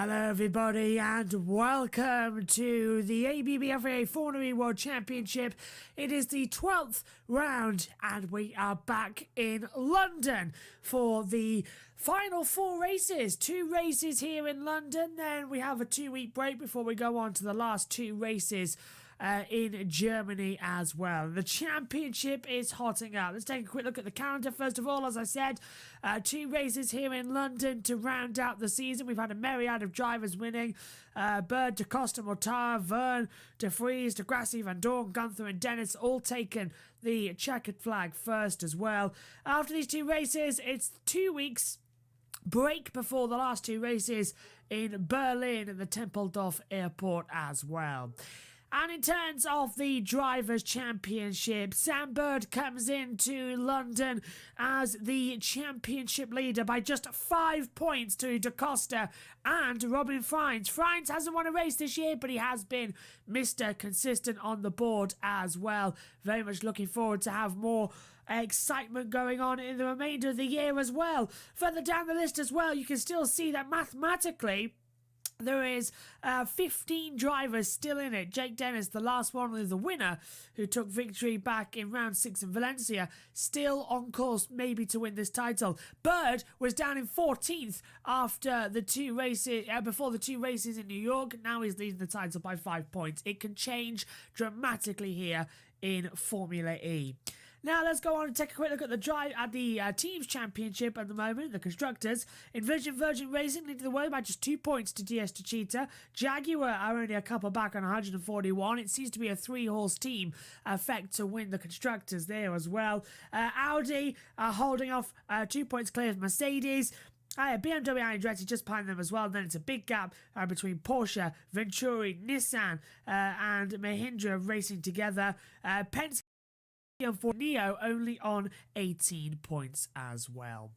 Hello everybody and welcome to the ABBFA Formula E World Championship. It is the 12th round and we are back in London for the final 4 races. 2 races here in London, then we have a 2-week break before we go on to the last 2 races in Germany as well. The championship is hotting up. Let's take a quick look at the calendar. First of all, as I said, 2 races here in London to round out the season. We've had a myriad of drivers winning. Bird, De Costa, Mortar, Verne, De Vries, De Grassi, Van Dorn, Gunther and Dennis all taken the checkered flag first as well. After these 2 races, it's 2 weeks break before the last 2 races in Berlin at the Tempelhof Airport as well. And in terms of the Drivers' Championship, Sam Bird comes into London as the championship leader by just 5 points to De Costa and Robin Freins. Freins hasn't won a race this year, but he has been Mr. Consistent on the board as well. Very much looking forward to have more excitement going on in the remainder of the year as well. Further down the list as well, you can still see that mathematically there is 15 drivers still in it. Jake Dennis, the last one, is the winner, who took victory back in round 6 in Valencia, still on course maybe to win this title. Bird was down in 14th after the 2 races, before the 2 races in New York. Now he's leading the title by 5 points. It can change dramatically here in Formula E. Now let's go on and take a quick look at the Teams Championship at the moment, the Constructors. In Virgin Racing leading the way by just 2 points to DS Techeetah. Jaguar are only a couple back on 141. It seems to be a 3-horse team effect to win the Constructors there as well. Audi are holding off 2 points clear of Mercedes. BMW and Andretti just behind them as well. Then it's a big gap between Porsche, Venturi, Nissan and Mahindra racing together. Penske for Neo only on 18 points as well.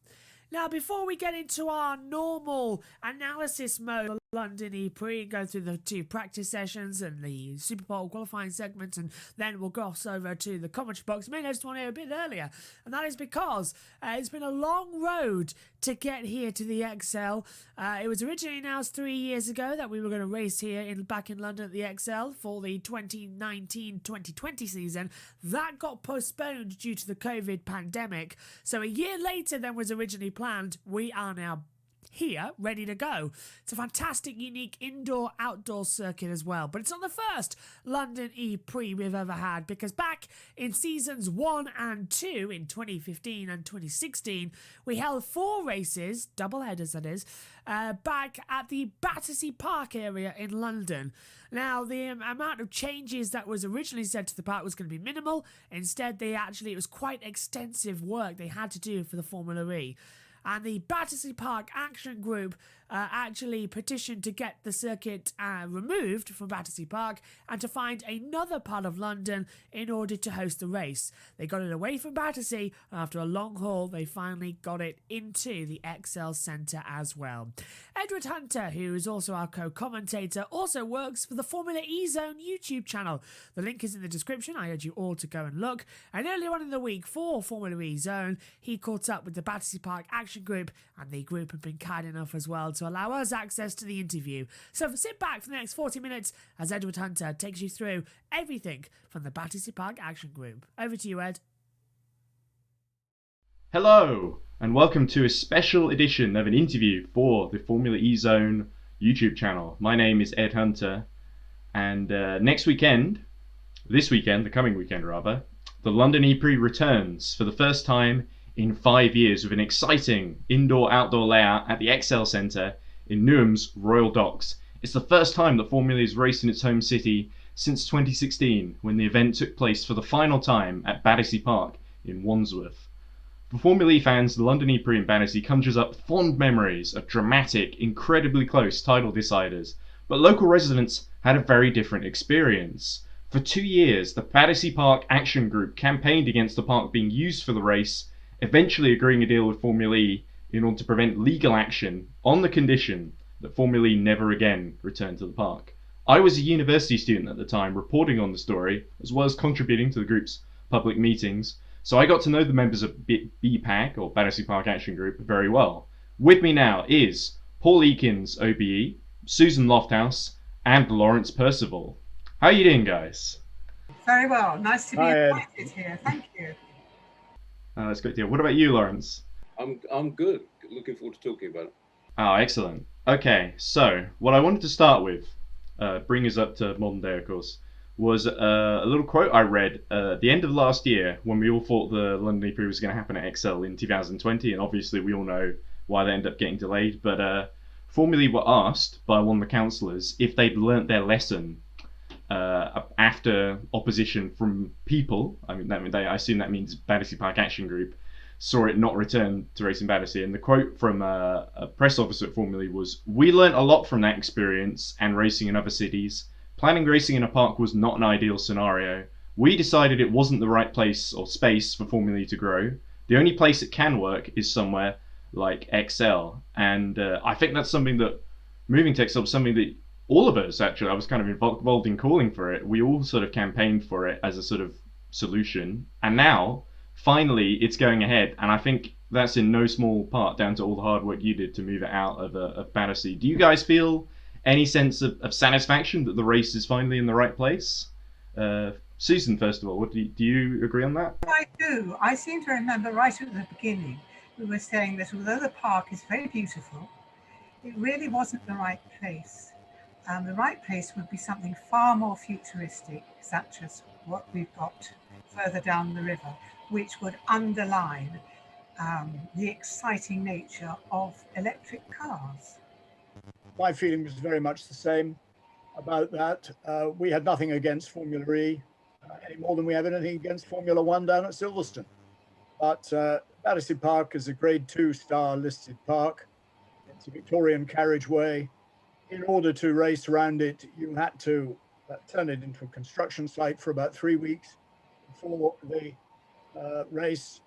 Now, before we get into our normal analysis mode, London ePrix, and go through the 2 practice sessions and the Super Bowl qualifying segment, and then we'll cross over to the commentary box. Maybe I just want to hear a bit earlier, and that is because it's been a long road to get here to the XL. It was originally announced 3 years ago that we were going to race here back in London at the XL for the 2019-2020 season. That got postponed due to the COVID pandemic. So a year later than was originally planned, we are now here, ready to go. It's a fantastic, unique indoor-outdoor circuit as well. But it's not the first London ePrix we've ever had, because back in seasons 1 and 2, in 2015 and 2016, we held 4 races, double headers that is, back at the Battersea Park area in London. Now, the amount of changes that was originally said to the park was going to be minimal. Instead, it was quite extensive work they had to do for the Formula E. And the Battersea Park Action Group actually petitioned to get the circuit removed from Battersea Park and to find another part of London in order to host the race. They got it away from Battersea, and after a long haul, they finally got it into the XL Centre as well. Edward Hunter, who is also our co-commentator, also works for the FormulaEZone YouTube channel. The link is in the description. I urge you all to go and look. And earlier on in the week for FormulaEZone, he caught up with the Battersea Park Action Group, and the group have been kind enough as well to allow us access to the interview. So sit back for the next 40 minutes as Edward Hunter takes you through everything from the Battersea Park Action Group. Over to you, Ed. Hello, and welcome to a special edition of an interview for the FormulaEZone YouTube channel. My name is Ed Hunter, and the coming weekend rather, the London ePrix returns for the first time in 5 years with an exciting indoor-outdoor layout at the XL Centre in Newham's Royal Docks. It's the first time that Formula E has raced in its home city since 2016, when the event took place for the final time at Battersea Park in Wandsworth. For Formula E fans, the London ePrix in Battersea conjures up fond memories of dramatic, incredibly close title deciders, but local residents had a very different experience. For 2 years, the Battersea Park Action Group campaigned against the park being used for the race, eventually agreeing a deal with Formula E in order to prevent legal action on the condition that Formula E never again returned to the park. I was a university student at the time, reporting on the story, as well as contributing to the group's public meetings, so I got to know the members of BPAG, or Battersea Park Action Group, very well. With me now is Paul Eakins, OBE, Susan Lofthouse and Lawrence Percival. How are you doing, guys? Very well. Nice to be Hi, Ed. invited here. Thank you. That's great to hear. What about you, Lawrence? I'm good. Looking forward to talking about it. Oh, excellent. Okay, so what I wanted to start with, bring us up to modern day, of course, was a little quote I read at the end of last year when we all thought the London E3 was going to happen at Excel in 2020, and obviously we all know why they ended up getting delayed. But Formulae were asked by one of the councillors if they'd learnt their lesson after opposition from people. I mean, I assume that means Battersea Park Action Group saw it not return to racing Battersea. And the quote from a press officer at Formulae was, "We learnt a lot from that experience and racing in other cities. Planning racing in a park was not an ideal scenario. We decided it wasn't the right place or space for Formulae to grow. The only place it can work is somewhere like XL." And I think that's something that, moving to XL, was something that all of us, actually, I was kind of involved in calling for it. We all sort of campaigned for it as a sort of solution. And now, finally, it's going ahead. And I think that's in no small part down to all the hard work you did to move it out of Battersea. Do you guys feel any sense of satisfaction that the race is finally in the right place? Susan, first of all, do you agree on that? I do. I seem to remember right at the beginning, we were saying that although the park is very beautiful, it really wasn't the right place. The right place would be something far more futuristic, such as what we've got further down the river, which would underline the exciting nature of electric cars. My feeling was very much the same about that. We had nothing against Formula E any more than we have anything against Formula One down at Silverstone. But Battersea Park is a grade 2 star listed park. It's a Victorian carriageway. In order to race around it, you had to turn it into a construction site for about 3 weeks before the race,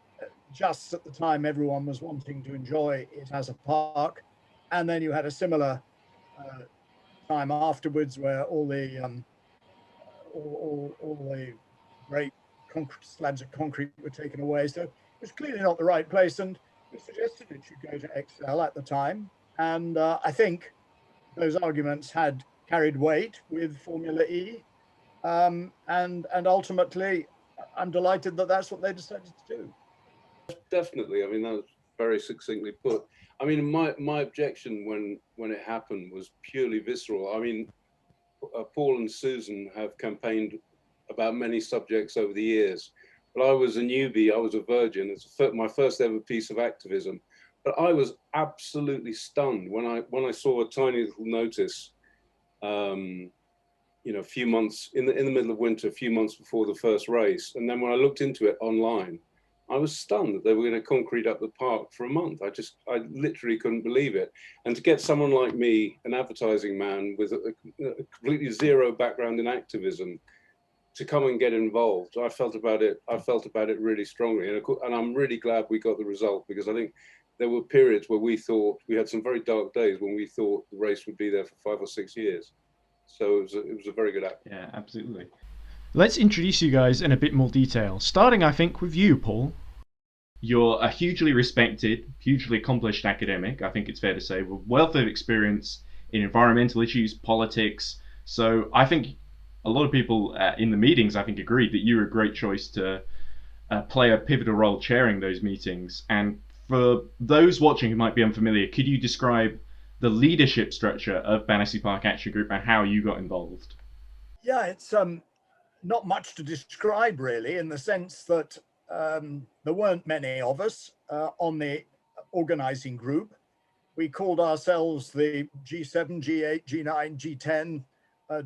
just at the time everyone was wanting to enjoy it as a park. And then you had a similar time afterwards where all the great slabs of concrete were taken away. So it was clearly not the right place, and we suggested it should go to XL at the time. And I think those arguments had carried weight with Formula E, and ultimately, I'm delighted that that's what they decided to do. Definitely. I mean, that was very succinctly put. I mean, my objection when it happened was purely visceral. I mean, Paul and Susan have campaigned about many subjects over the years, but I was a newbie. I was a virgin. It's my first ever piece of activism. But I was absolutely stunned when I saw a tiny little notice, a few months in the middle of winter, a few months before the first race, and then when I looked into it online, I was stunned that they were going to concrete up the park for a month. I literally couldn't believe it. And to get someone like me, an advertising man with a completely zero background in activism, to come and get involved, I felt about it really strongly, and I'm really glad we got the result, because I think there were periods where we had some very dark days when we thought the race would be there for 5 or 6 years. So it was a very good act. Yeah, absolutely. Let's introduce you guys in a bit more detail, starting, I think, with you, Paul. You're a hugely respected, hugely accomplished academic, I think it's fair to say, with wealth of experience in environmental issues, politics. So I think a lot of people in the meetings, I think, agreed that you were a great choice to play a pivotal role chairing those meetings. And for those watching who might be unfamiliar, could you describe the leadership structure of Battersea Park Action Group and how you got involved? Yeah, it's not much to describe, really, in the sense that there weren't many of us on the organizing group. We called ourselves the G7, G8, G9, G10,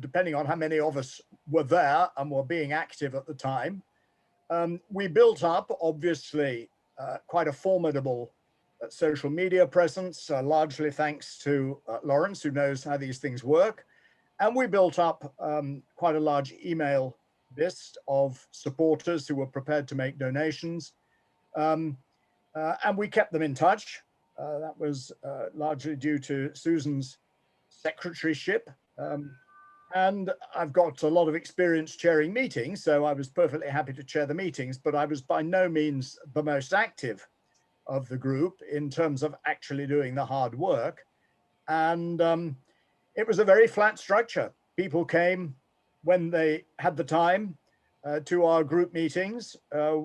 depending on how many of us were there and were being active at the time. We built up, obviously, quite a formidable social media presence, largely thanks to Lawrence, who knows how these things work. And we built up quite a large email list of supporters who were prepared to make donations. And we kept them in touch. That was largely due to Susan's secretaryship. And I've got a lot of experience chairing meetings, so I was perfectly happy to chair the meetings, but I was by no means the most active of the group in terms of actually doing the hard work. And it was a very flat structure. People came when they had the time to our group meetings.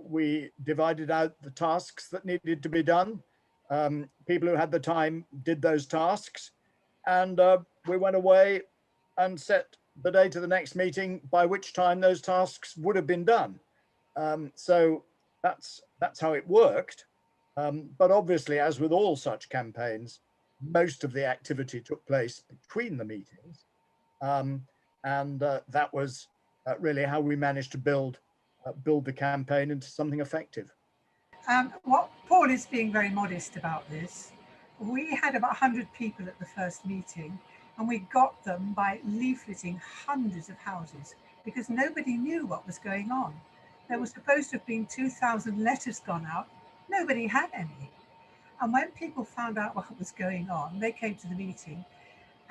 We divided out the tasks that needed to be done. People who had the time did those tasks, and we went away and set the date of the next meeting by which time those tasks would have been done. So that's how it worked. But obviously, as with all such campaigns, most of the activity took place between the meetings. And that was really how we managed to build the campaign into something effective. What Paul is being very modest about this. We had about 100 people at the first meeting, and we got them by leafleting hundreds of houses because nobody knew what was going on. There was supposed to have been 2,000 letters gone out. Nobody had any. And when people found out what was going on, they came to the meeting.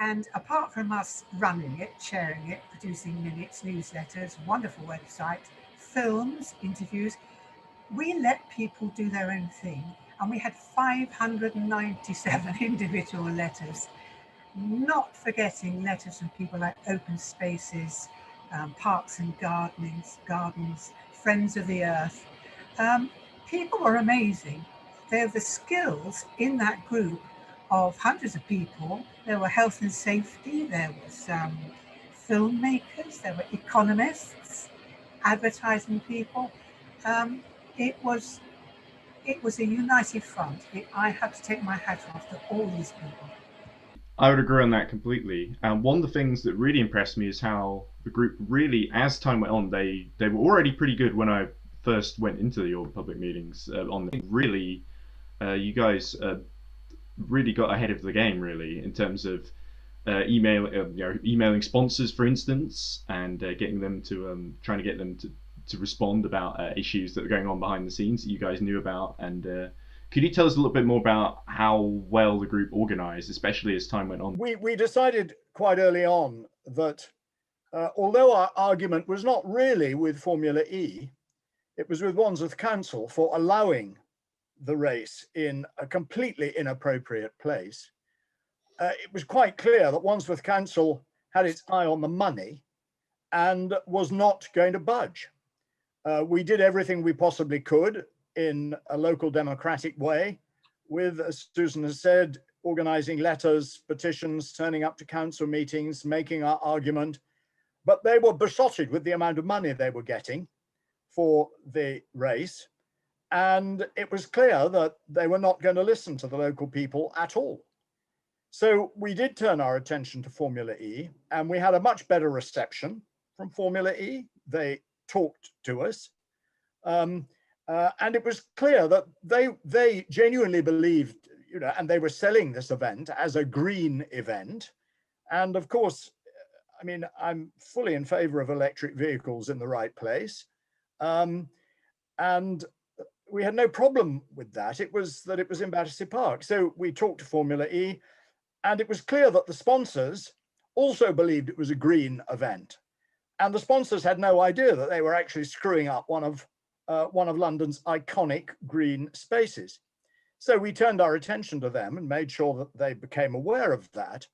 And apart from us running it, sharing it, producing minutes, newsletters, wonderful website, films, interviews, we let people do their own thing. And we had 597 individual letters, not forgetting letters from people like Open Spaces, Parks and Gardens, Friends of the Earth. People were amazing. There were the skills in that group of hundreds of people. There were health and safety, there was filmmakers, there were economists, advertising people. It was a united front. I have to take my hat off to all these people. I would agree on that completely. And one of the things that really impressed me is how the group really, as time went on, they were already pretty good when I first went into your public meetings. Really, you guys really got ahead of the game, really, in terms of emailing sponsors, for instance, and getting them to trying to get them to respond about issues that are going on behind the scenes that you guys knew about. And could you tell us a little bit more about how well the group organized, especially as time went on? We decided quite early on that although our argument was not really with Formula E, it was with Wandsworth Council for allowing the race in a completely inappropriate place. It was quite clear that Wandsworth Council had its eye on the money and was not going to budge. We did everything we possibly could in a local democratic way with, as Susan has said, organizing letters, petitions, turning up to council meetings, making our argument, but they were besotted with the amount of money they were getting for the race. And it was clear that they were not going to listen to the local people at all. So we did turn our attention to Formula E, and we had a much better reception from Formula E. They talked to us. And it was clear that they genuinely believed, and they were selling this event as a green event. And of course, I mean, I'm fully in favor of electric vehicles in the right place. And we had no problem with that. It was in Battersea Park. So we talked to Formula E, and it was clear that the sponsors also believed it was a green event. And the sponsors had no idea that they were actually screwing up one of London's iconic green spaces. So we turned our attention to them and made sure that they became aware of that.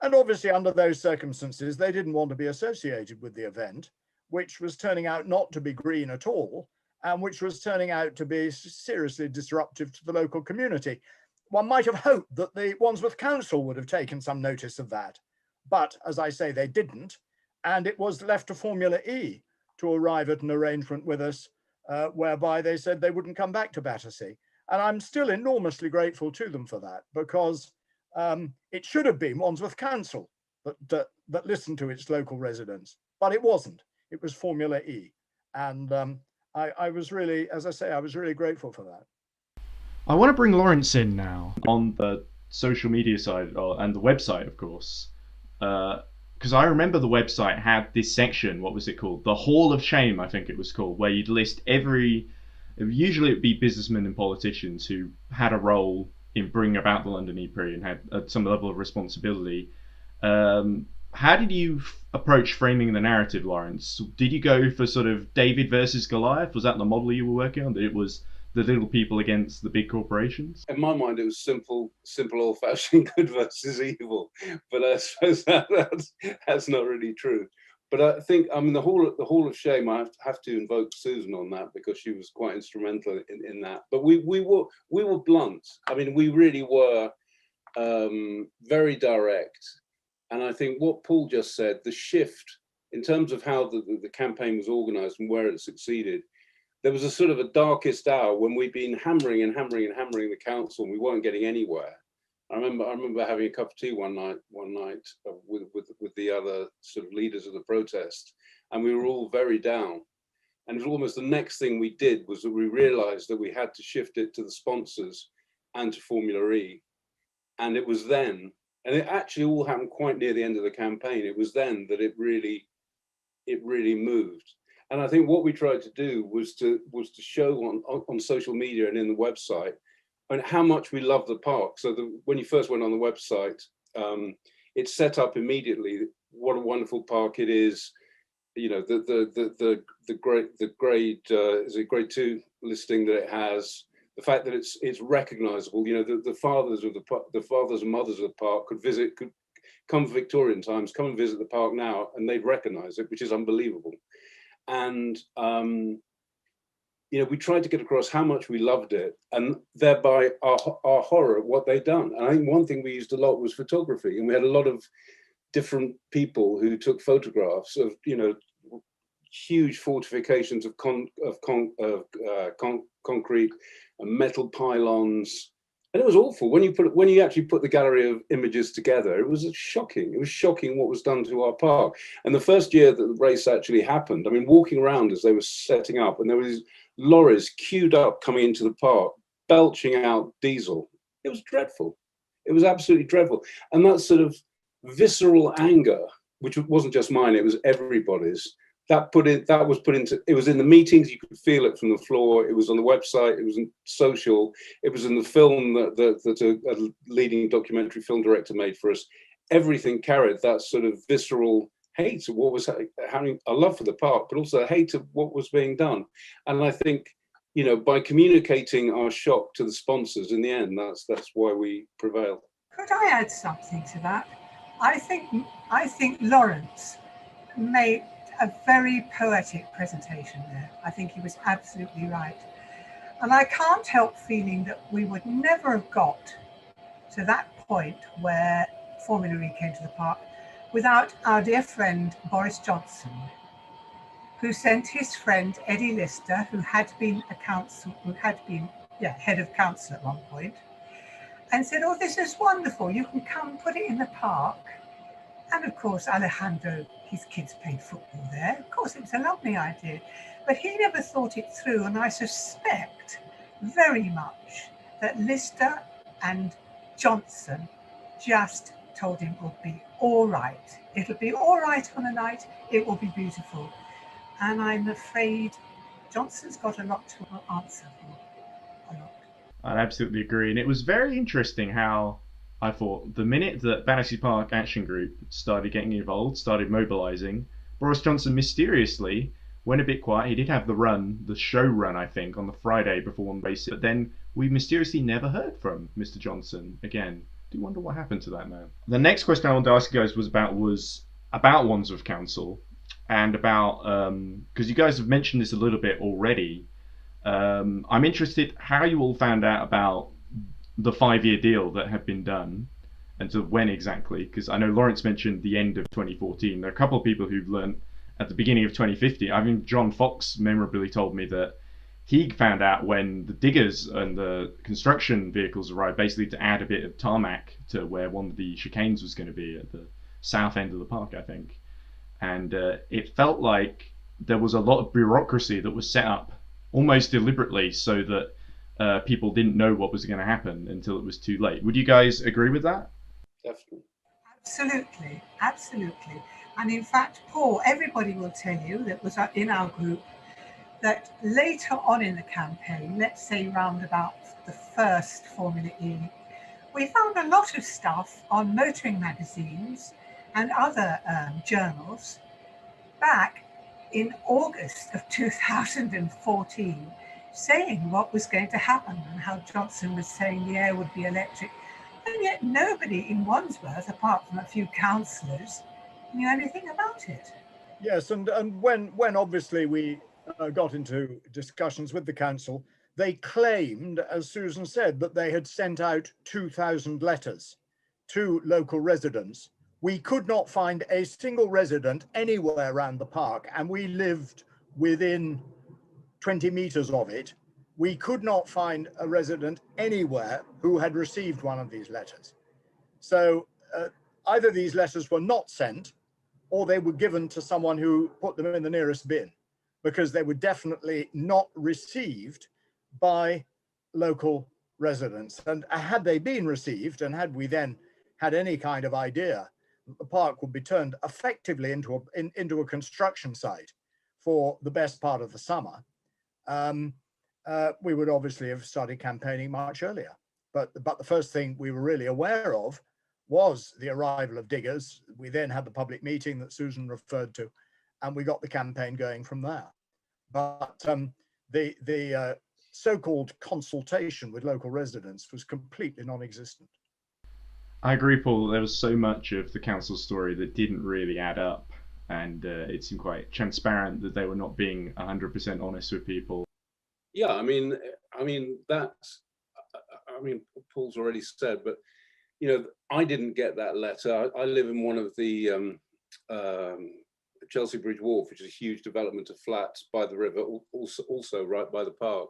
And obviously under those circumstances, they didn't want to be associated with the event, which was turning out not to be green at all, and which was turning out to be seriously disruptive to the local community. One might have hoped that the Wandsworth Council would have taken some notice of that. But as I say, they didn't. And it was left to Formula E to arrive at an arrangement with us whereby they said they wouldn't come back to Battersea. And I'm still enormously grateful to them for that, because it should have been Wandsworth Council that listened to its local residents, but it wasn't. It was Formula E. And I was really, as I say, I was really grateful for that. I want to bring Lawrence in now on the social media side and the website, of course. Because I remember the website had this section, what was it called? The Hall of Shame, I think it was called, where you'd list usually it'd be businessmen and politicians who had a role in bringing about the London ePrix and had some level of responsibility. How did you approach framing the narrative, Lawrence? Did you go for sort of David versus Goliath? Was that the model you were working on? That it was the little people against the big corporations? In my mind, it was simple, old-fashioned good versus evil. But I suppose that's not really true. But I think, I mean, the Hall of Shame, I have to invoke Susan on that, because she was quite instrumental in that. But we were blunt. I mean, we really were very direct. And I think what Paul just said, the shift in terms of how the campaign was organized and where it succeeded, there was a sort of a darkest hour when we'd been hammering the council and we weren't getting anywhere. I remember having a cup of tea one night with the other sort of leaders of the protest, and we were all very down. And it was almost the next thing we did was that we realized that we had to shift it to the sponsors and to Formula E. And it was then, and it actually all happened quite near the end of the campaign, it was then that it really moved. And I think what we tried to do was to show on social media and in the website and how much we love the park. So when you first went on the website, it set up immediately what a wonderful park it is. You know, the grade is a grade 2 listing that it has. The fact that it's recognisable. You know, the fathers and mothers of the park could come Victorian times, come and visit the park now, and they'd recognise it, which is unbelievable. And you know, we tried to get across how much we loved it, and thereby our horror at what they'd done. And I think one thing we used a lot was photography, and we had a lot of different people who took photographs of, you know, huge fortifications of concrete and metal pylons. And it was awful when you actually put the gallery of images together. It was shocking. It was shocking what was done to our park. And the first year that the race actually happened, I mean, walking around as they were setting up, and there were these lorries queued up coming into the park, belching out diesel. It was dreadful. It was absolutely dreadful. And that sort of visceral anger, which wasn't just mine, it was everybody's. It was in the meetings, you could feel it from the floor, it was on the website, it was in social, it was in the film that a leading documentary film director made for us. Everything carried that sort of visceral hate of what was having a love for the park, but also a hate of what was being done. And I think, you know, by communicating our shock to the sponsors, in the end, that's why we prevailed. Could I add something to that? I think Lawrence made a very poetic presentation there. I think he was absolutely right. And I can't help feeling that we would never have got to that point where Formula E came to the park without our dear friend Boris Johnson, who sent his friend Eddie Lister, who had been head of council at one point, and said, "Oh, this is wonderful, you can come put it in the park." And of course, Alejandro, his kids played football there. Of course, it was a lovely idea, but he never thought it through. And I suspect very much that Lister and Johnson just told him it would be all right. It'll be all right on a night. It will be beautiful. And I'm afraid Johnson's got a lot to answer for. A lot. I absolutely agree. And it was very interesting how I thought the minute that Battersea Park Action Group started getting involved, started mobilising, Boris Johnson mysteriously went a bit quiet. He did have the show run, I think, on the Friday before one race. But then we mysteriously never heard from Mr. Johnson again. I do wonder what happened to that man. The next question I wanted to ask you guys was about Wandsworth Council, and about, because you guys have mentioned this a little bit already. I'm interested how you all found out about the 5-year deal that had been done, and to when exactly, because I know Lawrence mentioned the end of 2014. There are a couple of people who've learned at the beginning of 2015. I mean, John Fox memorably told me that he found out when the diggers and the construction vehicles arrived, basically to add a bit of tarmac to where one of the chicanes was going to be at the south end of the park, I think. And it felt like there was a lot of bureaucracy that was set up almost deliberately so that people didn't know what was going to happen until it was too late. Would you guys agree with that? Definitely. Absolutely, absolutely. And in fact, Paul, everybody will tell you that was in our group that later on in the campaign, let's say round about the first Formula E, we found a lot of stuff on motoring magazines and other journals back in August of 2014, saying what was going to happen and how Johnson was saying the air would be electric. And yet nobody in Wandsworth, apart from a few councillors, knew anything about it. Yes, and when obviously we got into discussions with the council, they claimed, as Susan said, that they had sent out 2,000 letters to local residents. We could not find a single resident anywhere around the park, and we lived within 20 meters of it. We could not find a resident anywhere who had received one of these letters. So either these letters were not sent, or they were given to someone who put them in the nearest bin, because they were definitely not received by local residents. And had they been received, and had we then had any kind of idea that the park would be turned effectively into a construction site for the best part of the summer, we would obviously have started campaigning much earlier. But the first thing we were really aware of was the arrival of diggers. We then had the public meeting that Susan referred to, and we got the campaign going from there. But the so-called consultation with local residents was completely non-existent. I agree, Paul. There was so much of the council story that didn't really add up, and it seemed quite transparent that they were not being 100% honest with people. Yeah, I mean that's, I mean, Paul's already said, but you know, I didn't get that letter. I live in one of the Chelsea Bridge Wharf, which is a huge development of flats by the river, also right by the park.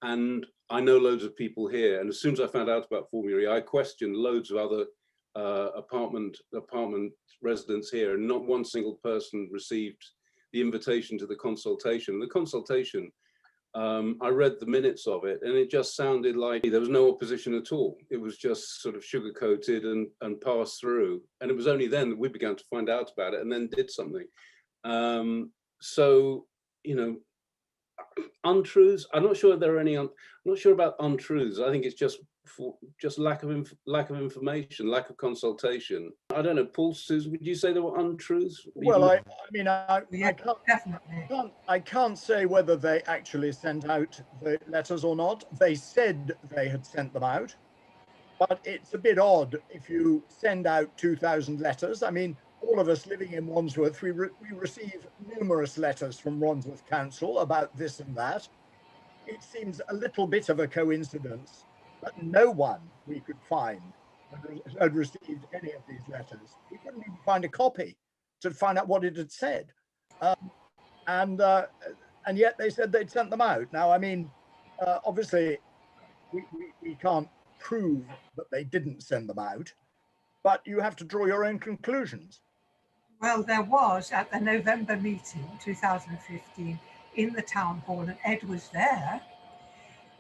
And I know loads of people here. And as soon as I found out about FormulaE, I questioned loads of other apartment residents here, and not one single person received the invitation to the consultation. The consultation, I read the minutes of it, and it just sounded like there was no opposition at all. It was just sort of sugar-coated and passed through. And it was only then that we began to find out about it and then did something. So, you know, untruths, I'm not sure there are any, I'm not sure about untruths. I think it's just lack of information, lack of consultation. I don't know, Paul, Susan, would you say there were untruths? Well, I mean, I can't say whether they actually sent out the letters or not. They said they had sent them out, but it's a bit odd if you send out 2,000 letters. I mean, all of us living in Wandsworth, we receive numerous letters from Wandsworth Council about this and that. It seems a little bit of a coincidence that no one we could find had received any of these letters. We couldn't even find a copy to find out what it had said. And yet they said they'd sent them out. Now, I mean, obviously, we can't prove that they didn't send them out, but you have to draw your own conclusions. Well, there was at the November meeting 2015 in the town hall, and Ed was there.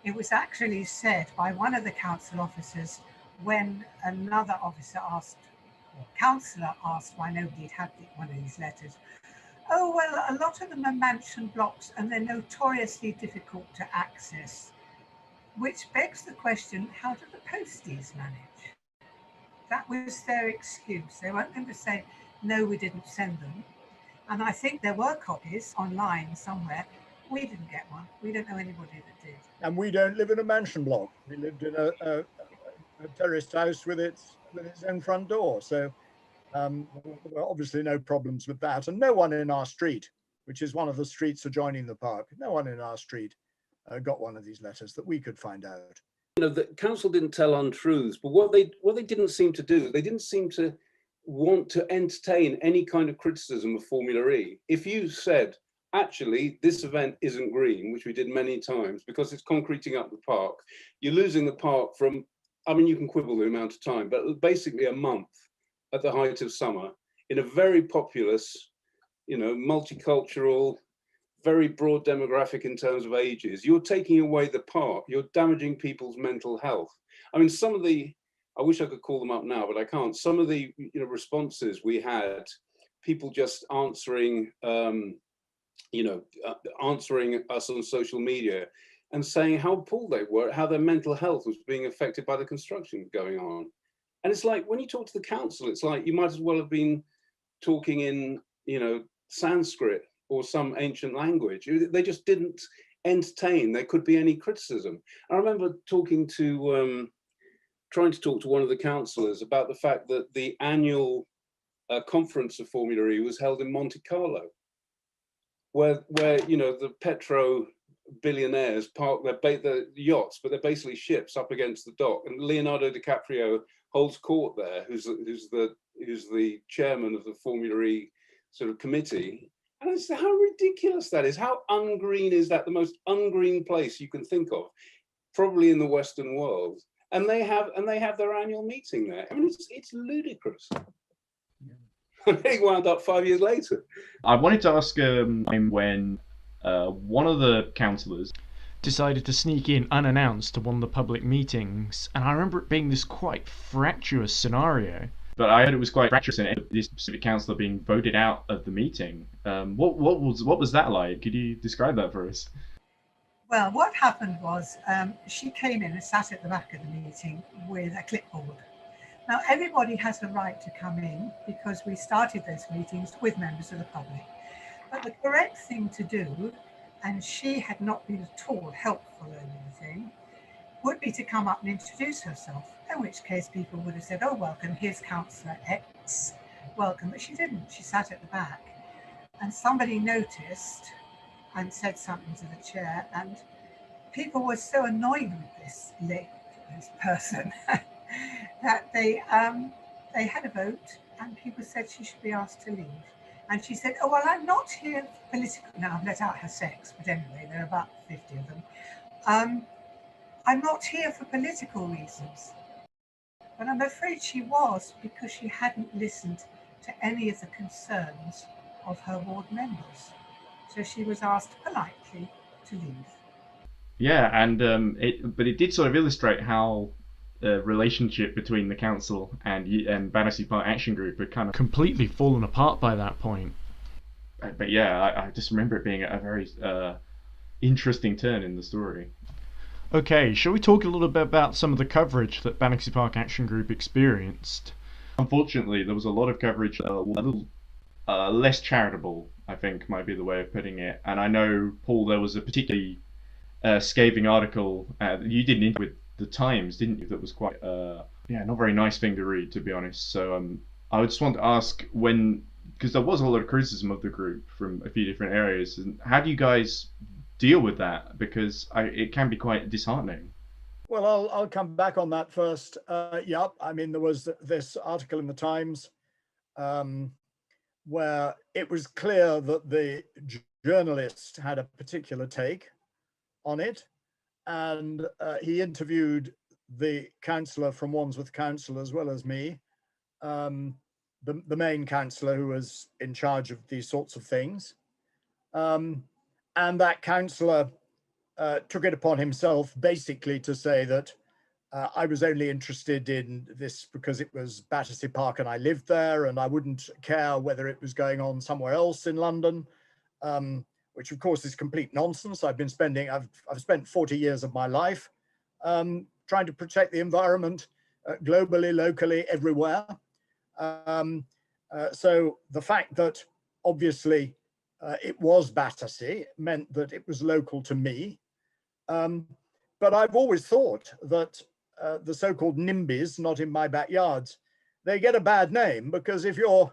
It was actually said by one of the council officers when another officer asked, or councillor asked, why nobody had one of these letters. Oh, well, a lot of them are mansion blocks and they're notoriously difficult to access, which begs the question, how do the posties manage? That was their excuse. They weren't going to say, no, we didn't send them. And I think there were copies online somewhere. We didn't get one. We don't know anybody that did. And we don't live in a mansion block. We lived in a terraced house with its own front door. So well, obviously no problems with that. And no one in our street, which is one of the streets adjoining the park, no one in our street got one of these letters that we could find out. You know, the council didn't tell untruths, but what they didn't seem to do, they didn't seem to want to entertain any kind of criticism of FormulaE. If you said, actually, this event isn't green, which we did many times, because it's concreting up the park, you're losing the park from, I mean, you can quibble the amount of time, but basically a month at the height of summer in a very populous, you know, multicultural, very broad demographic in terms of ages. You're taking away the park, you're damaging people's mental health. I mean, some of the, I wish I could call them up now, but I can't. Some of the, you know, responses we had, people just answering, answering us on social media and saying how appalled they were, how their mental health was being affected by the construction going on. And it's like, when you talk to the council, it's like you might as well have been talking in, you know, Sanskrit or some ancient language. They just didn't entertain there could be any criticism. I remember trying to talk to one of the councillors about the fact that the annual conference of Formula E was held in Monte Carlo, where you know, the petro billionaires park their yachts, but they're basically ships up against the dock, and Leonardo DiCaprio holds court there, who's the chairman of the Formula E sort of committee. And I said, how ridiculous that is. How ungreen is that? The most ungreen place you can think of, probably in the Western world. And they have their annual meeting there. I mean, it's ludicrous. And they wound up 5 years later. I wanted to ask when one of the councillors decided to sneak in unannounced to one of the public meetings, and I remember it being this quite fractious scenario. But I heard it was quite fractious in this specific councillor being voted out of the meeting. What was that like? Could you describe that for us? Well, what happened was she came in and sat at the back of the meeting with a clipboard. Now, everybody has the right to come in because we started those meetings with members of the public. But the correct thing to do, and she had not been at all helpful in anything, would be to come up and introduce herself, in which case people would have said, oh, welcome, here's Councillor X, welcome. But she didn't, she sat at the back. And somebody noticed and said something to the chair, and people were so annoyed with this person that they had a vote, and people said she should be asked to leave. And she said, oh, well, I'm not here for political... Now, I've let out her sex, but anyway, there are about 50 of them. I'm not here for political reasons. But I'm afraid she was, because she hadn't listened to any of the concerns of her ward members. So she was asked politely to leave. Yeah, and but it did sort of illustrate how the relationship between the council and Battersea Park Action Group had kind of completely fallen apart by that point. But yeah, I just remember it being a very interesting turn in the story. Okay, shall we talk a little bit about some of the coverage that Battersea Park Action Group experienced? Unfortunately, there was a lot of coverage a little less charitable, I think might be the way of putting it. And I know, Paul, there was a particularly scathing article you did an interview with the Times, didn't you? That was quite not very nice thing to read, to be honest. So I just want to ask, because there was a lot of criticism of the group from a few different areas, and how do you guys deal with that? Because it can be quite disheartening. Well, I'll come back on that first. Yeah, I mean, there was this article in the Times where it was clear that the journalist had a particular take on it, and he interviewed the councillor from Wandsworth Council as well as me, the main councillor who was in charge of these sorts of things, and that councillor took it upon himself basically to say that I was only interested in this because it was Battersea Park and I lived there, and I wouldn't care whether it was going on somewhere else in London, which of course is complete nonsense. I've spent 40 years of my life trying to protect the environment globally, locally, everywhere. So the fact that obviously it was Battersea meant that it was local to me. But I've always thought that the so-called NIMBYs, not in my backyards, they get a bad name because if you're,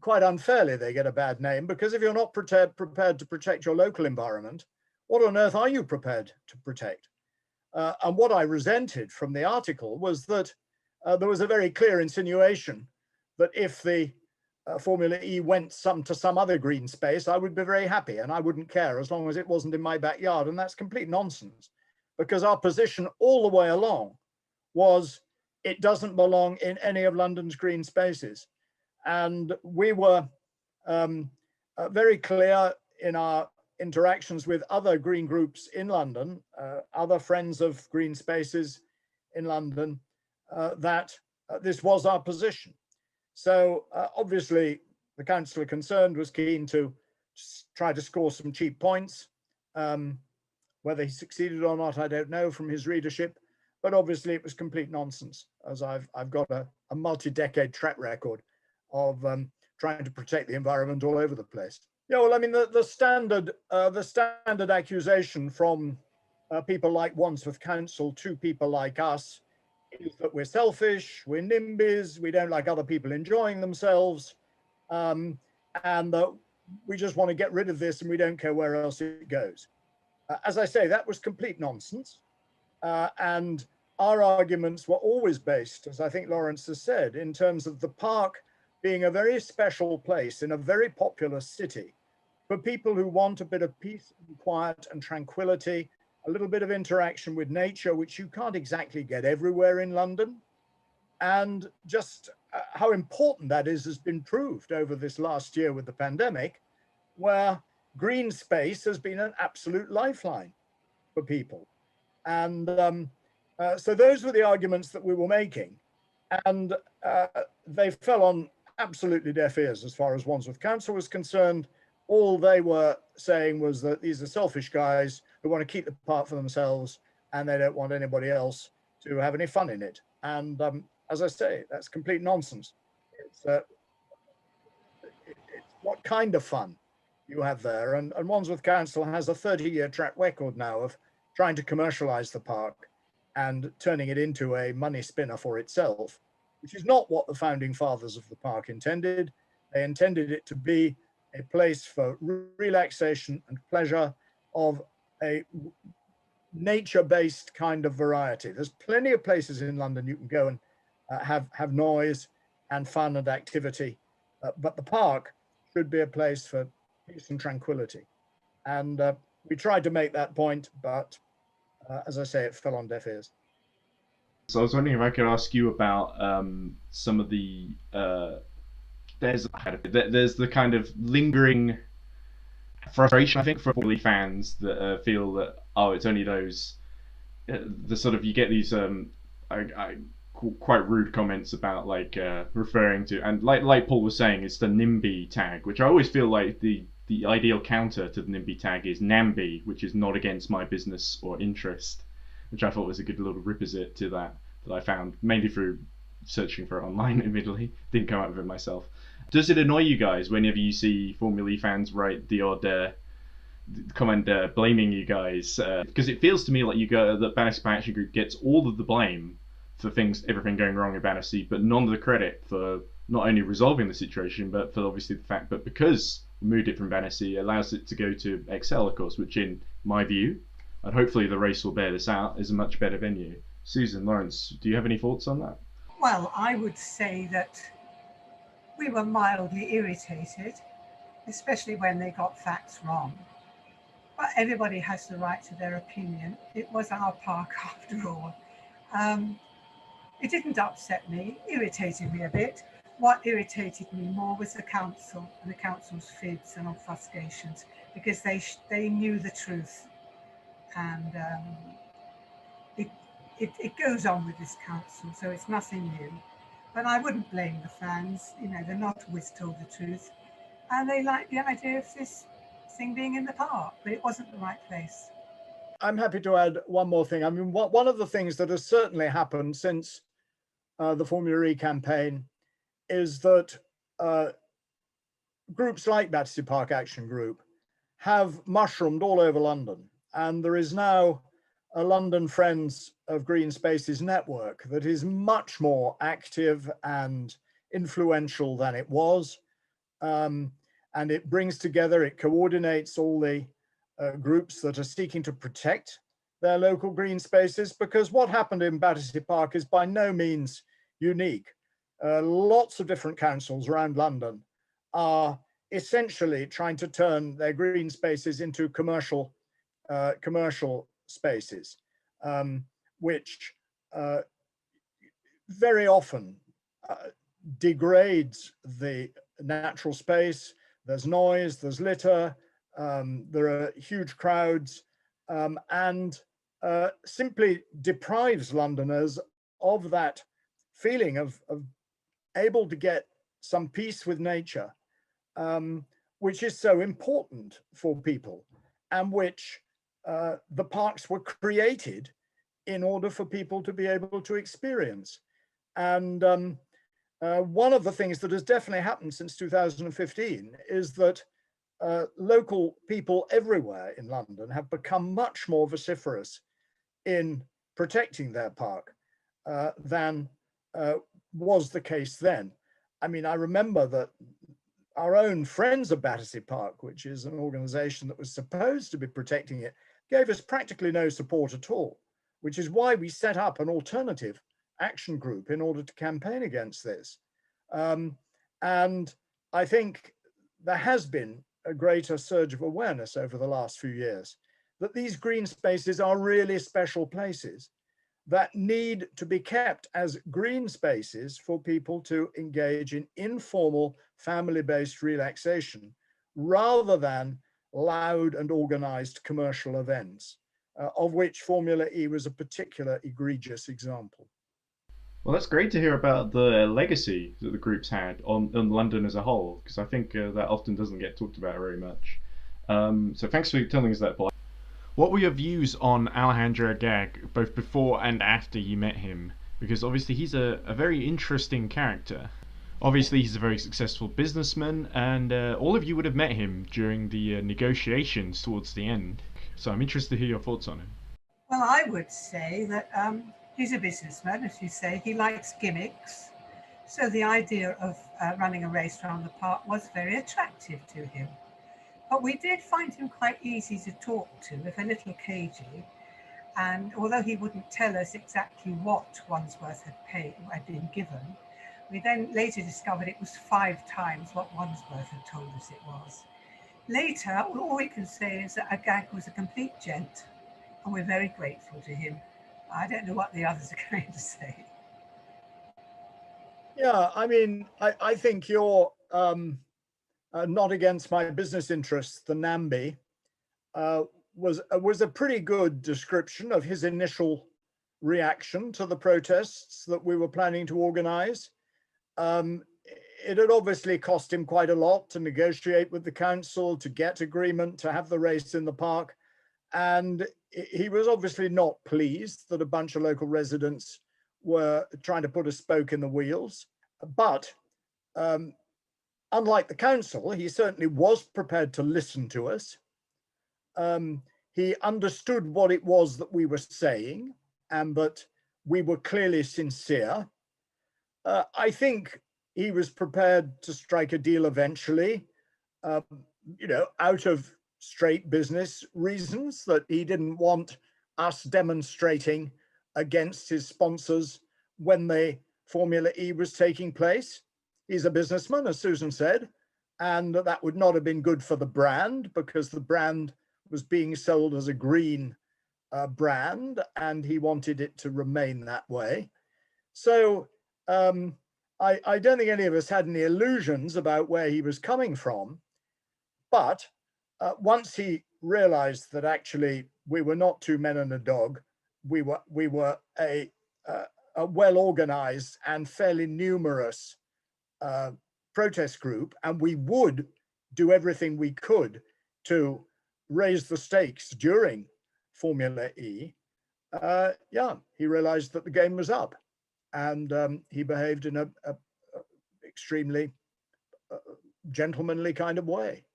quite unfairly, they get a bad name because if you're not prepared to protect your local environment, what on earth are you prepared to protect? And what I resented from the article was that there was a very clear insinuation that if the Formula E went to some other green space, I would be very happy and I wouldn't care as long as it wasn't in my backyard. And that's complete nonsense, because our position all the way along was it doesn't belong in any of London's green spaces. And we were very clear in our interactions with other green groups in London, other friends of green spaces in London, that this was our position. So obviously the councillor concerned was keen to try to score some cheap points. Whether he succeeded or not, I don't know from his readership, but obviously it was complete nonsense, as I've got a multi-decade track record of trying to protect the environment all over the place. Yeah, well, I mean, the standard accusation from people like Wandsworth Council to people like us is that we're selfish, we're NIMBYs, we don't like other people enjoying themselves, and that we just want to get rid of this and we don't care where else it goes. As I say, that was complete nonsense. And our arguments were always based, as I think Lawrence has said, in terms of the park being a very special place in a very populous city for people who want a bit of peace and quiet and tranquility, a little bit of interaction with nature, which you can't exactly get everywhere in London. And just how important that is has been proved over this last year with the pandemic, where green space has been an absolute lifeline for people. And so those were the arguments that we were making. And they fell on absolutely deaf ears as far as Wandsworth Council was concerned. All they were saying was that these are selfish guys who want to keep the park for themselves and they don't want anybody else to have any fun in it. And as I say, that's complete nonsense. It's what kind of fun you have there. And Wandsworth Council has a 30-year track record now of trying to commercialize the park and turning it into a money spinner for itself, which is not what the founding fathers of the park intended. They intended it to be a place for relaxation and pleasure of a nature-based kind of variety. There's plenty of places in London you can go and have noise and fun and activity, but the park should be a place for peace and tranquility. And we tried to make that point, but as I say, it fell on deaf ears. So I was wondering if I could ask you about some of the there's the kind of lingering frustration, I think, for Formula fans that feel that, oh, it's only those the sort of, you get these quite rude comments about like referring to, and like Paul was saying, it's the NIMBY tag, which I always feel like the ideal counter to the NIMBY tag is NAMBY, which is not against my business or interest, which I thought was a good little revisit to that I found mainly through searching for it online. Admittedly, didn't come up with it myself. Does it annoy you guys whenever you see Formula E fans write the odd comment blaming you guys? Because it feels to me like that Battersea Park Action Group gets all of the blame for everything going wrong in Battersea, but none of the credit for not only resolving the situation, but for obviously the fact that because we moved it from Battersea, it allows it to go to Excel, of course, which in my view, and hopefully the race will bear this out, is a much better venue. Susan, Lawrence, do you have any thoughts on that? Well, I would say that we were mildly irritated, especially when they got facts wrong. But everybody has the right to their opinion. It was our park after all. It didn't upset me, irritated me a bit. What irritated me more was the council and the council's fibs and obfuscations, because they knew the truth. And it goes on with this council, so it's nothing new. But I wouldn't blame the fans. You know, they're not always told the truth. And they like the idea of this thing being in the park, but it wasn't the right place. I'm happy to add one more thing. I mean, one of the things that has certainly happened since the Formula E campaign is that groups like Battersea Park Action Group have mushroomed all over London. And there is now a London Friends of Green Spaces network that is much more active and influential than it was. And it brings together, it coordinates all the groups that are seeking to protect their local green spaces, because what happened in Battersea Park is by no means unique. Lots of different councils around London are essentially trying to turn their green spaces into commercial spaces, which very often degrades the natural space. There's noise, there's litter, there are huge crowds, and simply deprives Londoners of that feeling of able to get some peace with nature, which is so important for people, and which the parks were created in order for people to be able to experience. And one of the things that has definitely happened since 2015 is that local people everywhere in London have become much more vociferous in protecting their park than was the case then. I mean, I remember that our own friends of Battersea Park, which is an organization that was supposed to be protecting it, gave us practically no support at all, which is why we set up an alternative action group in order to campaign against this. And I think there has been a greater surge of awareness over the last few years that these green spaces are really special places that need to be kept as green spaces for people to engage in informal family-based relaxation rather than loud and organized commercial events, of which Formula E was a particular egregious example. Well, that's great to hear about the legacy that the group's had on London as a whole, because I think that often doesn't get talked about very much. So thanks for telling us that, Paul. What were your views on Alejandro Agag, both before and after you met him? Because obviously he's a very interesting character. Obviously he's a very successful businessman, and all of you would have met him during the negotiations towards the end. So I'm interested to hear your thoughts on him. Well, I would say that he's a businessman, as you say. He likes gimmicks. So the idea of running a race around the park was very attractive to him. But we did find him quite easy to talk to, if a little cagey. And although he wouldn't tell us exactly what Wandsworth had been given, we then later discovered it was 5 times what Wandsworth had told us it was. Later, all we can say is that Agag was a complete gent, and we're very grateful to him. I don't know what the others are going to say. Yeah, I mean, I think you're not against my business interests. The NAMBY was a pretty good description of his initial reaction to the protests that we were planning to organize. It had obviously cost him quite a lot to negotiate with the council, to get agreement, to have the race in the park. And he was obviously not pleased that a bunch of local residents were trying to put a spoke in the wheels. But unlike the council, he certainly was prepared to listen to us. He understood what it was that we were saying and that we were clearly sincere. I think he was prepared to strike a deal eventually, out of straight business reasons, that he didn't want us demonstrating against his sponsors when the Formula E was taking place. He's a businessman, as Susan said, and that would not have been good for the brand because the brand was being sold as a green brand and he wanted it to remain that way. So I don't think any of us had any illusions about where he was coming from, but once he realized that actually we were not 2 men and a dog, we were a well-organized and fairly numerous protest group, and we would do everything we could to raise the stakes during Formula E. He realized that the game was up, and he behaved in a extremely gentlemanly kind of way.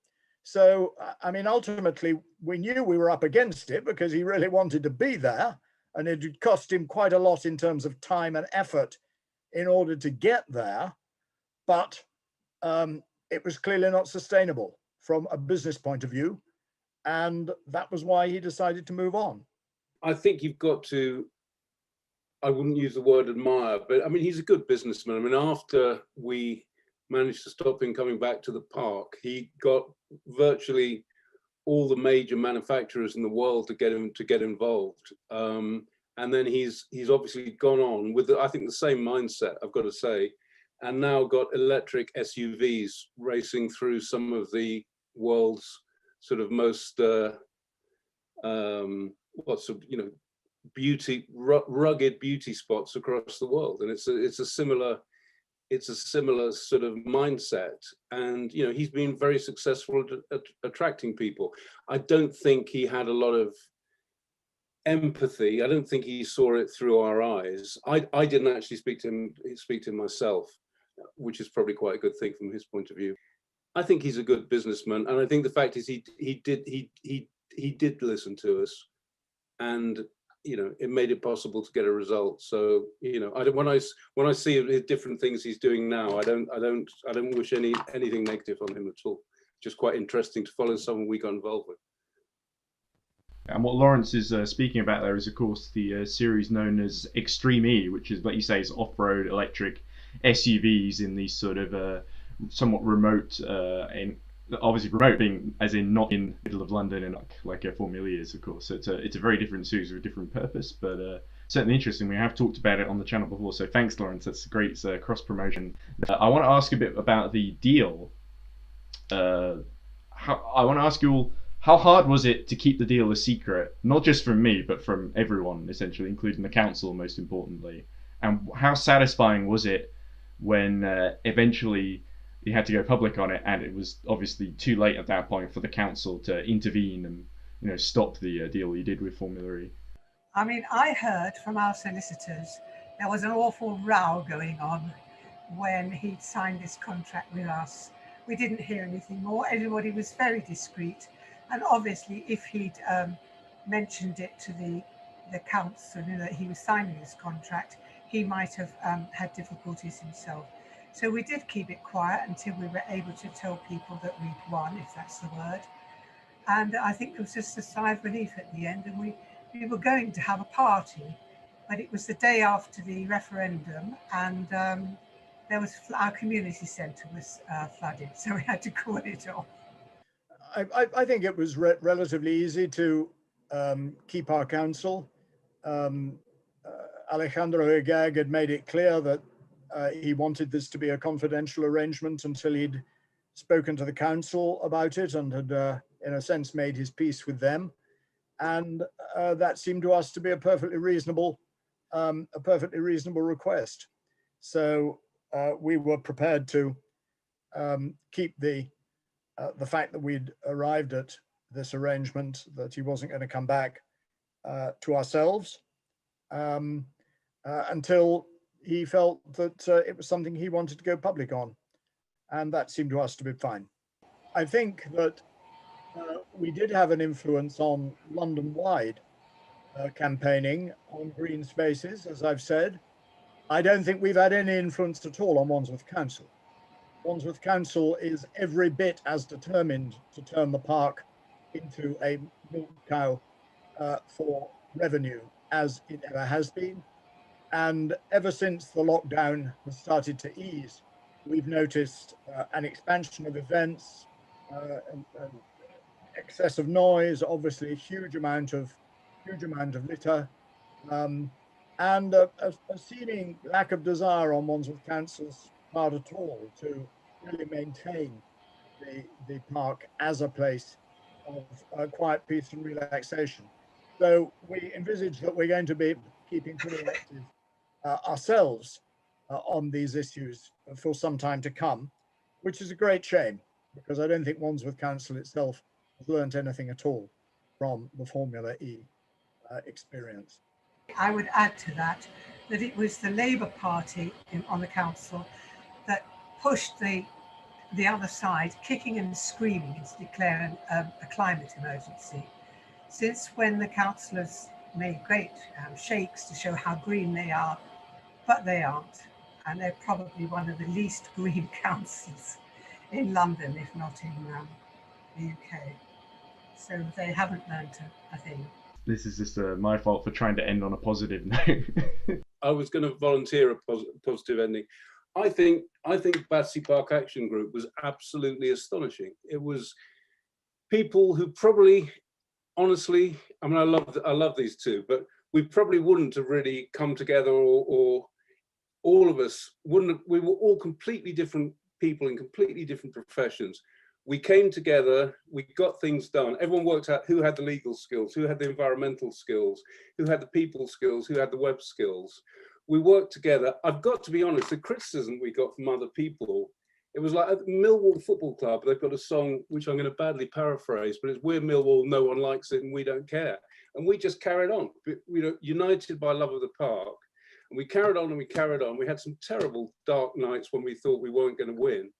So, I mean, ultimately, we knew we were up against it because he really wanted to be there, and it would cost him quite a lot in terms of time and effort in order to get there. But it was clearly not sustainable from a business point of view. And that was why he decided to move on. I think you've got to, I wouldn't use the word admire, but I mean, he's a good businessman. I mean, after we managed to stop him coming back to the park, he got virtually all the major manufacturers in the world to get involved. And then he's obviously gone on with, I think, the same mindset, I've got to say, and now got electric SUVs racing through some of the world's sort of most rugged beauty spots across the world. And it's a similar sort of mindset. And he's been very successful at attracting people. I don't think he had a lot of empathy. I don't think he saw it through our eyes. I didn't actually speak to him myself, which is probably quite a good thing from his point of view. I think he's a good businessman, and I think the fact is he did listen to us, and it made it possible to get a result. So when I see different things he's doing now, I don't wish anything negative on him at all. Just quite interesting to follow someone we got involved with. And what Lawrence is speaking about there is, of course, the series known as Extreme E, which is, like you say, is off-road electric SUVs in these sort of somewhat remote, obviously remote being as in not in the middle of London and like a Formula E is, of course. So it's a very different series with a different purpose, but certainly interesting. We have talked about it on the channel before, so thanks, Lawrence. That's a great cross promotion. I want to ask a bit about the deal. I want to ask you all, how hard was it to keep the deal a secret, not just from me, but from everyone, essentially, including the council, most importantly? And how satisfying was it when eventually you had to go public on it, and it was obviously too late at that point for the council to intervene and stop the deal you did with Formula E? I mean, I heard from our solicitors there was an awful row going on when he'd signed this contract with us. We didn't hear anything more. Everybody was very discreet. And obviously, if he'd mentioned it to the council, that he was signing this contract, he might have had difficulties himself. So we did keep it quiet until we were able to tell people that we'd won, if that's the word. And I think it was just a sigh of relief at the end. And we were going to have a party, but it was the day after the referendum, and our community centre was flooded, so we had to call it off. I think it was relatively easy to keep our counsel. Alejandro Agag had made it clear that he wanted this to be a confidential arrangement until he'd spoken to the council about it and had, in a sense, made his peace with them. And that seemed to us to be a perfectly reasonable request. So we were prepared to keep the fact that we'd arrived at this arrangement, that he wasn't going to come back, to ourselves until he felt that it was something he wanted to go public on. And that seemed to us to be fine. I think that we did have an influence on London-wide campaigning on green spaces, as I've said. I don't think we've had any influence at all on Wandsworth Council. Wandsworth Council is every bit as determined to turn the park into a milk cow for revenue as it ever has been. And ever since the lockdown has started to ease, we've noticed an expansion of events, excessive noise, obviously a huge amount of litter, and a seeming lack of desire on Wandsworth Council's part at all to really maintain the park as a place of quiet, peace and relaxation. So we envisage that we're going to be keeping pretty active ourselves on these issues for some time to come, which is a great shame, because I don't think Wandsworth Council itself has learnt anything at all from the Formula E experience. I would add to that it was the Labour Party on the council that pushed the other side, kicking and screaming, to declare a climate emergency. Since when the councillors made great shakes to show how green they are, but they aren't. And they're probably one of the least green councils in London, if not in the UK. So they haven't learned a thing. This is just my fault for trying to end on a positive note. I was going to volunteer a positive ending. I think Battersea Park Action Group was absolutely astonishing. It was people who probably, honestly, I mean, I love these two, but we probably wouldn't have really come together, or all of us wouldn't have, we were all completely different people in completely different professions. We came together, we got things done. Everyone worked out who had the legal skills, who had the environmental skills, who had the people skills, who had the web skills. We worked together. I've got to be honest, the criticism we got from other people, it was like at Millwall Football Club, they've got a song, which I'm going to badly paraphrase, but it's "We're Millwall, no one likes it, and we don't care." And we just carried on, united by love of the park. And we carried on and we carried on. We had some terrible dark nights when we thought we weren't going to win.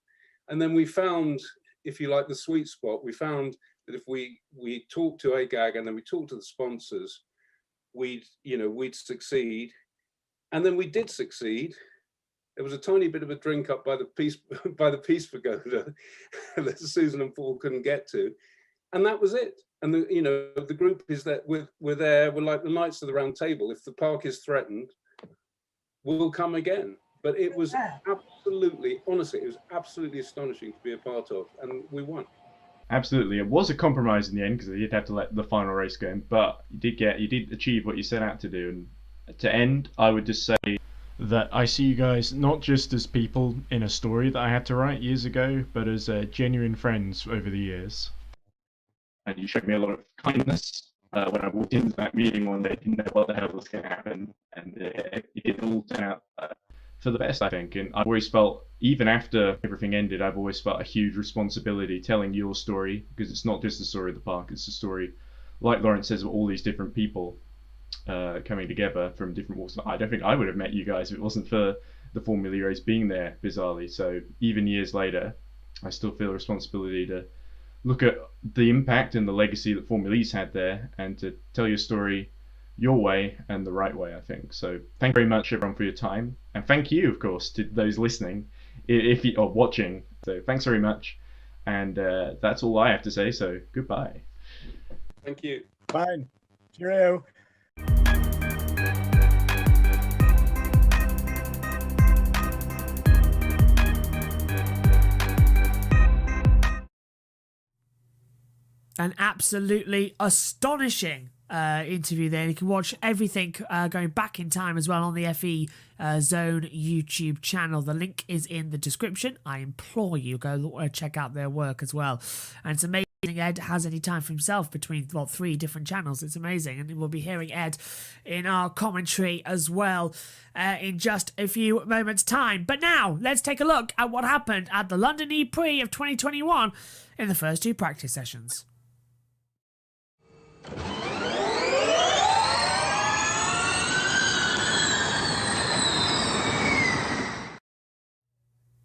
And then we found, if you like, the sweet spot. We found that if we talked to AGAG and then we talked to the sponsors, we'd succeed. And then we did succeed. There was a tiny bit of a drink up by the Peace Pagoda that Susan and Paul couldn't get to, and that was it. And the group is that we're there. We're like the Knights of the Round Table. If the park is threatened, we'll come again. But it was absolutely, honestly, it was absolutely astonishing to be a part of, and we won. Absolutely, it was a compromise in the end because they did have to let the final race go in, but you did achieve what you set out to do. And to end, I would just say that I see you guys not just as people in a story that I had to write years ago, but as genuine friends over the years. And you showed me a lot of kindness when I walked into that meeting one day, didn't know what the hell was going to happen, and it all turned out for the best, I think. And I've always felt, even after everything ended, I've always felt a huge responsibility telling your story, because it's not just the story of the park, it's a story, like Lawrence says, of all these different people coming together from different walks. I don't think I would have met you guys if it wasn't for the Formula E race being there, bizarrely. So even years later, I still feel a responsibility to look at the impact and the legacy that Formula E's had there, and to tell your story your way and the right way, I think. So thank you very much, everyone, for your time, and thank you, of course, to those listening if you are watching. So thanks very much, and that's all I have to say. So goodbye. Thank you. Fine. Cheerio. An absolutely astonishing interview there. You can watch everything going back in time as well on the FormulaEZone YouTube channel. The link is in the description. I implore you, go check out their work as well. And it's amazing Ed has any time for himself between 3 different channels. It's amazing, and we'll be hearing Ed in our commentary as well in just a few moments time. But now let's take a look at what happened at the London ePrix of 2021 in the first 2 practice sessions.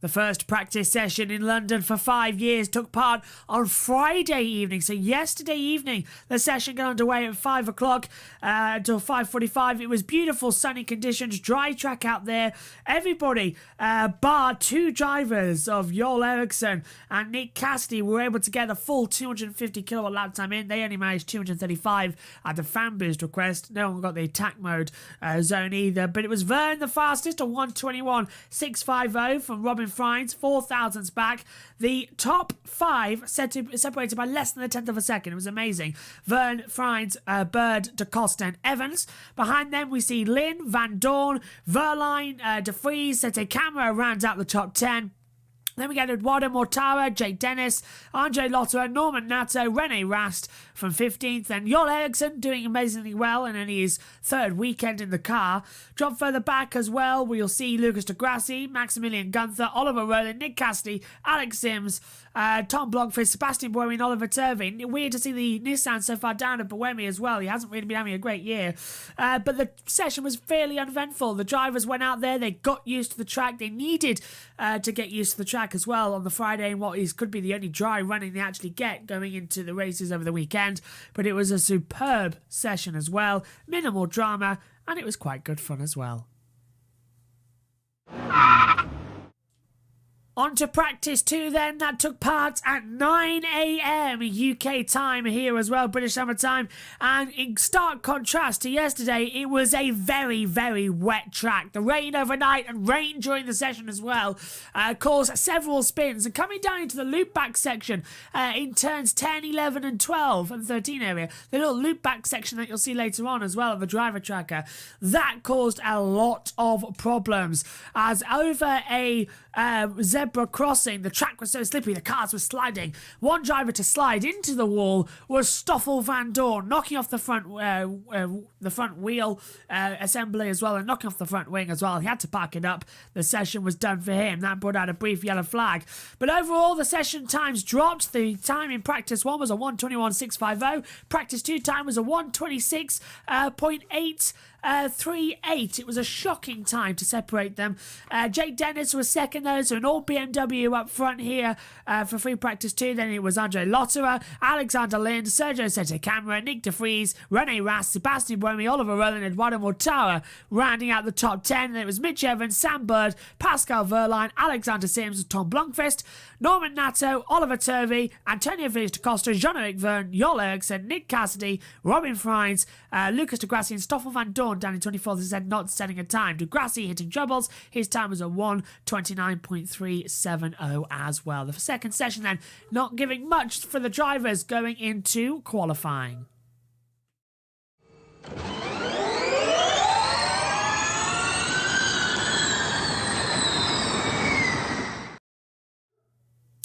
The first practice session in London for 5 years took part on Friday evening. So yesterday evening, the session got underway at 5 o'clock until 5:45. It was beautiful sunny conditions, dry track out there. Everybody, bar 2 drivers of Joel Eriksson and Nick Cassidy, were able to get a full 250 kilowatt lap time in. They only managed 235 at the fan boost request. No one got the attack mode zone either. But it was Vern the fastest, a 1:21.650 from Robin Frines, 4,000ths back. The top 5 separated by less than a tenth of a second. It was amazing. Vern, Frines, Bird, DeCosta and Evans. Behind them we see Lynn, Van Dorn, Verline, De Vries, Sete Camera rounds out the top 10. Then we get Eduardo Mortara, Jake Dennis, Andre Lotterer, Norman Nato, Rene Rast from 15th, and Joel Eriksson doing amazingly well and only his 3rd weekend in the car. Drop further back as well, we'll see Lucas de Grassi, Maximilian Gunther, Oliver Rowland, Nick Cassidy, Alex Sims, Tom Blomqvist, Sebastian Buemi and Oliver Turvin. Weird to see the Nissan so far down at Buemi as well. He hasn't really been having a great year. But the session was fairly uneventful. The drivers went out there, they got used to the track. They needed to get used to the track as well on the Friday in what could be the only dry running they actually get going into the races over the weekend. But it was a superb session as well. Minimal drama, and it was quite good fun as well. On to practice 2 then, that took part at 9 a.m. UK time here as well, British Summer Time. And in stark contrast to yesterday, it was a very, very wet track. The rain overnight and rain during the session as well caused several spins. And coming down into the loopback section in turns 10, 11 and 12 and 13 area, the little loopback section that you'll see later on as well of the driver tracker, that caused a lot of problems. As over a zebra crossing, the track was so slippery, the cars were sliding. One driver to slide into the wall was Stoffel Van Dorn, knocking off the front wheel assembly as well, and knocking off the front wing as well. He had to park it up. The session was done for him. That brought out a brief yellow flag. But overall, the session times dropped. The time in practice 1 was a 1:21.650. Practice 2 time was a 1:26.8. 3.8. It was a shocking time to separate them. Jake Dennis was second though, so an all BMW up front here for free practice 2. Then it was Andre Lotterer, Alexander Lind, Sergio Sette Camera, Nick De Vries, Rene Rast, Sebastian Buemi, Oliver Rowland, Eduardo Mortara rounding out the top 10. Then it was Mitch Evans, Sam Bird, Pascal Verline, Alexander Sims, Tom Blomqvist, Norman Nato, Oliver Turvey, Antonio Felix da Costa, Jean-Eric Verne, Joel Eriksson, Nick Cassidy, Robin Frines, Lucas de Grassi and Stoffel van Dorn down in 24th, as I said, not setting a time. De Grassi hitting troubles. His time was a 1:29.370 as well. The second session then not giving much for the drivers going into qualifying.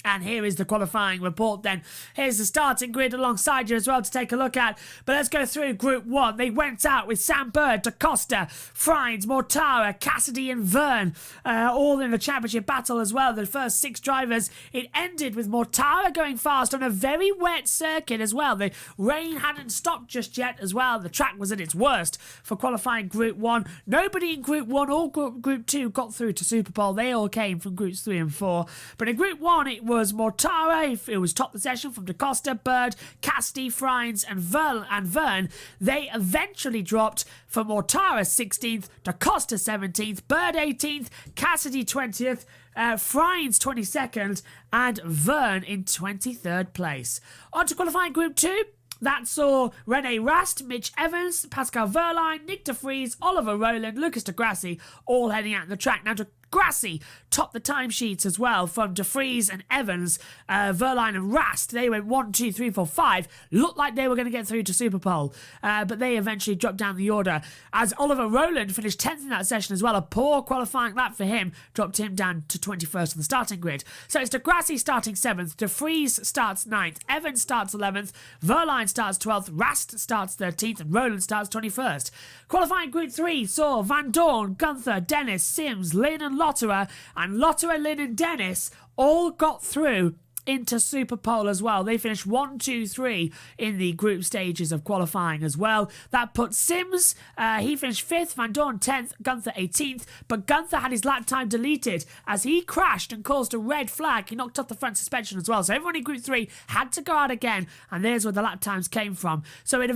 And here is the qualifying report then. Here's the starting grid alongside you as well to take a look at. But let's go through Group 1. They went out with Sam Bird, Da Costa, Frines, Mortara, Cassidy and Verne, all in the championship battle as well. The first 6 drivers. It ended with Mortara going fast on a very wet circuit as well. The rain hadn't stopped just yet as well. The track was at its worst for qualifying Group 1. Nobody in Group 1 or Group 2 got through to Super Pole. They all came from Groups 3 and 4. But in Group 1 it was Mortara, it was top the session from Da Costa, Bird, Cassidy, Frines and Verne. They eventually dropped for Mortara 16th, Da Costa 17th, Bird 18th, Cassidy 20th, Frines 22nd and Verne in 23rd place. On to qualifying Group 2. That saw Rene Rast, Mitch Evans, Pascal Verline, Nick De Vries, Oliver Rowland, Lucas de Grassi, all heading out in the track. Now, De Grassi topped the timesheets as well from De Vries and Evans, Verline and Rast. They went 1, 2, 3, 4, 5. Looked like they were going to get through to Super Pole, but they eventually dropped down the order as Oliver Rowland finished 10th in that session as well. A poor qualifying lap for him dropped him down to 21st on the starting grid. So it's De Grassi starting 7th, De Vries starts 9th, Evans starts 11th, Verline starts 12th, Rast starts 13th and Rowland starts 21st. Qualifying Group 3 saw Van Dorn, Gunther, Dennis, Sims, Lynn and Lotterer, and Lotterer, Lynn and Dennis all got through into Super Pole as well. They finished 1, 2, 3 in the group stages of qualifying as well. That put Sims, he finished 5th, Van Dorn 10th, Gunther 18th, but Gunther had his lap time deleted as he crashed and caused a red flag. He knocked off the front suspension as well. So everyone in Group 3 had to go out again, and there's where the lap times came from. So it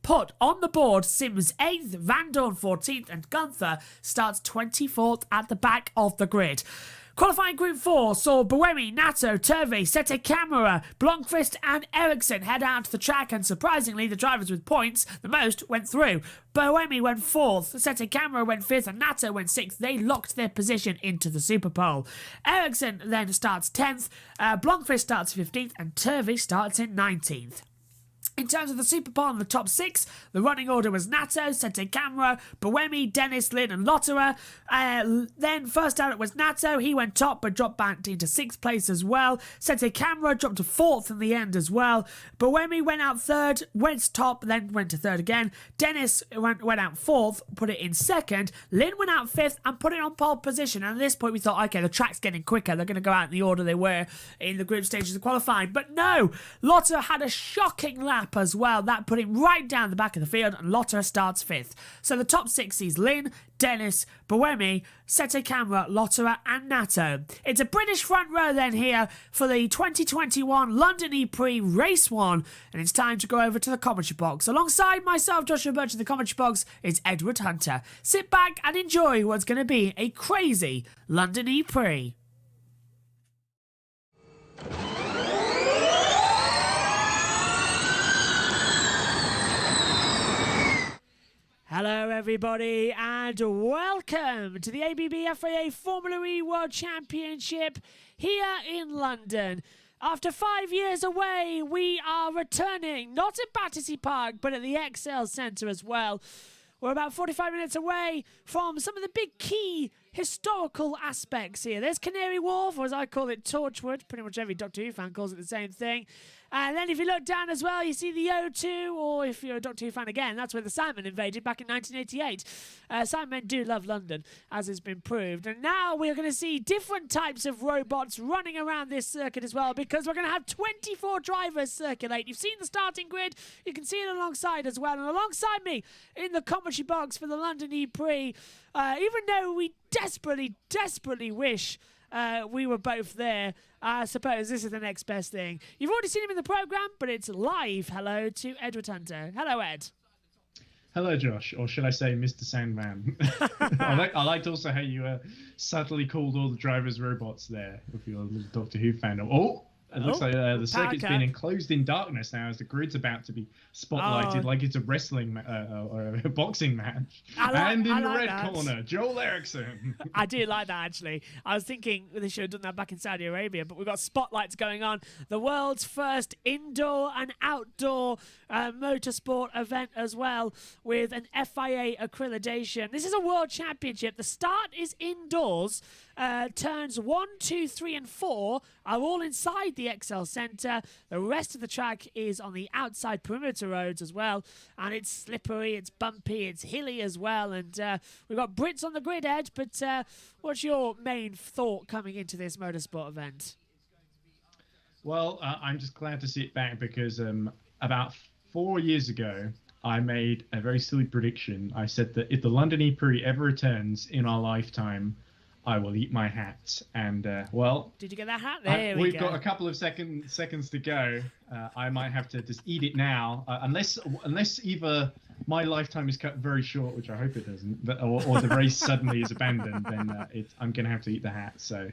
put on the board Sims 8th, Van Dorn 14th, and Gunther starts 24th at the back of the grid. Qualifying Group 4 saw Buemi, Nato, Turvey, Sette Camera, Blomqvist and Eriksson head out to the track, and surprisingly the drivers with points the most went through. Buemi went 4th, Sette Camera went 5th and Nato went 6th. They locked their position into the Super Pole. Eriksson then starts 10th, Blomqvist starts 15th and Turvey starts in 19th. In terms of the Super Pole in the top 6, the running order was Nato, Sette Camera, Buemi, Dennis, Lynn and Lotterer. Then first out it was Nato. He went top but dropped back into 6th place as well. Sette Camera dropped to 4th in the end as well. Buemi went out 3rd, went top, then went to 3rd again. Dennis went out 4th, put it in 2nd. Lynn went out 5th and put it on pole position. And at this point we thought, okay, the track's getting quicker. They're going to go out in the order they were in the group stages of qualifying. But no, Lotterer had a shocking lap as well. That put him right down the back of the field, and Lotterer starts 5th. So the top 6 sees Lynn, Dennis, Buemi, Sette Camera, Lotterer and Nato. It's a British front row then here for the 2021 London ePrix Race 1, and it's time to go over to the commentary box. Alongside myself, Joshua Burch, in the commentary box is Edward Hunter. Sit back and enjoy what's going to be a crazy London ePrix. Hello everybody and welcome to the ABB FIA Formula E World Championship here in London. After 5 years away, we are returning, not at Battersea Park, but at the XL Centre as well. We're about 45 minutes away from some of the big key historical aspects here. There's Canary Wharf, or as I call it, Torchwood. Pretty much every Doctor Who fan calls it the same thing. And then if you look down as well, you see the O2, or if you're a Doctor Who fan again, that's where the Cybermen invaded back in 1988. Cybermen do love London, as has been proved. And now we're going to see different types of robots running around this circuit as well, because we're going to have 24 drivers circulate. You've seen the starting grid. You can see it alongside as well. And alongside me in the commentary box for the London ePrix, even though we desperately, desperately wish we were both there, I suppose this is the next best thing. You've already seen him in the programme, but it's live. Hello to Edward Hunter. Hello, Ed. Hello, Josh, or should I say Mr. Sandman? I liked also how you subtly called all the drivers robots there, if you're a little Doctor Who fan. Oh, it looks like the circuit's been enclosed in darkness now as the grid's about to be spotlighted like it's a wrestling or a boxing match. And in the red corner, Joel Eriksson. I do like that, actually. I was thinking they should have done that back in Saudi Arabia, but we've got spotlights going on. The world's first indoor and outdoor motorsport event as well, with an FIA accreditation. This is a world championship. The start is indoors. Turns 1, 2, 3, and 4 are all inside the XL Centre. The rest of the track is on the outside perimeter roads as well, and it's slippery, it's bumpy, it's hilly as well. And we've got Brits on the grid, Ed. But what's your main thought coming into this motorsport event? Well, I'm just glad to see it back because about 4 years ago, I made a very silly prediction. I said that if the London ePrix ever returns in our lifetime, I will eat my hat. And, well... Did you get that hat? There we've got a couple of seconds to go. I might have to just eat it now. Unless either my lifetime is cut very short, which I hope it doesn't, but, or the race suddenly is abandoned, then I'm going to have to eat the hat. So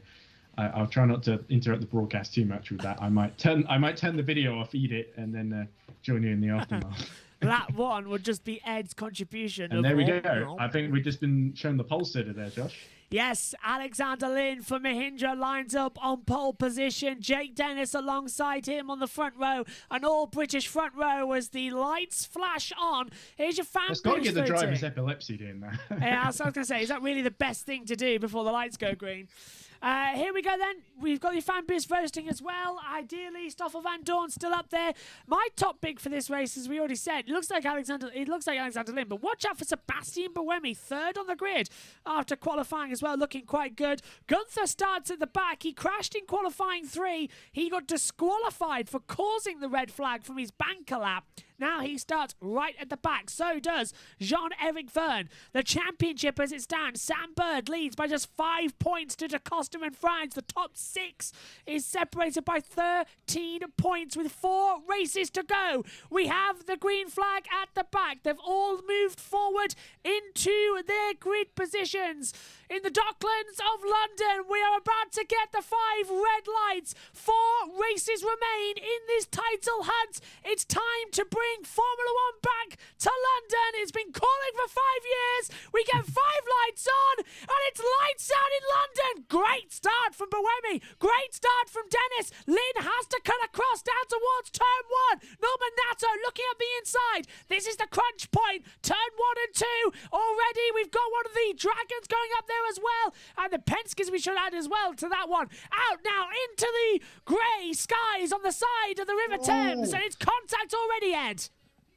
I'll try not to interrupt the broadcast too much with that. I might turn the video off, eat it, and then join you in the aftermath. That one would just be Ed's contribution. And there we go. I think we've just been shown the pole sitter there, Josh. Yes, Alexander Lynn for Mahindra lines up on pole position. Jake Dennis alongside him on the front row. An all-British front row as the lights flash on. Here's your fan boost. It's got to get the driver's epilepsy doing that. Yeah, I was going to say, is that really the best thing to do before the lights go green? Here we go then. We've got your fan boost roasting as well. Ideally, Stoffel Van Dorn still up there. My top pick for this race, as we already said, it looks like Alexander Lynn, but watch out for Sebastian Buemi, third on the grid after qualifying as well, looking quite good. Gunther starts at the back. He crashed in qualifying 3. He got disqualified for causing the red flag from his banker lap. Now he starts right at the back. So does Jean-Eric Verne. The championship as it stands, Sam Bird leads by just 5 points to DaCosta and Franz. The top 6 is separated by 13 points with 4 races to go. We have the green flag at the back. They've all moved forward into their grid positions. In the docklands of London, we are about to get the 5 red lights. 4 races remain in this title hunt. It's time to bring Formula One back to London. It's been calling for 5 years. We get 5 lights on, and it's lights out in London. Great start from Buemi. Great start from Dennis. Lynn has to cut across down towards turn 1. Norman Nato looking at the inside. This is the crunch point. Turn 1 and 2. Already we've got one of the dragons going up there as well, and the Penskes we should add as well to that one. Out now into the grey skies on the side of the River Thames, and it's contact already, Ed.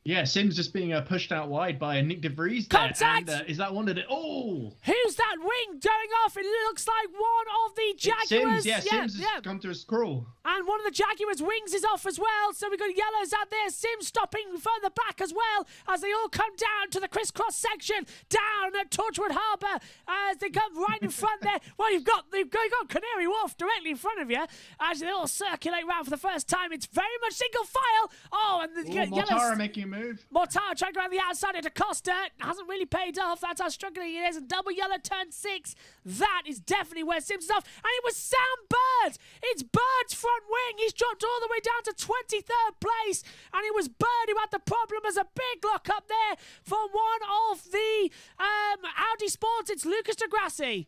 Yeah, Sim's just being pushed out wide by Nick De Vries there. Contact! And, is that one of the... Oh! Who's that wing going off? It looks like one of the Jaguars. Sims has come to a scroll. And one of the Jaguars' wings is off as well. So we've got yellows out there. Sims stopping further back as well as they all come down to the crisscross section down at Torchwood Harbour as they come right in front there. Well, you've got Canary Wharf directly in front of you as they all circulate round for the first time. It's very much single file. Oh, and the Mortara making a move. Mortara trying to go around the outside of DaCosta. Hasn't really paid off. That's how struggling it is. And double yellow turn 6. That is definitely where Sims is off. And it was Sam Bird. It's Bird's front wing. He's dropped all the way down to 23rd place. And it was Bird who had the problem as a big lock up there from one of the Audi Sports. It's Lucas de Grassi.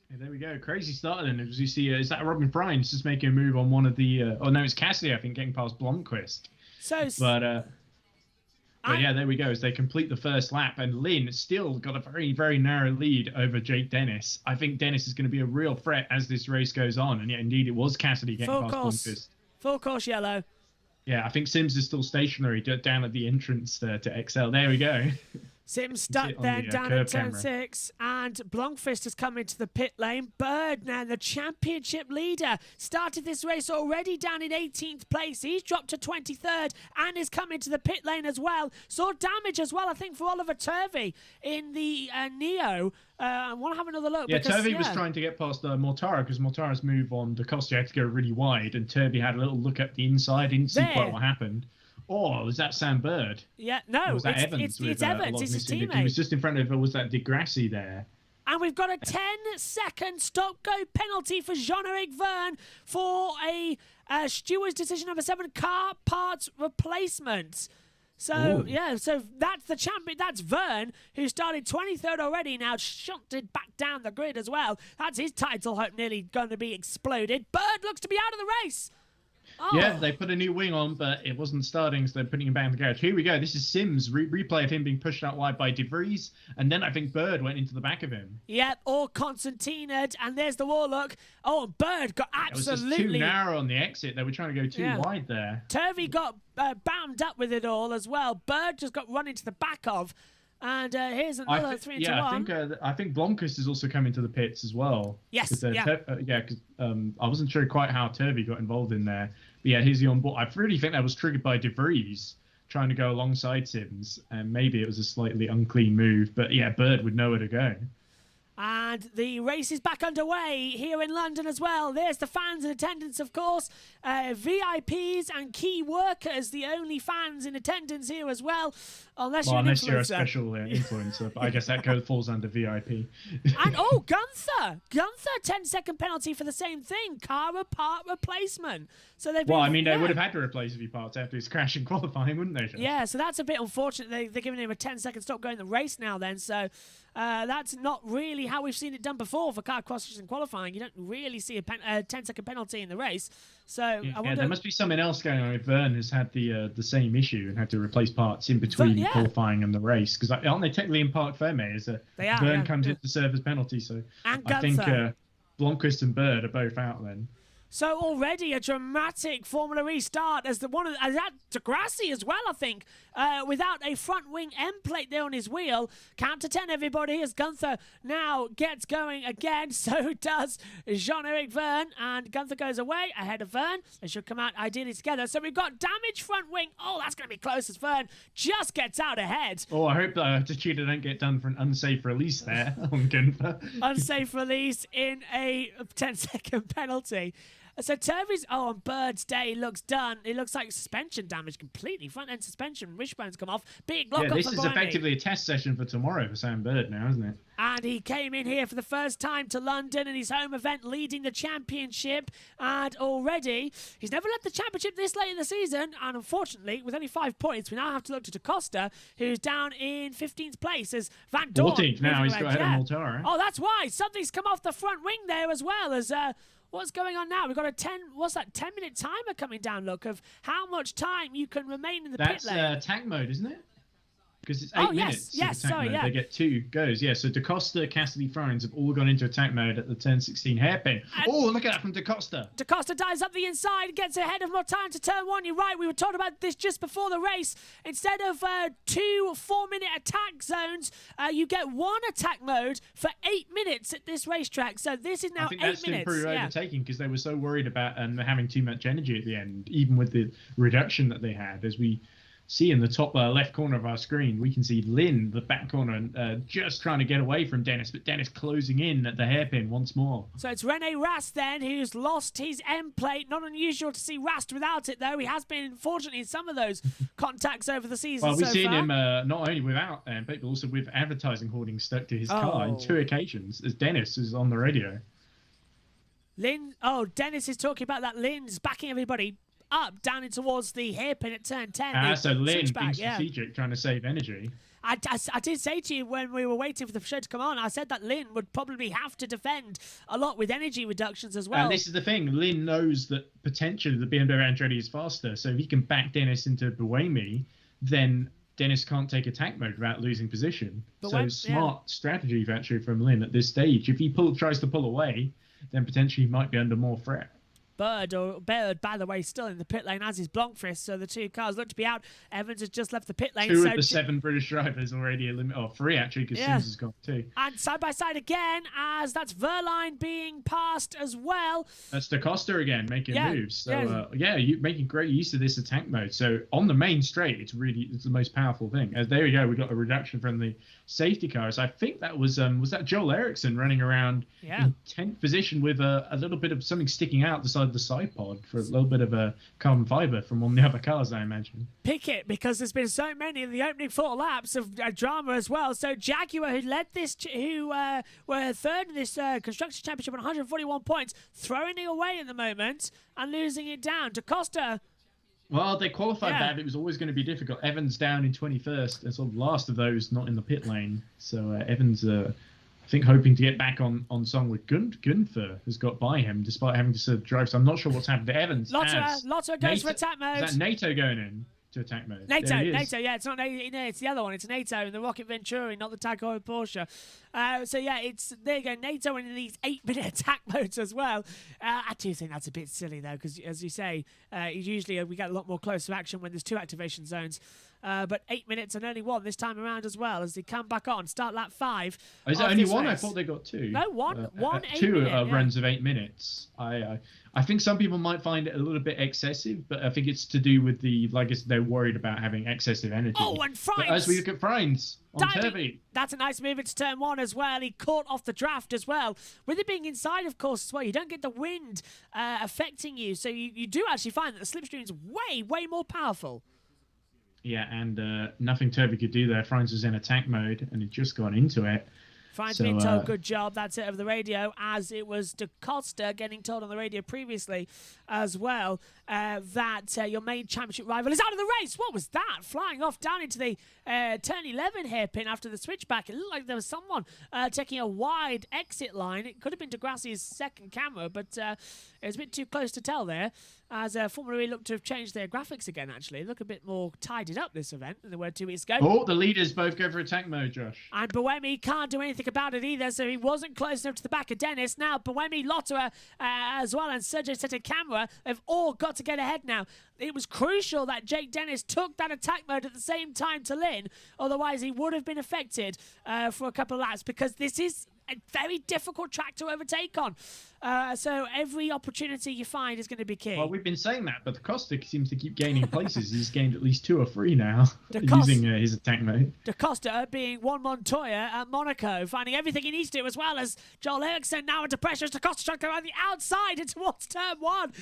Yeah, there we go. Crazy start then. As you see, is that Robin Frines just making a move on one of the... oh, no, it's Cassidy, I think, getting past Blomqvist. But yeah, there we go. As they complete the first lap, and Lynn still got a very, very narrow lead over Jake Dennis. I think Dennis is going to be a real threat as this race goes on. And yeah, indeed, it was Cassidy getting past Blomqvist. Full course yellow. Yeah, I think Sims is still stationary down at the entrance to XL. There we go. Sim stuck then down at turn 6, and Blomqvist has come into the pit lane. Bird now the championship leader, started this race already down in 18th place. He's dropped to 23rd and is coming to the pit lane as well. Saw damage as well, I think, for Oliver Turvey in the Neo. I want to have another look. Yeah, because, Turvey was trying to get past Mortara because Mortara's move on DaCosta had to go really wide, and Turvey had a little look at the inside, didn't see quite what happened. Oh, was that Sam Bird? Yeah, no, was that it's Evans. It's his teammate. He was just in front of, was that Degrassi there? And we've got a 10-second stop-go penalty for Jean-Eric Verne for a steward's decision number 7 car parts replacement. So, yeah, so that's the champion. That's Verne, who started 23rd already, now shunted back down the grid as well. That's his title hope nearly going to be exploded. Bird looks to be out of the race. Oh. Yeah, they put a new wing on, but it wasn't starting, so they're putting him back in the garage. Here we go. This is Sims' replay of him being pushed out wide by De Vries, and then I think Bird went into the back of him. Yep, or Constantine, and there's the Warlock. Oh, Bird got absolutely... It was just too narrow on the exit. They were trying to go too wide there. Turvey got bound up with it all as well. Bird just got run into the back of. And here's another 3-1. I think Blomqvist is also coming to the pits as well. Yes, because I wasn't sure quite how Turvey got involved in there. But yeah, he's the on board. I really think that was triggered by De Vries trying to go alongside Sims, and maybe it was a slightly unclean move. But yeah, Bird would know where to go. And the race is back underway here in London as well. There's the fans in attendance, of course. VIPs and key workers, the only fans in attendance here as well. Unless you're a special influencer. But I guess that falls under VIP. And, Gunther! Gunther, 10-second penalty for the same thing. Car part replacement. So they've Well, I mean, they would have had to replace a few parts after his crash in qualifying, wouldn't they? Yeah, so that's a bit unfortunate. They're giving him a 10-second stop going the race now then. So that's not really how we've seen it done before for car crashes in qualifying. You don't really see a 10-second penalty in the race. So I wonder... there must be something else going on if Verne has had the same issue and had to replace parts in between qualifying and the race. Because aren't they technically in Parc Fermé? Verne comes in to serve as penalty. So I think Blomqvist and Bird are both out then. So already a dramatic Formula E start as that Degrassi as well, I think, without a front wing end plate there on his wheel. Count to 10, everybody, as Gunther now gets going again. So does Jean-Eric Verne, and Gunther goes away ahead of Verne. They should come out ideally together. So we've got damaged front wing. Oh, that's going to be close as Verne just gets out ahead. Oh, I hope that Techeetah don't get done for an unsafe release there on Gunther. Unsafe release in a 10-second penalty. So Turvey's, on Bird's day, looks done. It looks like suspension damage completely. Front end suspension, wishbones come off. Big lock up. This is effectively a test session for tomorrow for Sam Bird now, isn't it? And he came in here for the first time to London in his home event, leading the championship. And already, he's never led the championship this late in the season. And unfortunately, with only 5 points, we now have to look to DaCosta, who's down in 15th place as Van Dorn. 14th now, he's got ahead of Mortara. Oh, that's why. Something's come off the front wing there as well as... What's going on now? We've got a 10-minute timer coming down, look, of how much time you can remain in the pit lane. That's attack mode, isn't it? Because it's 8 minutes. Yes, sorry, They get 2 goes. Yeah, so DaCosta, Cassidy, Florence have all gone into attack mode at the turn 16 hairpin. Look at that from DaCosta. DaCosta dives up the inside, gets ahead of Mortara to turn 1. You're right, we were talking about this just before the race. Instead of 2 4-minute attack zones, you get 1 attack mode for 8 minutes at this racetrack. So this is now 8 minutes. I think that's to improve overtaking because they were so worried about having too much energy at the end, even with the reduction that they had. As we see in the top left corner of our screen, we can see Lynn, the back corner, just trying to get away from Dennis, but Dennis closing in at the hairpin once more. So it's Rene Rast then, who's lost his end plate. Not unusual to see Rast without it, though. He has been, unfortunately, in some of those contacts over the season. Well, we've seen him not only without end plate, but also with advertising hoardings stuck to his car on 2 occasions, as Dennis is on the radio. Dennis is talking about that. Lynn's backing everybody up down in towards the hairpin at turn 10. So Lynn being strategic, trying to save energy. I did say to you when we were waiting for the show to come on, I said that Lynn would probably have to defend a lot with energy reductions as well. And this is the thing, Lynn knows that potentially the BMW Andretti is faster, so if he can back Dennis into Buemi, then Dennis can't take attack mode without losing position. Smart strategy actually from Lynn at this stage. If he tries to pull away, then potentially he might be under more threat. Bird, by the way, still in the pit lane, as is Blomqvist. So the two cars look to be out. Evans has just left the pit lane. Two of the 7 British drivers already eliminated. Oh, 3 actually, because Sims has got 2. And side by side again, as that's Verline being passed as well. That's Da Costa again making moves. So you making great use of this attack mode. So on the main straight, it's the most powerful thing. There we go. We got a reduction from the safety cars. I think that was that Joel Eriksson running around in 10th position with a little bit of something sticking out the side of the side pod for a little bit of a carbon fiber from one of the other cars, I imagine. Pick it, because there's been so many in the opening 4 laps of drama as well. So Jaguar, who led this, who were third in this construction championship on 141 points, throwing it away at the moment and losing it down. Da Costa. Well, they qualified that. It was always going to be difficult. Evans down in 21st, and sort of last of those not in the pit lane. So Evans, I think, hoping to get back on song with Gunther, has got by him despite having to sort of drive. So I'm not sure what's happened to Evans. Lotto goes for attack mode. Is that NATO going in to attack mode? NATO, yeah, it's not NATO, it's the other one. It's NATO in the Rocket Venturi, not the Tag Heuer Porsche. So yeah, there you go, NATO in these 8-minute attack modes as well. I do think that's a bit silly though, because as you say, usually we get a lot more close to action when there's 2 activation zones. But 8 minutes and only 1 this time around as well, as they come back on. Start lap 5. Is it only 1? I thought they got 2. No, 1. 2 runs of 8 minutes. I think some people might find it a little bit excessive, but I think it's to do with they're worried about having excessive energy. Oh, and Freins! As we look at Freins on Turvey. That's a nice move into turn 1 as well. He caught off the draft as well. With it being inside, of course, as well, you don't get the wind affecting you. So you do actually find that the slipstream is way, way more powerful. Yeah, and nothing Turvey could do there. Freins was in attack mode, and he'd just gone into it. Freins being told, good job, that's it over the radio, as it was Da Costa getting told on the radio previously as well that your main championship rival is out of the race. What was that? Flying off down into the turn 11 hairpin after the switchback. It looked like there was someone taking a wide exit line. It could have been Degrassi's second camera, but it was a bit too close to tell there, as Formula E looked to have changed their graphics again, actually. Look a bit more tidied up, this event, than they were 2 weeks ago. Oh, the leaders both go for attack mode, Josh. And Buemi can't do anything about it either, so he wasn't close enough to the back of Dennis. Now, Buemi, Lotterer as well, and Sergio Sette Camera have all got to get ahead now. It was crucial that Jake Dennis took that attack mode at the same time to Lynn, otherwise he would have been affected for a couple of laps, because this is a very difficult track to overtake on. So every opportunity you find is going to be key. Well, we've been saying that, but the Costa seems to keep gaining places. He's gained at least 2 or 3 now using his attack mode. Da Costa being Juan Montoya at Monaco, finding everything he needs to, as well as Joel Eriksson now under pressure as Da Costa trying to go around the outside and towards turn 1.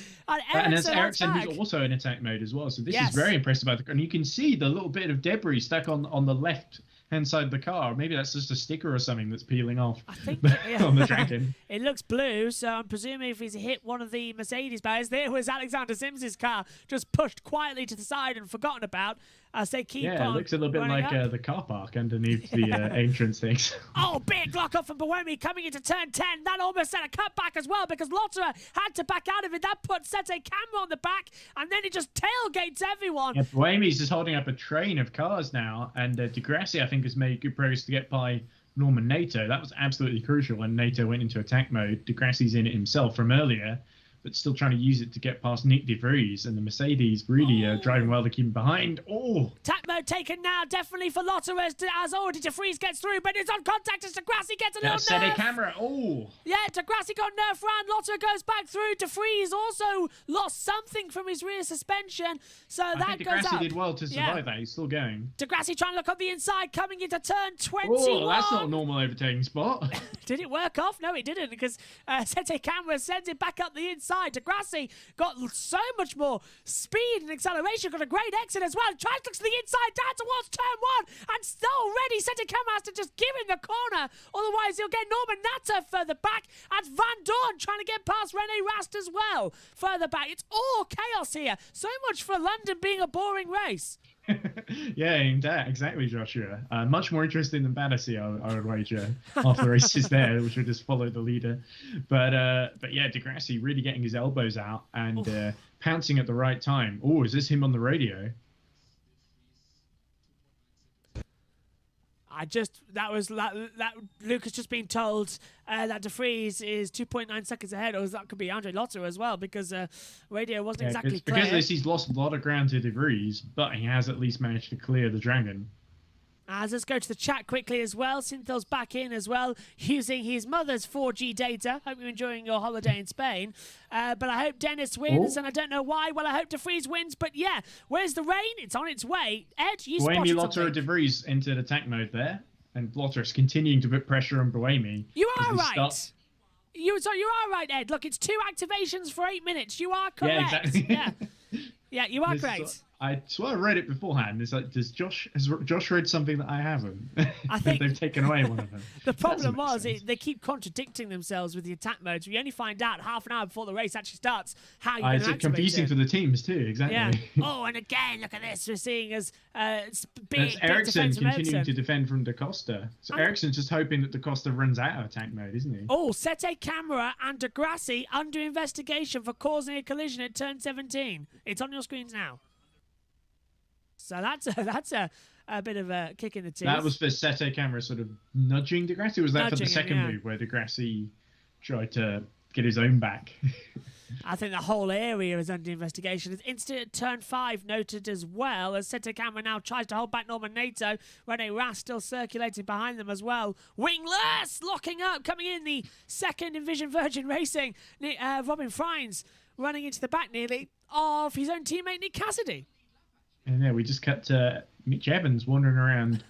And there's Eriksson, who's also in attack mode as well. So this is very impressive. And you can see the little bit of debris stuck on the left hand side of the car. Maybe that's just a sticker or something that's peeling off. I think on the Dragon. It looks blue, so I'm presuming if he's hit one of the Mercedes barriers. There was Alexander Sims's car just pushed quietly to the side and forgotten about as they keep on. Yeah, it looks a little bit like the car park underneath the entrance things. Oh, big lock up from Buemi coming into turn 10. That almost set a cutback as well, because Lotterer had to back out of it. That put Sette Camera on the back, and then it just tailgates everyone. Yeah, Buemi's just holding up a train of cars now, and Degrassi, I think, has made good progress to get by Norman Nato. That was absolutely crucial when Nato went into attack mode. Degrassi's in it himself from earlier, but still trying to use it to get past Nick De Vries, and the Mercedes really driving well to keep him behind. Attack mode taken now, definitely for Lotterer, as already De Vries gets through, but it's on contact as Degrassi gets a little nerf. Sette Camera, Yeah, Degrassi got nerf round, Lotterer goes back through. De Vries also lost something from his rear suspension, so that goes up. Degrassi did well to survive that, he's still going. Degrassi trying to look on the inside, coming into turn 21. Oh, that's not a normal overtaking spot. Did it work off? No, it didn't, because Sette Camera sends it back up the inside. Degrassi got so much more speed and acceleration, got a great exit as well. Tries to look to the inside, down towards turn 1, and still already Sette Camera has to just give him the corner, otherwise he'll get Norman Natter further back, and Van Dorn trying to get past Rene Rast as well further back. It's all chaos here. So much for London being a boring race. Yeah, exactly, Joshua. Much more interesting than Battersea, I would wager, after the races there, which would just follow the leader. But yeah, Degrassi really getting his elbows out and pouncing at the right time. Oh, is this him on the radio? that Luke has just been told that De Vries is 2.9 seconds ahead, or that could be Andre Lotter as well, because radio wasn't exactly clear. Because of this, he's lost a lot of ground to De Vries, but he has at least managed to clear the Dragon. Let's go to the chat quickly as well. Synthel's back in as well, using his mother's 4G data. Hope you're enjoying your holiday in Spain. But I hope Dennis wins, and I don't know why. Well, I hope De Vries wins, but yeah, where's the rain? It's on its way. Ed, you spotted Buemi, something. Lotter, De Vries entered attack mode there, and Lotter is continuing to put pressure on Buemi. You are right. You are right, Ed. Look, it's 2 activations for 8 minutes. You are correct. Yeah, exactly. Yeah, you are correct. I swear I read it beforehand. It's like, has Josh read something that I haven't? I think they've taken away one of them. The problem was they keep contradicting themselves with the attack modes. We only find out half an hour before the race actually starts how you're going to activate it. It's confusing for the teams too, exactly. Yeah. Oh, and again, look at this. We're seeing as big Ericsson continuing to defend defend from Da Costa. So Ericsson's just hoping that Da Costa runs out of attack mode, isn't he? Oh, Sete Camera and Degrassi under investigation for causing a collision at turn 17. It's on your screens now. So that's a bit of a kick in the teeth. That was for Sete Camera sort of nudging Degrassi, or was that for the second him, move where Degrassi tried to get his own back? I think the whole area is under investigation. It's instant at turn 5 noted as well, as Sete Camera now tries to hold back Norman Nato. Rene Rast still circulating behind them as well. Wingless locking up, coming in the second Envision Virgin Racing. Robin Frines running into the back nearly of his own teammate Nick Cassidy. And yeah, we just kept Mitch Evans wandering around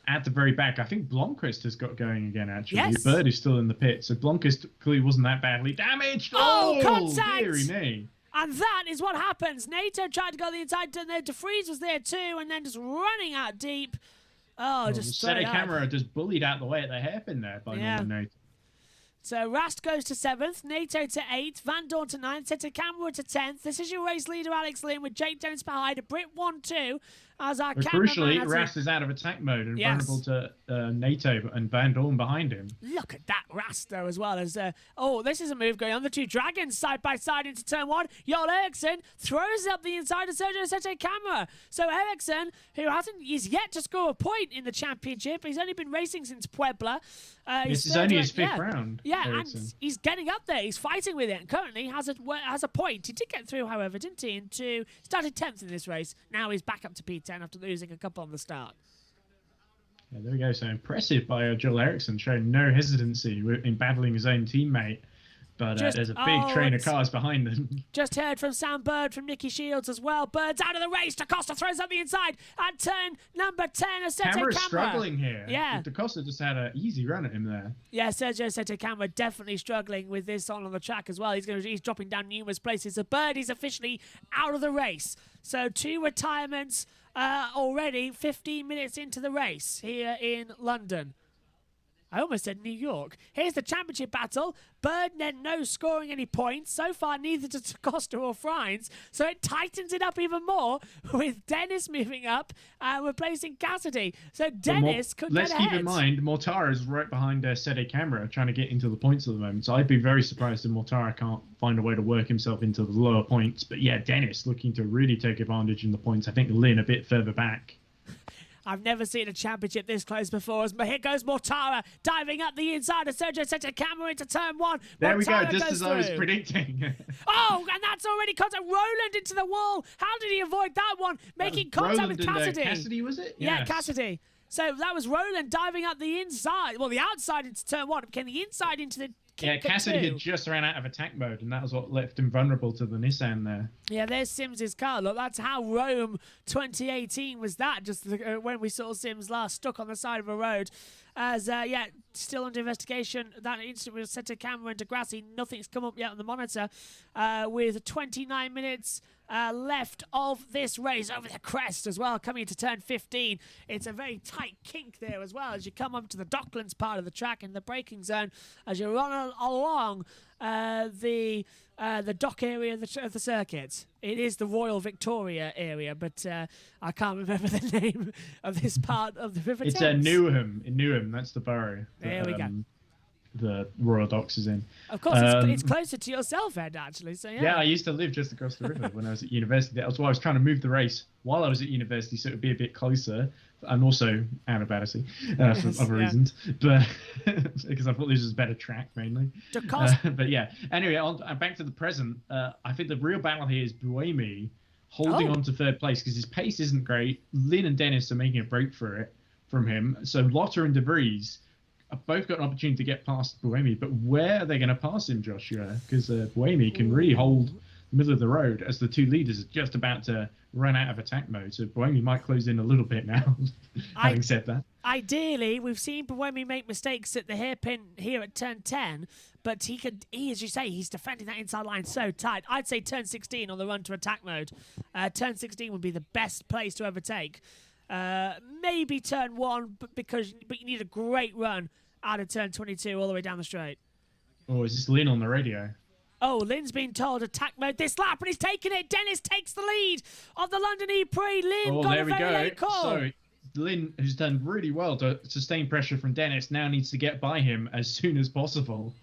at the very back. I think Blomqvist has got going again, actually. Yes. Bird is still in the pit, so Blomqvist clearly wasn't that badly damaged. Oh, contact! Dearie me. And that is what happens. Nato tried to go the inside, and then De Vries was there too, and then just running out deep. Just Sete Camera just bullied out the way at the hairpin there by Norman Nato. So Rast goes to 7th, Nato to 8th, Van Dorn to 9th, Sete Camera to 10th. This is your race leader, Alex Lynn, with Jake Dennis behind, a Brit 1-2. As our crucially, Rast is out of attack mode and vulnerable to Nato and Van Dorn behind him. Look at that Rast, though, as well. As this is a move going on. The two dragons side by side into turn 1. Jarl Eriksson throws up the inside of Sergio Sete Camera. So Eriksson, who is yet to score a point in the championship, he's only been racing since Puebla. This is only his 5th round. Yeah, Eriksson. And he's getting up there. He's fighting with it. And currently has a point. He did get through, however, didn't he? Started 10th in this race. Now he's back up to P10 after losing a couple on the start. Yeah, there we go. So impressive by Joel Eriksson, showing no hesitancy in battling his own teammate. But there's a big train of cars behind them. Just heard from Sam Bird from Nicky Shields as well. Bird's out of the race. Da Costa throws up the inside at turn number 10. Camera's struggling here. Yeah. Da Costa just had an easy run at him there. Yeah, Sergio Sete Camera definitely struggling with this on the track as well. He's dropping down numerous places. So Bird is officially out of the race. So 2 retirements already 15 minutes into the race here in London. I almost said New York. Here's the championship battle. Bird then no scoring any points. So far, neither does Costa or Frines. So it tightens it up even more with Dennis moving up and replacing Cassidy. So Dennis could get ahead. Let's keep in mind, Mortara is right behind Sete Camera trying to get into the points at the moment. So I'd be very surprised if Mortara can't find a way to work himself into the lower points. But yeah, Dennis looking to really take advantage in the points. I think Lynn a bit further back. I've never seen a championship this close before. As here goes Mortara diving up the inside of Sergio Sete Camera into turn 1. There we go, just as I was predicting. And that's already contact. Roland into the wall. How did he avoid that one? Making contact with Cassidy. Cassidy, was it? Yeah, Cassidy. So that was Roland diving up the inside. Well, the outside into turn 1. Became the inside into the Cassidy had just ran out of attack mode, and that was what left him vulnerable to the Nissan there. Yeah, there's Sims' car. Look, that's how Rome 2018 was that, just when we saw Sims last stuck on the side of a road. As, still under investigation. That instant was set to Camera and Degrassi. Nothing's come up yet on the monitor. With 29 minutes left of this race over the crest as well, coming into turn 15. It's a very tight kink there as well as you come up to the Docklands part of the track in the braking zone as you run along the dock area of the circuit. It is the Royal Victoria area, but I can't remember the name of this part of the River Thames. It's Newham. In Newham, that's the borough. There we go. the Royal Docks is in. Of course, it's closer to yourself, Ed, actually. So Yeah, I used to live just across the river when I was at university. That's why I was trying to move the race while I was at university, so it would be a bit closer, and also out of Battersea for other reasons. But because I thought this was a better track mainly. But yeah, anyway, back to the present. I think the real battle here is Buemi holding on to third place because his pace isn't great. Lynn and Dennis are making a break for it from him. So Lotta and De Vries have both got an opportunity to get past Buemi, but where are they going to pass him, Joshua? Because Buemi can really hold the middle of the road as the two leaders are just about to run out of attack mode. So Buemi might close in a little bit now, having said that. Ideally, we've seen Buemi make mistakes at the hairpin here at turn 10, but he, as you say, he's defending that inside line so tight. I'd say turn 16 on the run to attack mode. Turn 16 would be the best place to overtake. Maybe turn 1, but you need a great run out of turn 22 all the way down the straight. Oh, is this Lynn on the radio? Oh, Lynn's been told attack mode this lap, and he's taken it. Dennis takes the lead of the London ePrix. Lynn got a very late call. So Lynn, who's done really well to sustain pressure from Dennis, now needs to get by him as soon as possible.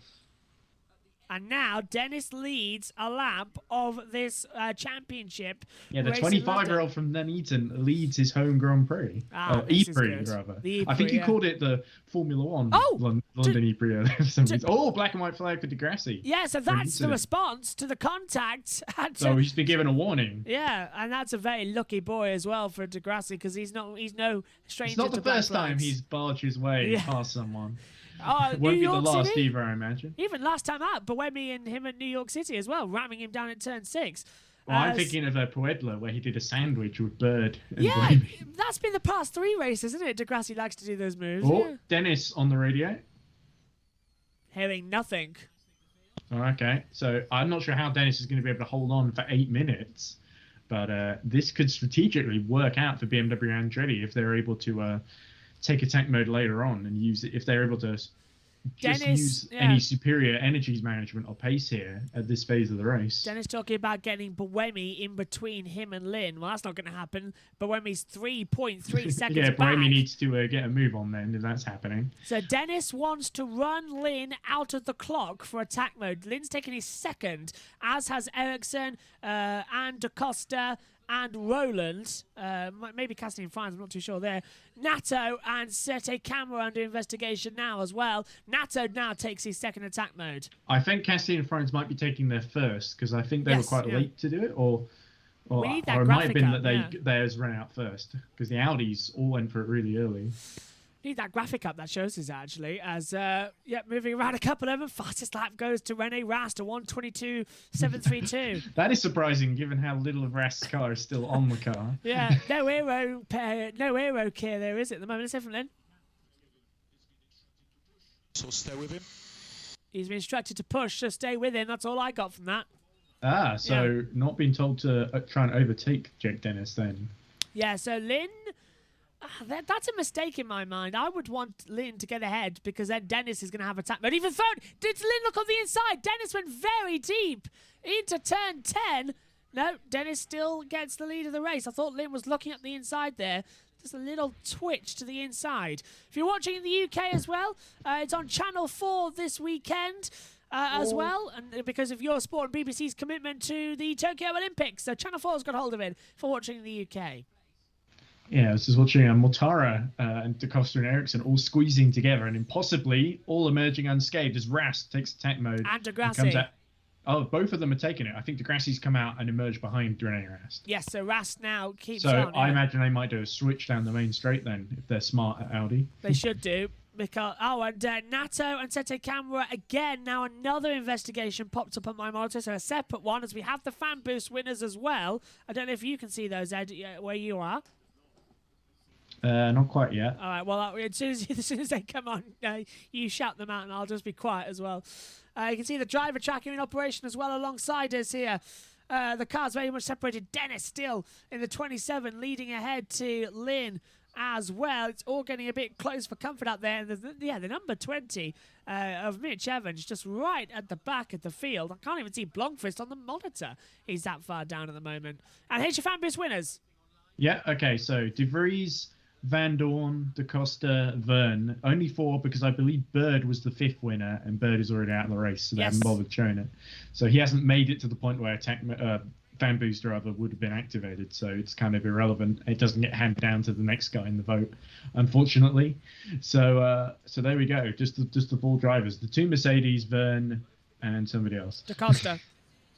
And now Dennis leads a lap of this championship. Yeah, the 25-year-old from Nuneaton leads his home Grand Prix. ePrix, rather. I think you called it the Formula One London ePrix. Oh, black and white flag for Degrassi. Yeah, so that's the response to the contact. So he's been given a warning. Yeah, and that's a very lucky boy as well for Degrassi because he's no stranger. It's not the first time he's barged his way past someone. Won't New be York the last City? either, I imagine. Even last time out, Buemi and him at New York City as well, ramming him down at turn 6. Well, I'm thinking of Puebla, where he did a sandwich with Bird and yeah, Buemi. That's been the past 3 races, isn't it? Degrassi likes to do those moves. Oh, yeah. Dennis on the radio. Hearing nothing. Oh, okay, so I'm not sure how Dennis is going to be able to hold on for 8 minutes, but this could strategically work out for BMW Andretti if they're able to take attack mode later on and use it if they're able to use any superior energies management or pace here at this phase of the race. Dennis talking about getting Buemi in between him and Lynn. Well, that's not going to happen. Buemi's 3.3 seconds yeah, back. Buemi needs to get a move on then if that's happening. So Dennis wants to run Lynn out of the clock for attack mode. Lynn's taking his second, as has Ericsson and DaCosta and Roland, maybe Cassidy Fines, I'm not too sure there. Nato and Sete Camera under investigation now as well. Nato now takes his second attack mode. I think Cassidy and Fines might be taking their first because I think they were quite late to do it, or it might have been that theirs ran out first because the Audis all went for it really early. Need that graphic up that shows us actually as moving around a couple of them. Fastest lap goes to Rene Rast, a 1:22.732. That is surprising given how little of Rast's car is still on the car. Yeah, no aero care there is at the moment. Let's hear from Lynn. So stay with him. He's been instructed to push, so stay with him. That's all I got from that. So not being told to try and overtake Jake Dennis then. Yeah, so Lynn. That's a mistake in my mind. I would want Lynn to get ahead because then Dennis is going to have attack mode. Even though, did Lynn look on the inside? Dennis went very deep into turn 10. No, Dennis still gets the lead of the race. I thought Lynn was looking at the inside there. Just a little twitch to the inside. If you're watching in the UK as well, it's on Channel 4 this weekend. As well, and because of your sport and BBC's commitment to the Tokyo Olympics. So Channel 4's got hold of it for watching in the UK. Yeah, I was just watching Mortara and DaCosta and Ericsson all squeezing together and impossibly all emerging unscathed as Rast takes attack mode. And Degrassi. Both of them are taking it. I think Degrassi's come out and emerged behind Rene Rast. Yes, so Rast now keeps on. So I imagine they might do a switch down the main straight then, if they're smart at Audi. They should do. Because Nato and Sete Camera again. Now another investigation popped up on my monitor, so a separate one as we have the fan boost winners as well. I don't know if you can see those, Ed, where you are. Not quite yet. All right, well, as soon as they come on, you shout them out and I'll just be quiet as well. You can see the driver tracking in operation as well alongside us here. The car's very much separated. Dennis still in the 27, leading ahead to Lynn as well. It's all getting a bit close for comfort out there. And the number 20 of Mitch Evans just right at the back of the field. I can't even see Blomqvist on the monitor. He's that far down at the moment. And here's your fan boost winners. Yeah, okay, so De Vries Van Dorn, Da Costa, Verne. Only 4 because I believe Bird was the 5th winner, and Bird is already out of the race, so they haven't bothered showing it. So he hasn't made it to the point where Fan Booster rather would have been activated, so it's kind of irrelevant. It doesn't get handed down to the next guy in the vote, unfortunately. So there we go. Just the 4 drivers: the 2 Mercedes, Verne, and somebody else. Da Costa.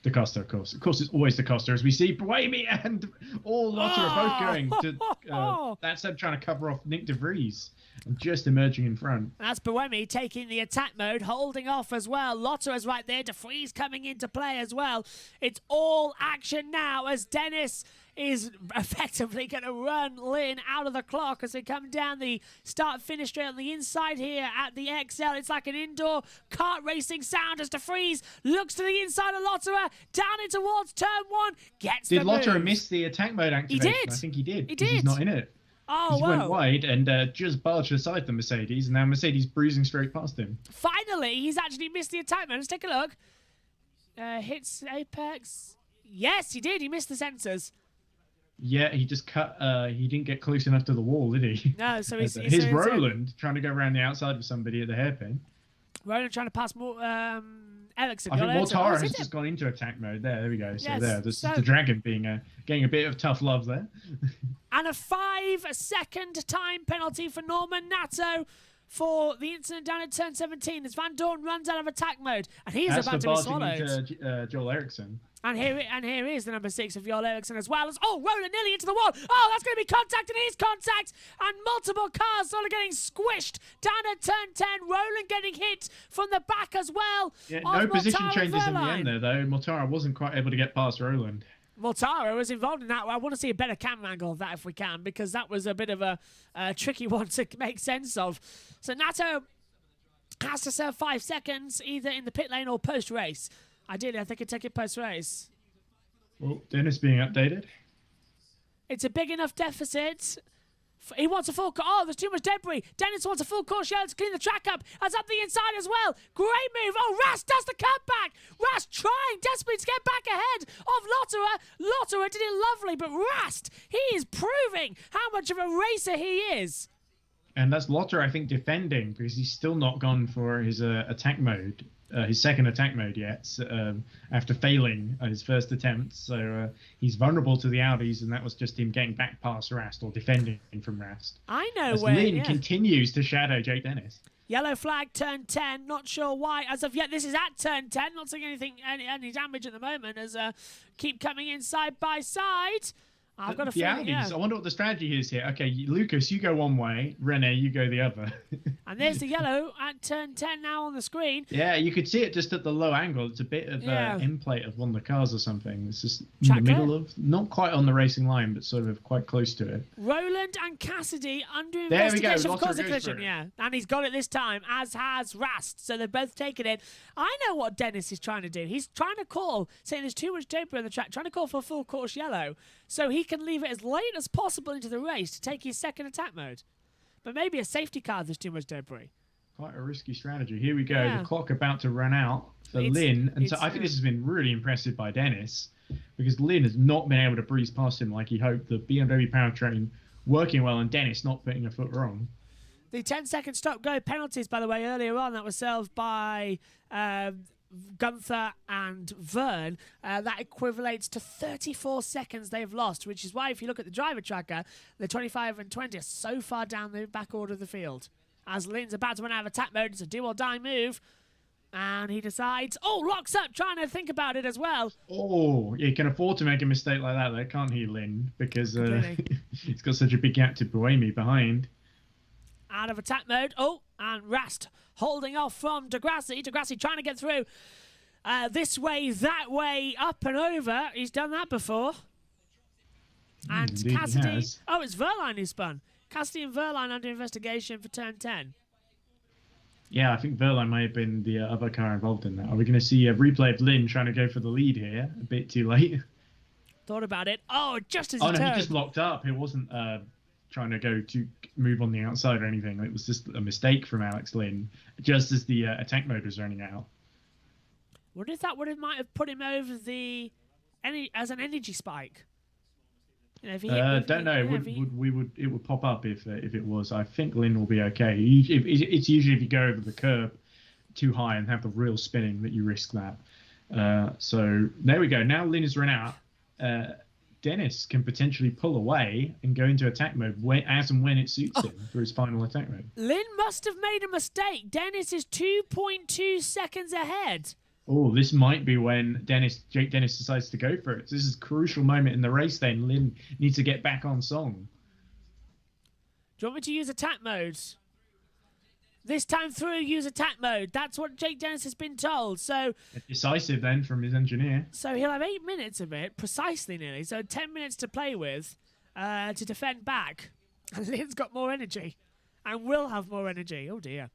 Da Costa, of course. Of course, it's always Da Costa, as we see Buemi and Lotte are both going to. That's them trying to cover off Nick De Vries and just emerging in front. That's Buemi taking the attack mode, holding off as well. Lotte is right there. De Vries coming into play as well. It's all action now as Dennis is effectively going to run Lynn out of the clock as they come down the start-finish straight on the inside here at the XL. It's like an indoor kart racing sound as De Vries looks to the inside of Lotterer, down in towards turn 1, gets the move. Did Lotterer miss the attack mode activation? He did. I think he did. He did. He's not in it. Oh, he went wide and just barged aside the Mercedes, and now Mercedes bruising straight past him. Finally, he's actually missed the attack mode. Let's take a look. Hits Apex. Yes, he did. He missed the sensors. Yeah, he just cut. He didn't get close enough to the wall, did he? No, so he's Roland trying to go around the outside of somebody at the hairpin. Roland trying to pass more. Ericsson. I think Mortara has just gone into attack mode. There we go. So yes, there's the Dragon being getting a bit of tough love there. And a 5-second time penalty for Norman Nato for the incident down at turn 17 as Van Dorn runs out of attack mode, and he's about to be swallowed. Joel Eriksson. And here is the number 6 of Joel Eriksson as well. Roland nearly into the wall. Oh, that's going to be contact, and it is contact. And multiple cars sort of getting squished down at turn 10. Roland getting hit from the back as well. Yeah, no position changes in the end there, though. Mortara wasn't quite able to get past Roland. Mortara was involved in that. I want to see a better camera angle of that if we can, because that was a bit of a tricky one to make sense of. So Nato has to serve 5 seconds either in the pit lane or post-race. Ideally, I think he'd take it post-race. Well, Dennis being updated. It's a big enough deficit. He wants a full... Oh, there's too much debris. Dennis wants a full course yellow to clean the track up. That's up the inside as well. Great move. Oh, Rast does the cutback. Rast trying desperately to get back ahead of Lotterer. Lotterer did it lovely, but Rast, he is proving how much of a racer he is. And that's Lotterer, I think, defending, because he's still not gone for his attack mode. His second attack mode yet, after failing his first attempt. So he's vulnerable to the Audis, and that was just him getting back past Rast or defending from Rast. I know as where. Lynn continues to shadow Jake Dennis. Yellow flag, turn 10. Not sure why. As of yet, this is at turn 10. Not seeing any damage at the moment as keep coming in side by side. I've got a feeling, I wonder what the strategy is here. Okay, Lucas, you go one way. Rene, you go the other. And there's the yellow at turn 10 now on the screen. Yeah, you could see it just at the low angle. It's a bit of end plate of one of the cars or something. It's just in the middle of, not quite on the racing line, but sort of quite close to it. Roland and Cassidy under investigation. There we go. Of course, a collision, yeah. And he's got it this time, as has Rast. So they're both taking it. I know what Dennis is trying to do. He's trying to call, saying there's too much debris on the track, trying to call for full course yellow, so he can leave it as late as possible into the race to take his second attack mode. But maybe a safety car, there's too much debris. Quite a risky strategy. Here we go. Yeah. The clock about to run out for Lynn. And so I think this has been really impressive by Dennis, because Lynn has not been able to breeze past him like he hoped. The BMW powertrain working well, and Dennis not putting a foot wrong. The 10-second stop-go penalties, by the way, earlier on, that was served by Gunther and Verne. That equivalates to 34 seconds they've lost, which is why if you look at the driver tracker, the 25 and 20 are so far down the back order of the field. As Lynn's about to run out of attack mode, it's a do-or-die move. And he decides, locks up, trying to think about it as well. He can afford to make a mistake like that, though, can't he, Lynn? Because he's got such a big gap to Buemi behind. Out of attack mode. And Rast holding off from Degrassi. Degrassi trying to get through this way, that way, up and over. He's done that before. And Indeed Cassidy... it's Verline who spun. Cassidy and Verline under investigation for turn 10. Yeah, I think Verline may have been the other car involved in that. Are we going to see a replay of Lynn trying to go for the lead here? A bit too late. Thought about it. Just as he turned. He just locked up. It wasn't trying to go to move on the outside or anything. It was just a mistake from Alex Lynn, just as the attack mode was running out. Wonder if that might have put him over as an energy spike. If he, don't know. It would pop up if it was. I think Lynn will be okay. It's usually if you go over the curb too high and have the real spinning that you risk that. So there we go. Now Lynn has run out. Dennis can potentially pull away and go into attack mode as and when it suits him for his final attack mode. Lynn must have made a mistake. Dennis is 2.2 seconds ahead. Oh, this might be when Jake Dennis decides to go for it. This is a crucial moment in the race then. Lynn needs to get back on song. Do you want me to use attack mode? This time through, use attack mode. That's what Jake Dennis has been told. So decisive then from his engineer. So he'll have 8 minutes of it, precisely nearly. So 10 minutes to play with to defend back. And Lynn's got more energy and will have more energy. Oh, dear.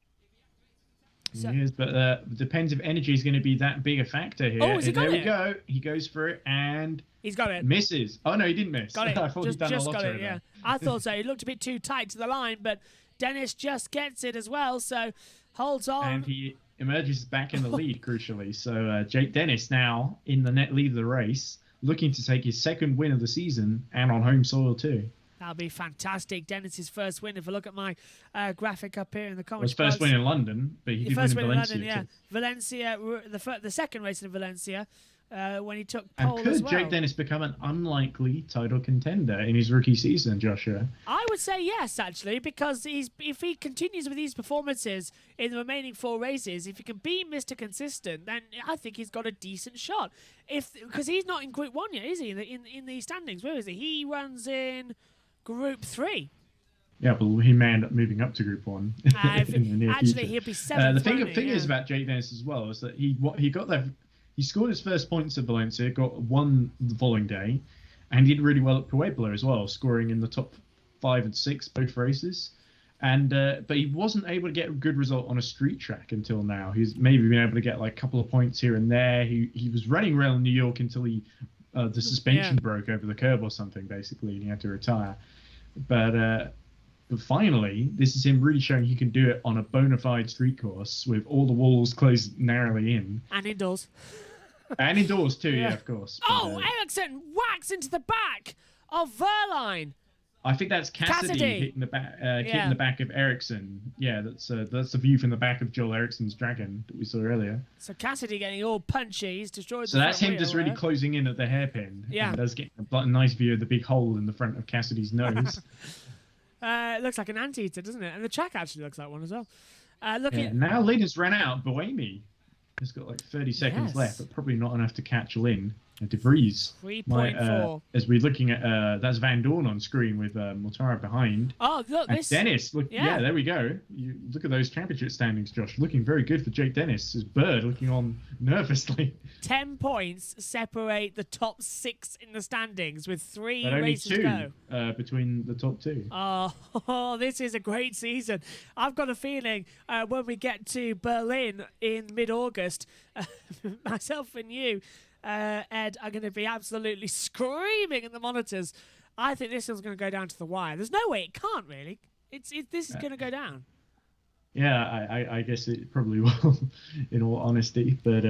So, he is, but depends if energy is going to be that big a factor here. Oh, has he got it? There we go. He goes for it and he's got it. Misses. Oh, no, he didn't miss. Got it. I thought he'd done a just lot got it, yeah. I thought so. It looked a bit too tight to the line, but Dennis just gets it as well, so holds on. And he emerges back in the lead, crucially. So Jake Dennis now in the net lead of the race, looking to take his second win of the season and on home soil too. That'll be fantastic. Dennis's first win. If I look at my graphic up here in the Well, comments. his first win in London, but he did win in Valencia. Yeah. Too. Valencia, the second race in Valencia, when he took and pole could as well. Jake Dennis become an unlikely title contender in his rookie season, Joshua? I would say yes, actually, because if he continues with these performances in the remaining 4 races, if he can be Mr. Consistent, then I think he's got a decent shot. Because he's not in Group 1 yet, is he? In the standings, where is he? He runs in Group 3. Yeah, but he may end up moving up to Group 1 in the near future. He'll be 7th. The thing is about Jake Dennis as well is that he got that. He scored his first points at Valencia, got 1 the following day, and he did really well at Puebla as well, scoring in the top 5 and 6 both races. And but he wasn't able to get a good result on a street track until now. He's maybe been able to get like a couple of points here and there. He was running around New York until the suspension broke over the curb or something, basically, and he had to retire. But finally, this is him really showing he can do it on a bona fide street course with all the walls closed narrowly in. And indoors. And indoors too, yeah of course. But, Ericsson whacks into the back of Verline. I think that's Cassidy hitting the back, hitting the back of Ericsson. Yeah, that's the view from the back of Joel Ericsson's Dragon that we saw earlier. So Cassidy getting all punchy. He's destroyed. So that's him just really closing in at the hairpin. Yeah, and does get a nice view of the big hole in the front of Cassidy's nose. It looks like an anteater, doesn't it? And the track actually looks like one as well. Now Lynn has run out. Boemi has got like 30 seconds left, but probably not enough to catch Lynn. De Vries 3.4. As we're looking at that's Van Dorn on screen with Mortara behind. Oh, look, and Dennis. Look, yeah, there we go. You look at those championship standings, Josh. Looking very good for Jake Dennis. His Bird looking on nervously. 10 points separate the top 6 in the standings with 3 but races to go. Only 2 between the top 2. Oh, this is a great season. I've got a feeling when we get to Berlin in mid-August, myself and you, Ed, are going to be absolutely screaming in the monitors. I think this one's going to go down to the wire. There's no way it can't, really. This is going to go down. Yeah, I guess it probably will, in all honesty. But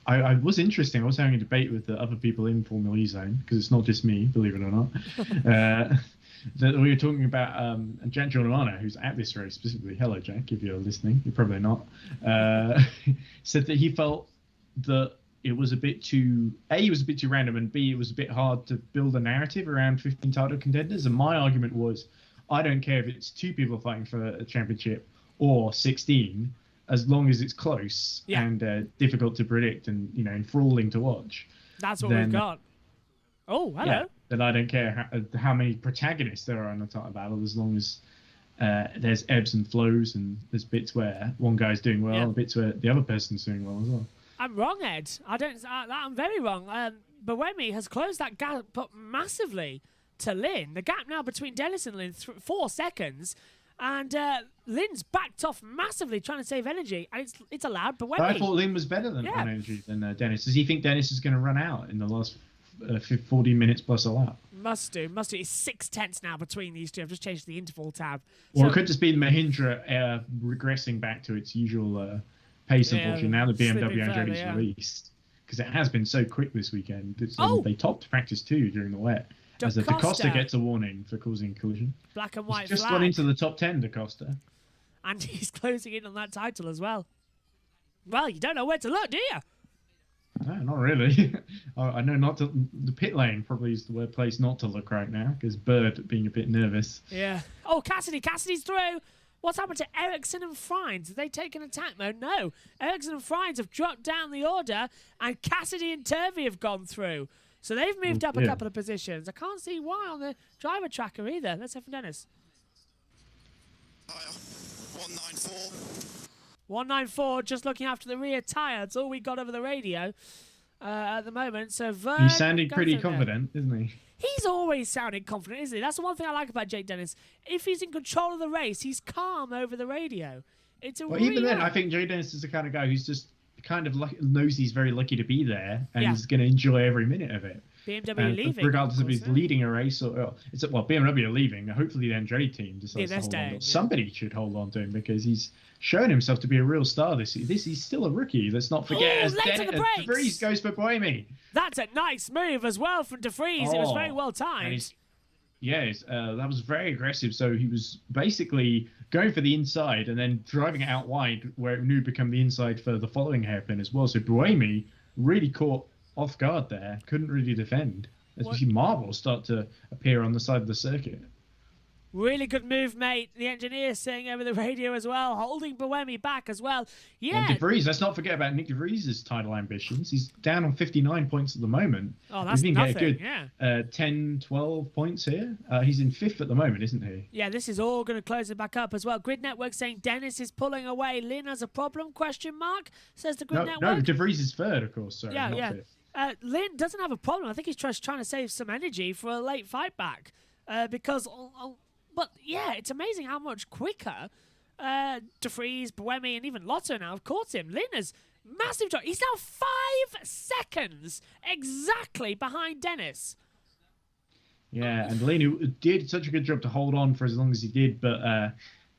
I was interesting. I was having a debate with the other people in FormulaEZone, because it's not just me, believe it or not. That we were talking about Jack Giordano, who's at this race specifically. Hello, Jack, if you're listening. You're probably not. Said that he felt that it was a bit too random, and B, it was a bit hard to build a narrative around 15 title contenders. And my argument was, I don't care if it's 2 people fighting for a championship or 16, as long as it's close and difficult to predict and enthralling to watch. That's what we've got. Oh, hello. Yeah, then I don't care how many protagonists there are in the title battle, as long as there's ebbs and flows, and there's bits where one guy's doing well and bits where the other person's doing well as well. I'm wrong, Ed. I'm very wrong. Boemi has closed that gap up massively to Lynn. The gap now between Dennis and Lynn, 4 seconds. And Lynn's backed off massively trying to save energy. And it's allowed Boemi. I thought Lynn was better on energy than Dennis. Does he think Dennis is going to run out in the last 40 minutes plus a lap? Must do. It's 6 tenths now between these two. I've just changed the interval tab. Well, it could just be Mahindra regressing back to its usual pace, unfortunately. Now the BMW Andretti's released. because it has been so quick this weekend. They topped practice 2 during the wet. As Da Costa gets a warning for causing a collision. Black and white He's just flag. got into the top 10, Da Costa. And he's closing in on that title as well. Well, you don't know where to look, do you? No, not really. I know not to. The pit lane probably is the place not to look right now because Bird being a bit nervous. Yeah. Oh, Cassidy's through. What's happened to Ericsson and Frines? Have they taken attack mode? No. Ericsson and Frines have dropped down the order, and Cassidy and Turvey have gone through. So they've moved up a couple of positions. I can't see why on the driver tracker either. Let's hear from Dennis. 194. 194, just looking after the rear tyre. That's all we got over the radio at the moment. So Vern, He's sounding pretty confident, isn't he? He's always sounding confident, isn't he? That's the one thing I like about Jake Dennis. If he's in control of the race, he's calm over the radio. It's a even then, I think Jake Dennis is the kind of guy who's just kind of knows he's very lucky to be there and he's going to enjoy every minute of it. BMW leaving. Regardless of he's leading a race or BMW are leaving. Hopefully the Andretti team decides to hold on to him. Somebody should hold on to him because he's shown himself to be a real star he's still a rookie. Let's not forget as De Vries goes for Buemi. That's a nice move as well from De Vries. It was very well timed. That was very aggressive. So he was basically going for the inside and then driving it out wide where it knew become the inside for the following hairpin as well. So Buemi really caught off guard there, couldn't really defend. As we see marbles start to appear on the side of the circuit. Really good move, mate. The engineer saying over the radio as well, holding Buemi back as well. Yeah. And De Vries, let's not forget about Nick De Vries' title ambitions. He's down on 59 points at the moment. Oh, that's nothing. Get a good 10, 12 points here. He's in 5th at the moment, isn't he? Yeah, this is all going to close it back up as well. Grid Network saying Dennis is pulling away. Lynn has a problem, ? Says the Grid Network. No, De Vries is 3rd, of course. Sorry, not 5th. Lynn doesn't have a problem. I think he's just trying to save some energy for a late fight back. But yeah, it's amazing how much quicker De Vries, Buemi, and even Lotto now have caught him. Lynn has massive drop. He's now 5 seconds exactly behind Dennis. Yeah, and Lynn who did such a good job to hold on for as long as he did, but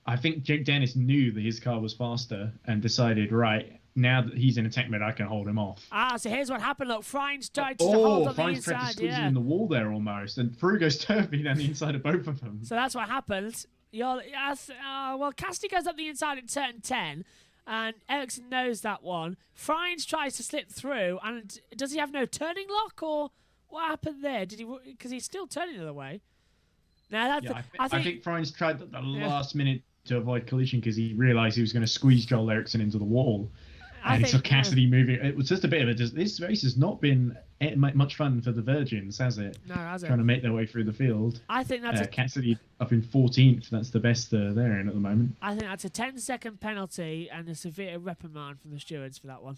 I think Jake Dennis knew that his car was faster and decided, right, now that he's in attack mode, I can hold him off. So here's what happened. Look, Frines tried to hold on the Frines inside. tried to squeeze him in the wall there almost, and through goes Turvey down the inside of both of them. So that's what happened. Cassidy goes up the inside at turn 10, and Ericsson knows that one. Frines tries to slip through, and does he have no turning lock, or what happened there? Because he's still turning the other way. Now I think Frines tried at the last minute to avoid collision because he realised he was going to squeeze Joel Ericsson into the wall. And he saw Cassidy moving. It was just a bit of a... This race has not been much fun for the Virgins, has it? No, has it? Trying to make their way through the field. I think that's Cassidy up in 14th. That's the best they're in at the moment. I think that's a 10-second penalty and a severe reprimand from the stewards for that one.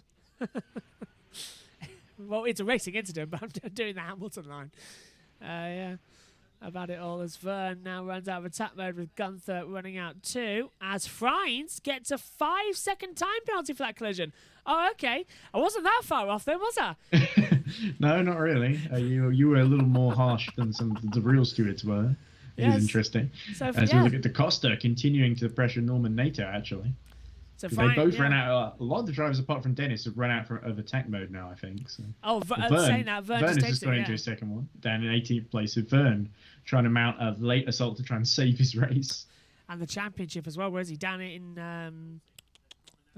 Well, it's a racing incident, but I'm doing the Hamilton line. Yeah. About it all as Vern now runs out of attack mode with Gunther running out too, as Frines gets a 5-second time penalty for that collision. Oh, okay. I wasn't that far off then, was I? No, not really. You were a little more harsh than some of the real stewards were. It is interesting. So, as we look at Da Costa continuing to pressure Norman Nato, actually. So they both ran out. A lot of the drivers, apart from Dennis, have run out of attack mode now, I think. So. Saying that, Vern is just going into his second one, down in 18th place with Vern, trying to mount a late assault to try and save his race. And the championship as well. Where is he? Down in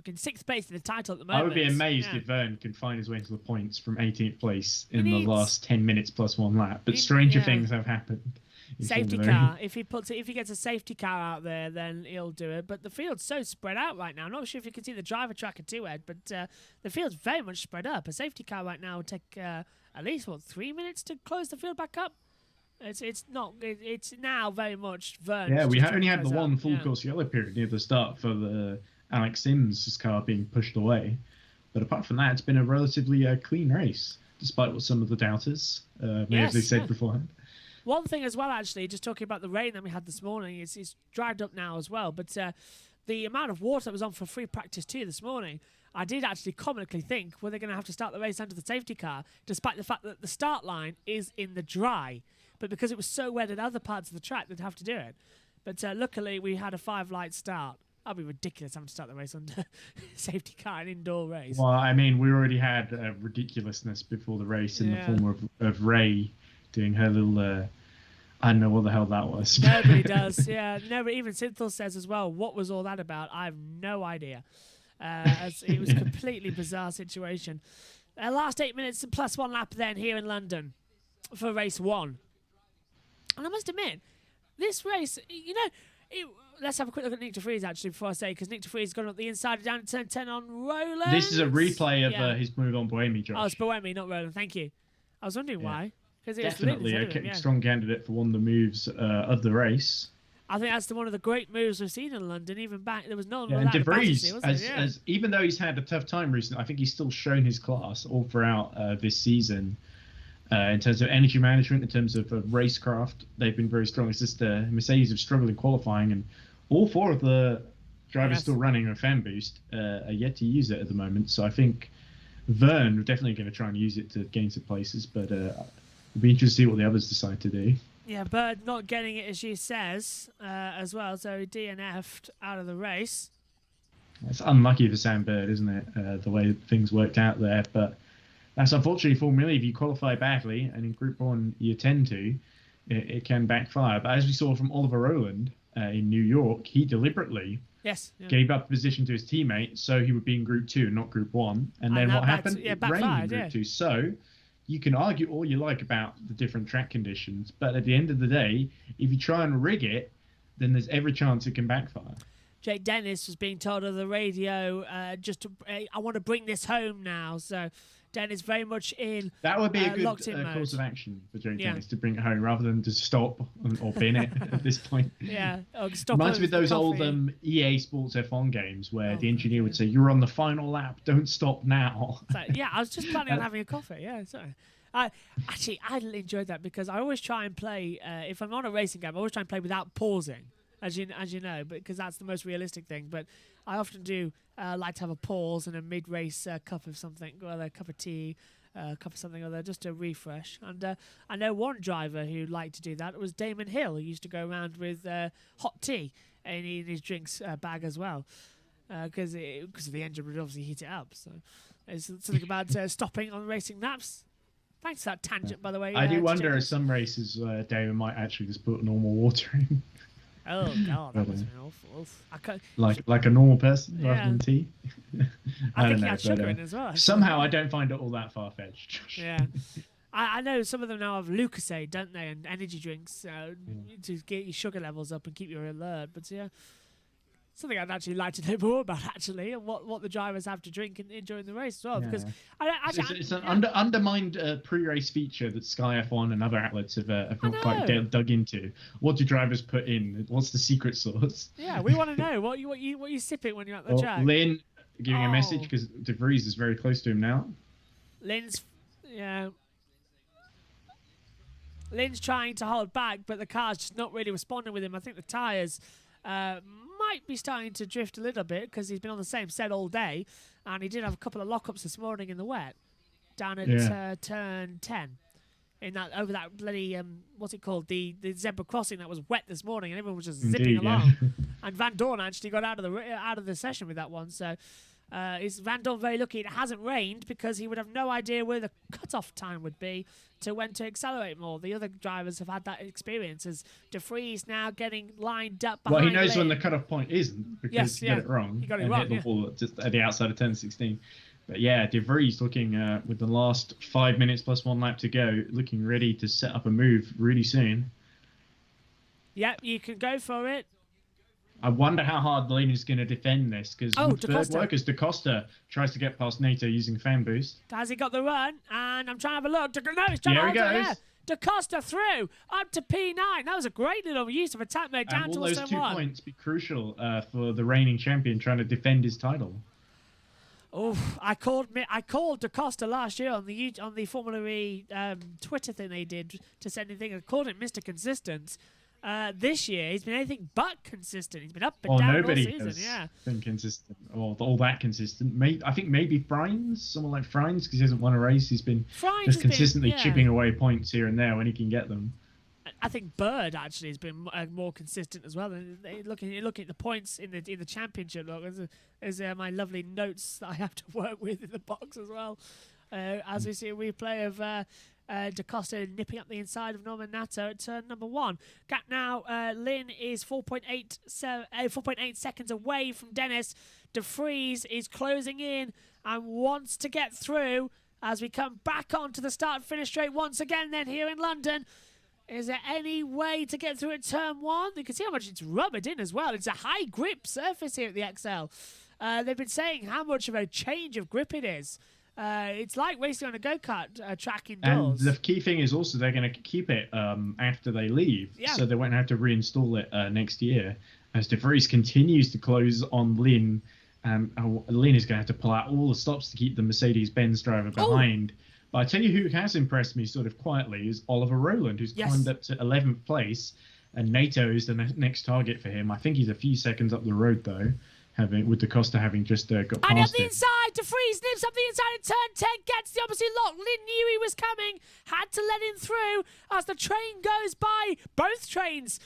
6th place in the title at the moment. I would be amazed if Vern can find his way to the points from 18th place in the last 10 minutes plus one lap. But stranger things have happened. Safety car. If he gets a safety car out there, then he'll do it. But the field's so spread out right now. I'm not sure if you can see the driver tracker too, Ed, but the field's very much spread up. A safety car right now would take at least 3 minutes to close the field back up. It's now very much Vern. Yeah, we only had the one full course yellow period near the start for the Alex Sims' car being pushed away. But apart from that, it's been a relatively clean race, despite what some of the doubters may have said beforehand. One thing as well, actually, just talking about the rain that we had this morning, it's dried up now as well. But the amount of water that was on for free practice 2 this morning, I did actually comically think, were they going to have to start the race under the safety car, despite the fact that the start line is in the dry. But because it was so wet in other parts of the track, they'd have to do it. But luckily, we had a 5-light start. That'd be ridiculous having to start the race on safety car, an indoor race. Well, I mean, we already had ridiculousness before the race in the form of Ray doing her little. I don't know what the hell that was. Nobody does. Yeah, nobody. Even Synthel says as well, what was all that about? I have no idea. As it was a completely bizarre situation. Last 8 minutes plus 1 lap then here in London for race 1. And I must admit, this race, you know, let's have a quick look at Nick de Vries actually before I say, because Nick de Vries has gone up the inside down to turn 10 on Roland. This is a replay of his move on Bohemi, Josh. Oh, it's Bohemi, not Roland. Thank you. I was wondering why. Because it definitely was a strong candidate for one of the moves of the race. I think that's one of the great moves we've seen in London. Even back, there was no one and de Vries, Battersea, as even though he's had a tough time recently, I think he's still shown his class all throughout this season. In terms of energy management, in terms of racecraft, they've been very strong. It's just Mercedes have struggled in qualifying, and all 4 of the drivers still running a fan boost are yet to use it at the moment. So I think Vern are definitely going to try and use it to gain some places, but it'll be interesting to see what the others decide to do. Yeah, Bird not getting it, as she says, as well. So DNF'd out of the race. It's unlucky for Sam Bird, isn't it? The way things worked out there. But that's unfortunately Formula E. If you qualify badly, and in Group 1 you tend to, it can backfire. But as we saw from Oliver Rowland in New York, he deliberately gave up the position to his teammate so he would be in Group 2, not Group 1. And then what happened? It rained in Group 2. So you can argue all you like about the different track conditions, but at the end of the day, if you try and rig it, then there's every chance it can backfire. Jake Dennis was being told on the radio, I want to bring this home now. So Dennis very much in. That would be a good course of action for Jake Dennis to bring it home rather than to stop or bin it at this point. Yeah, stop. Reminds me of those old EA Sports F1 games where the engineer would say, "You're on the final lap. Don't stop now." So, yeah, I was just planning on having a coffee. Yeah, sorry. I enjoyed that because I always try and play. If I'm on a racing game, I always try and play without pausing, as you know, because that's the most realistic thing. But I often do like to have a pause and a mid-race cup of something, or a cup of tea, cup of something or other, just to refresh. And I know one driver who liked to do that. It was Damon Hill, who used to go around with hot tea in his drinks bag as well, because the engine would obviously heat it up. So there's something about stopping on racing laps. Thanks for that tangent, by the way. I do wonder if some races David might actually just put normal water in. Oh God, that was awful. Like a normal person rather than tea. I think he had sugar in as well. Somehow I don't find it all that far fetched. Yeah, I know some of them now have Lucozade, don't they, and energy drinks to get your sugar levels up and keep you alert. But yeah, something I'd actually like to know more about, actually, and what the drivers have to drink during the race as well. Because it's an undermined pre-race feature that Sky F1 and other outlets have not quite dug into. What do drivers put in? What's the secret sauce? Yeah, we want to know what you sipping when you're at the track. Lynn giving a message because de Vries is very close to him now. Lynn's trying to hold back, but the car's just not really responding with him. I think the tyres might be starting to drift a little bit because he's been on the same set all day, and he did have a couple of lockups this morning in the wet down at turn 10 in that over that bloody what's it called, the zebra crossing that was wet this morning, and everyone was just zipping along. And Van Dorn actually got out of the session with that one. So is Van Dorn very lucky it hasn't rained, because he would have no idea where the cutoff time would be to when to accelerate more. The other drivers have had that experience, as de Vries now getting lined up behind. Well, he knows when the cutoff point isn't, because he got it wrong. He got it wrong, hit the ball just at the outside of turn 16. But yeah, de Vries looking with the last 5 minutes plus 1 lap to go, looking ready to set up a move really soon. Yep, you can go for it. I wonder how hard Lane is going to defend this, because third workers, Da Costa tries to get past NATO using fan boost. Has he got the run? And I'm trying to have a look. No, he's trying to hold it there. Da Costa through up to P9. That was a great little use of attack mode down to those 2 points be crucial for the reigning champion trying to defend his title. Oh, I called Da Costa last year on the Formula E Twitter thing they did to send anything. I called him Mr. Consistent. This year he's been anything but consistent. He's been up and down all season. Has been consistent, or all that consistent. I think maybe Frines, someone like Frines, because he hasn't won a race. He's been just consistently chipping away points here and there when he can get them. I think Bird actually has been more consistent as well. And looking at the points in the championship, look, there's my lovely notes that I have to work with in the box as well. As we see a replay of Da Costa nipping up the inside of Norman Nato at turn number 1. Gap now, Lynn is 4.8 seconds away from Dennis. De Vries is closing in and wants to get through as we come back onto the start-finish straight once again then here in London. Is there any way to get through at turn 1? You can see how much it's rubbered in as well. It's a high grip surface here at the XL. They've been saying how much of a change of grip it is. It's like racing on a go-kart track indoors. And the key thing is also they're going to keep it after they leave, so they won't have to reinstall it next year. As De Vries continues to close on Lynn, Lynn is going to have to pull out all the stops to keep the Mercedes-Benz driver behind. But I tell you who has impressed me sort of quietly is Oliver Rowland, who's climbed up to 11th place, and NATO is the next target for him. I think he's a few seconds up the road, though, with Da Costa having just got past and up the it. inside, De Vries nips up the inside in turn 10, gets the opposite lock. Lynn knew he was coming, had to let him through as the train goes by. Both trains,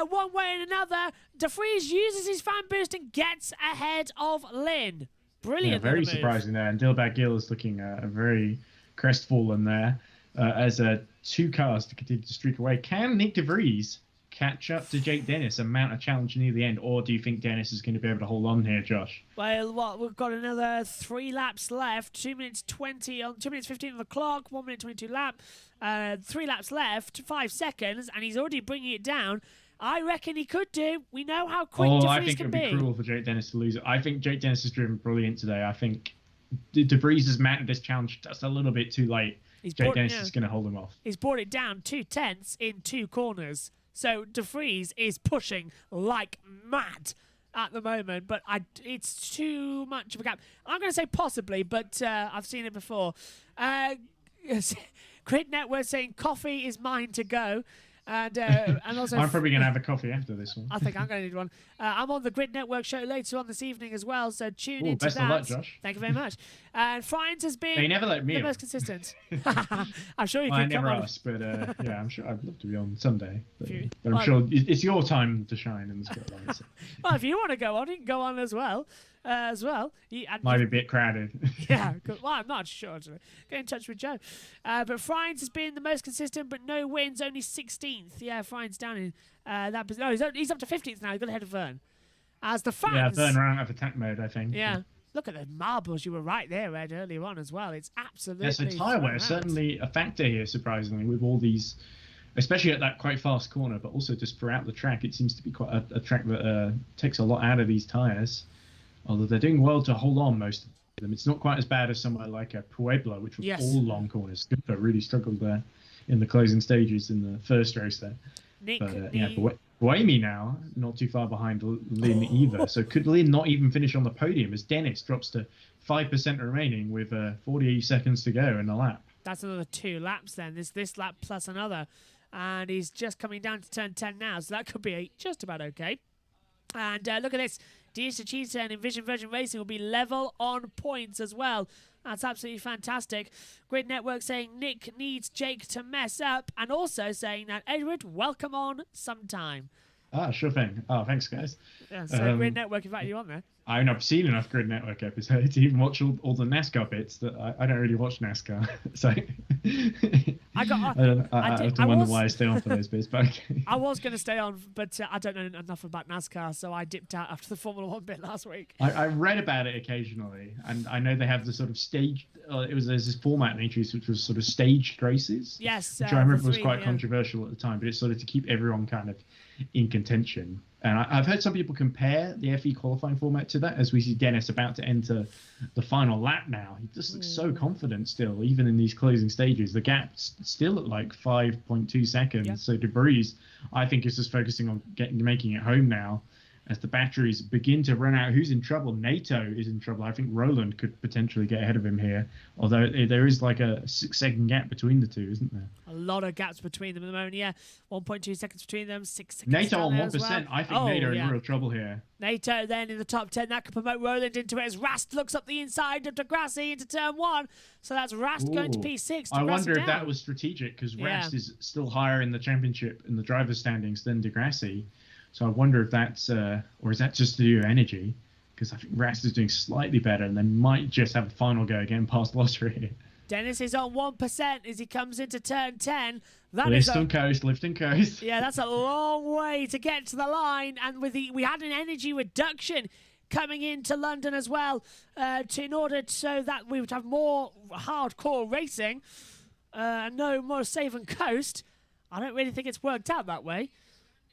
one way and another. De Vries uses his fan boost and gets ahead of Lynn. Brilliant. Yeah, very surprising there. And Dilbag Gill is looking very crestfallen there as two cars to continue to streak away. Can Nick De Vries catch up to Jake Dennis and mount a challenge near the end, or do you think Dennis is going to be able to hold on here, Josh? Well, we've got another 3 laps left. 2 minutes 20 on 2 minutes 15 on the clock. 1 minute 22 lap. 3 laps left. 5 seconds, and he's already bringing it down. I reckon he could do. We know how quick De Vries I think it would be cruel for Jake Dennis to lose it. I think Jake Dennis has driven brilliant today. I think De Vries has mounted this challenge just a little bit too late. Jake Dennis is going to hold him off. He's brought it down 2/10 in 2 corners. So De Vries is pushing like mad at the moment, but it's too much of a gap. I'm going to say possibly, but I've seen it before. Grid Network saying coffee is mine to go. And also, I'm probably going to have a coffee after this one. I think I'm going to need one. I'm on the Grid Network show later on this evening as well, so tune into best that. of luck, Josh. Thank you very much. And Friends has been they never let me the on. most consistent. I'm sure you I can come never on. asked, but yeah, I'm sure I'd love to be on someday. But I'm well, sure it's your time to shine in the spotlight. So. Well, if you want to go on, you can go on as well. Might be a bit crowded. Yeah, well, I'm not sure. Actually. Get in touch with Joe. But Friends has been the most consistent, but no wins, only 16th. Yeah, Friends down in that position. No, he's up to 15th now. He's got ahead of Vern. As the fans. Yeah, Vern ran out of attack mode, I think. Yeah. Look at the marbles. You were right there, Ed, earlier on as well. It's absolutely. Yeah, so tyre wear is certainly a factor here, surprisingly, with all these, especially at that quite fast corner, but also just throughout the track. It seems to be quite a track that takes a lot out of these tyres. Although they're doing well to hold on, most of them. It's not quite as bad as somewhere like Puebla, which was all long corners. But really struggled there in the closing stages in the first race there. Nick, Buemi now, not too far behind Lynn either. So could Lynn not even finish on the podium as Dennis drops to 5% remaining with 40 seconds to go in the lap? That's another 2 laps then. This lap plus another. And he's just coming down to turn 10 now, so that could be just about okay. And look at this. Diaz Cheetah and Envision Virgin Racing will be level on points as well. That's absolutely fantastic. Grid Network saying Nick needs Jake to mess up, and also saying that Edward, welcome on sometime. Ah, sure thing. Oh, thanks, guys. Yeah, so Grid Network invited you on there. I mean, I've seen enough Grid Network episodes to even watch all the NASCAR bits that I don't really watch NASCAR. So I have to wonder why I stay on for those bits. But okay. I was going to stay on, but I don't know enough about NASCAR, so I dipped out after the Formula 1 bit last week. I read about it occasionally, and I know they have the sort of staged. There's this format in introduced which was sort of staged races. Yes, which I remember was quite controversial at the time, but it's sort of to keep everyone kind of in contention. And I've heard some people compare the FE qualifying format to that, as we see Dennis about to enter the final lap now. He just looks so confident still, even in these closing stages. The gap's still at like 5.2 seconds. Yeah. So De Vries, I think, is just focusing on making it home now. as the batteries begin to run out. Who's in trouble? NATO is in trouble. I think Roland could potentially get ahead of him here, although there is like a 6-second gap between the two, isn't there? A lot of gaps between them at the moment, yeah. 1.2 seconds between them, 6 seconds NATO down on there 1%. as well. I think NATO in real trouble here. NATO then in the top 10. That could promote Roland into it as Rast looks up the inside of Degrassi into turn 1. So that's Rast going to P6. I wonder down. if that was strategic, because Rast is still higher in the championship in the driver's standings than Degrassi. So I wonder if that's, or is that just to do with energy? Because I think Rast is doing slightly better, and they might just have a final go again past Lottery here. Dennis is on 1% as he comes into turn 10. Lift and coast. Yeah, that's a long way to get to the line. And we had an energy reduction coming into London as well, in order so that we would have more hardcore racing, no more safe and coast. I don't really think it's worked out that way.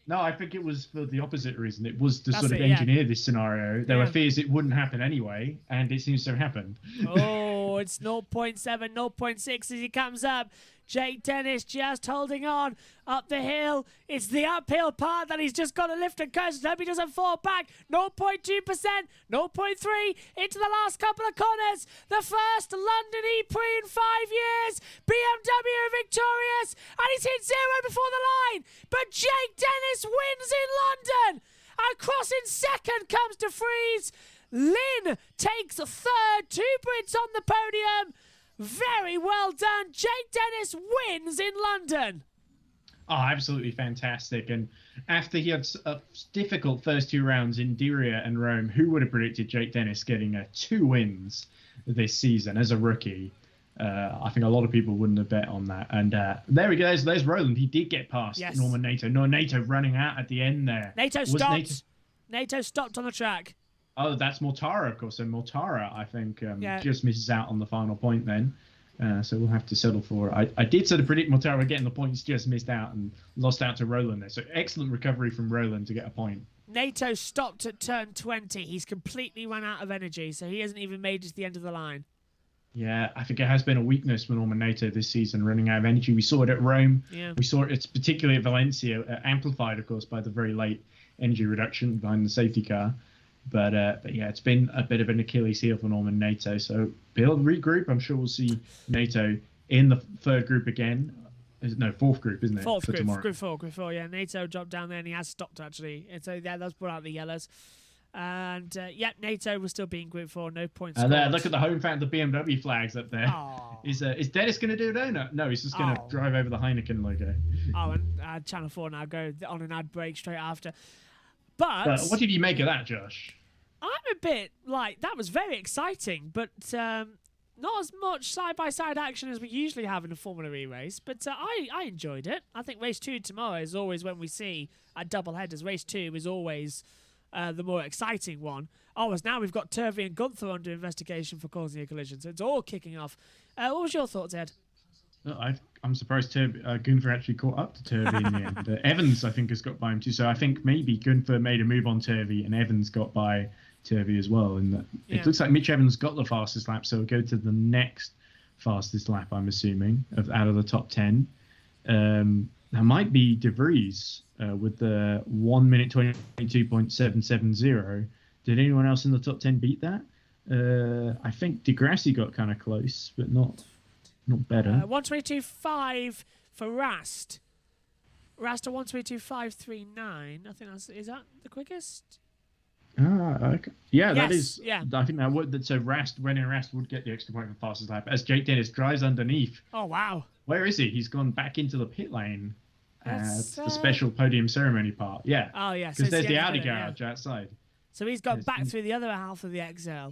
No, I think it was for the opposite reason. It was to sort of engineer this scenario. There were fears it wouldn't happen anyway, and it seems to have happened. Oh, it's 0.7, 0.6 as he comes up. Jake Dennis just holding on up the hill. It's the uphill part that he's just got to lift and coast. Hope he doesn't fall back. 0.2%, 0.3 into the last couple of corners. The first London ePrix in 5 years. BMW victorious, and he's hit 0 before the line. But Jake Dennis wins in London. And crossing second comes De Vries. Lynn takes third. 2 Brits on the podium. Very well done. Jake Dennis wins in London. Oh, absolutely fantastic. And after he had a difficult first 2 rounds in Diriyah and Rome, who would have predicted Jake Dennis getting 2 wins this season as a rookie? I think a lot of people wouldn't have bet on that. And there we go. There's Roland. He did get past Norman NATO. No, NATO running out at the end there. NATO stopped. NATO stopped on the track. Oh, that's Mortara, of course. And Mortara, I think, just misses out on the final point then. So we'll have to settle for it. I did sort of predict Mortara getting the points, just missed out and lost out to Roland there. So excellent recovery from Roland to get a point. NATO stopped at turn 20. He's completely run out of energy, so he hasn't even made it to the end of the line. Yeah, I think it has been a weakness for Norman NATO this season, running out of energy. We saw it at Rome. Yeah. We saw it particularly at Valencia, amplified, of course, by the very late energy reduction behind the safety car. But yeah, it's been a bit of an Achilles heel for Norman NATO. So he'll regroup. I'm sure we'll see NATO in the third group again. No, fourth group, isn't it? Fourth group, tomorrow. group four. Yeah, NATO dropped down there and he has stopped actually. And so yeah, that's brought out the yellows. And yeah, NATO was still being group 4, no points. There, look at the home fan, the BMW flags up there. Is Dennis going to do it? No, he's just going to drive over the Heineken logo. Oh, and Channel 4 now go on an ad break straight after. But what did you make of that, Josh? I'm a bit like, that was very exciting, but not as much side-by-side action as we usually have in a Formula E race. But I enjoyed it. I think race 2 tomorrow is always when we see at double headers. Race 2 is always the more exciting one. Oh, as now we've got Turvey and Gunther under investigation for causing a collision, so it's all kicking off. What was your thoughts, Ed? No, I'm surprised Gunther actually caught up to Turvey in the end. Evans, I think, has got by him too. So I think maybe Gunther made a move on Turvey and Evans got by Turvey as well. And it looks like Mitch Evans got the fastest lap, so we'll go to the next fastest lap, I'm assuming, out of the top 10. That might be De Vries with the 1 minute 22.770. Did anyone else in the top 10 beat that? I think Degrassi got kind of close, but not better. 122.5 for Rast. Rast at 122.539. I think is that the quickest? Okay. Yeah, yes, that is. Yeah. I think that would. So Rast would get the extra point for fastest lap as Jake Dennis drives underneath. Oh wow! Where is he? He's gone back into the pit lane. The special podium ceremony part. Yeah. Oh yeah. Because there's the Audi garage outside. So he's got back through the other half of the XL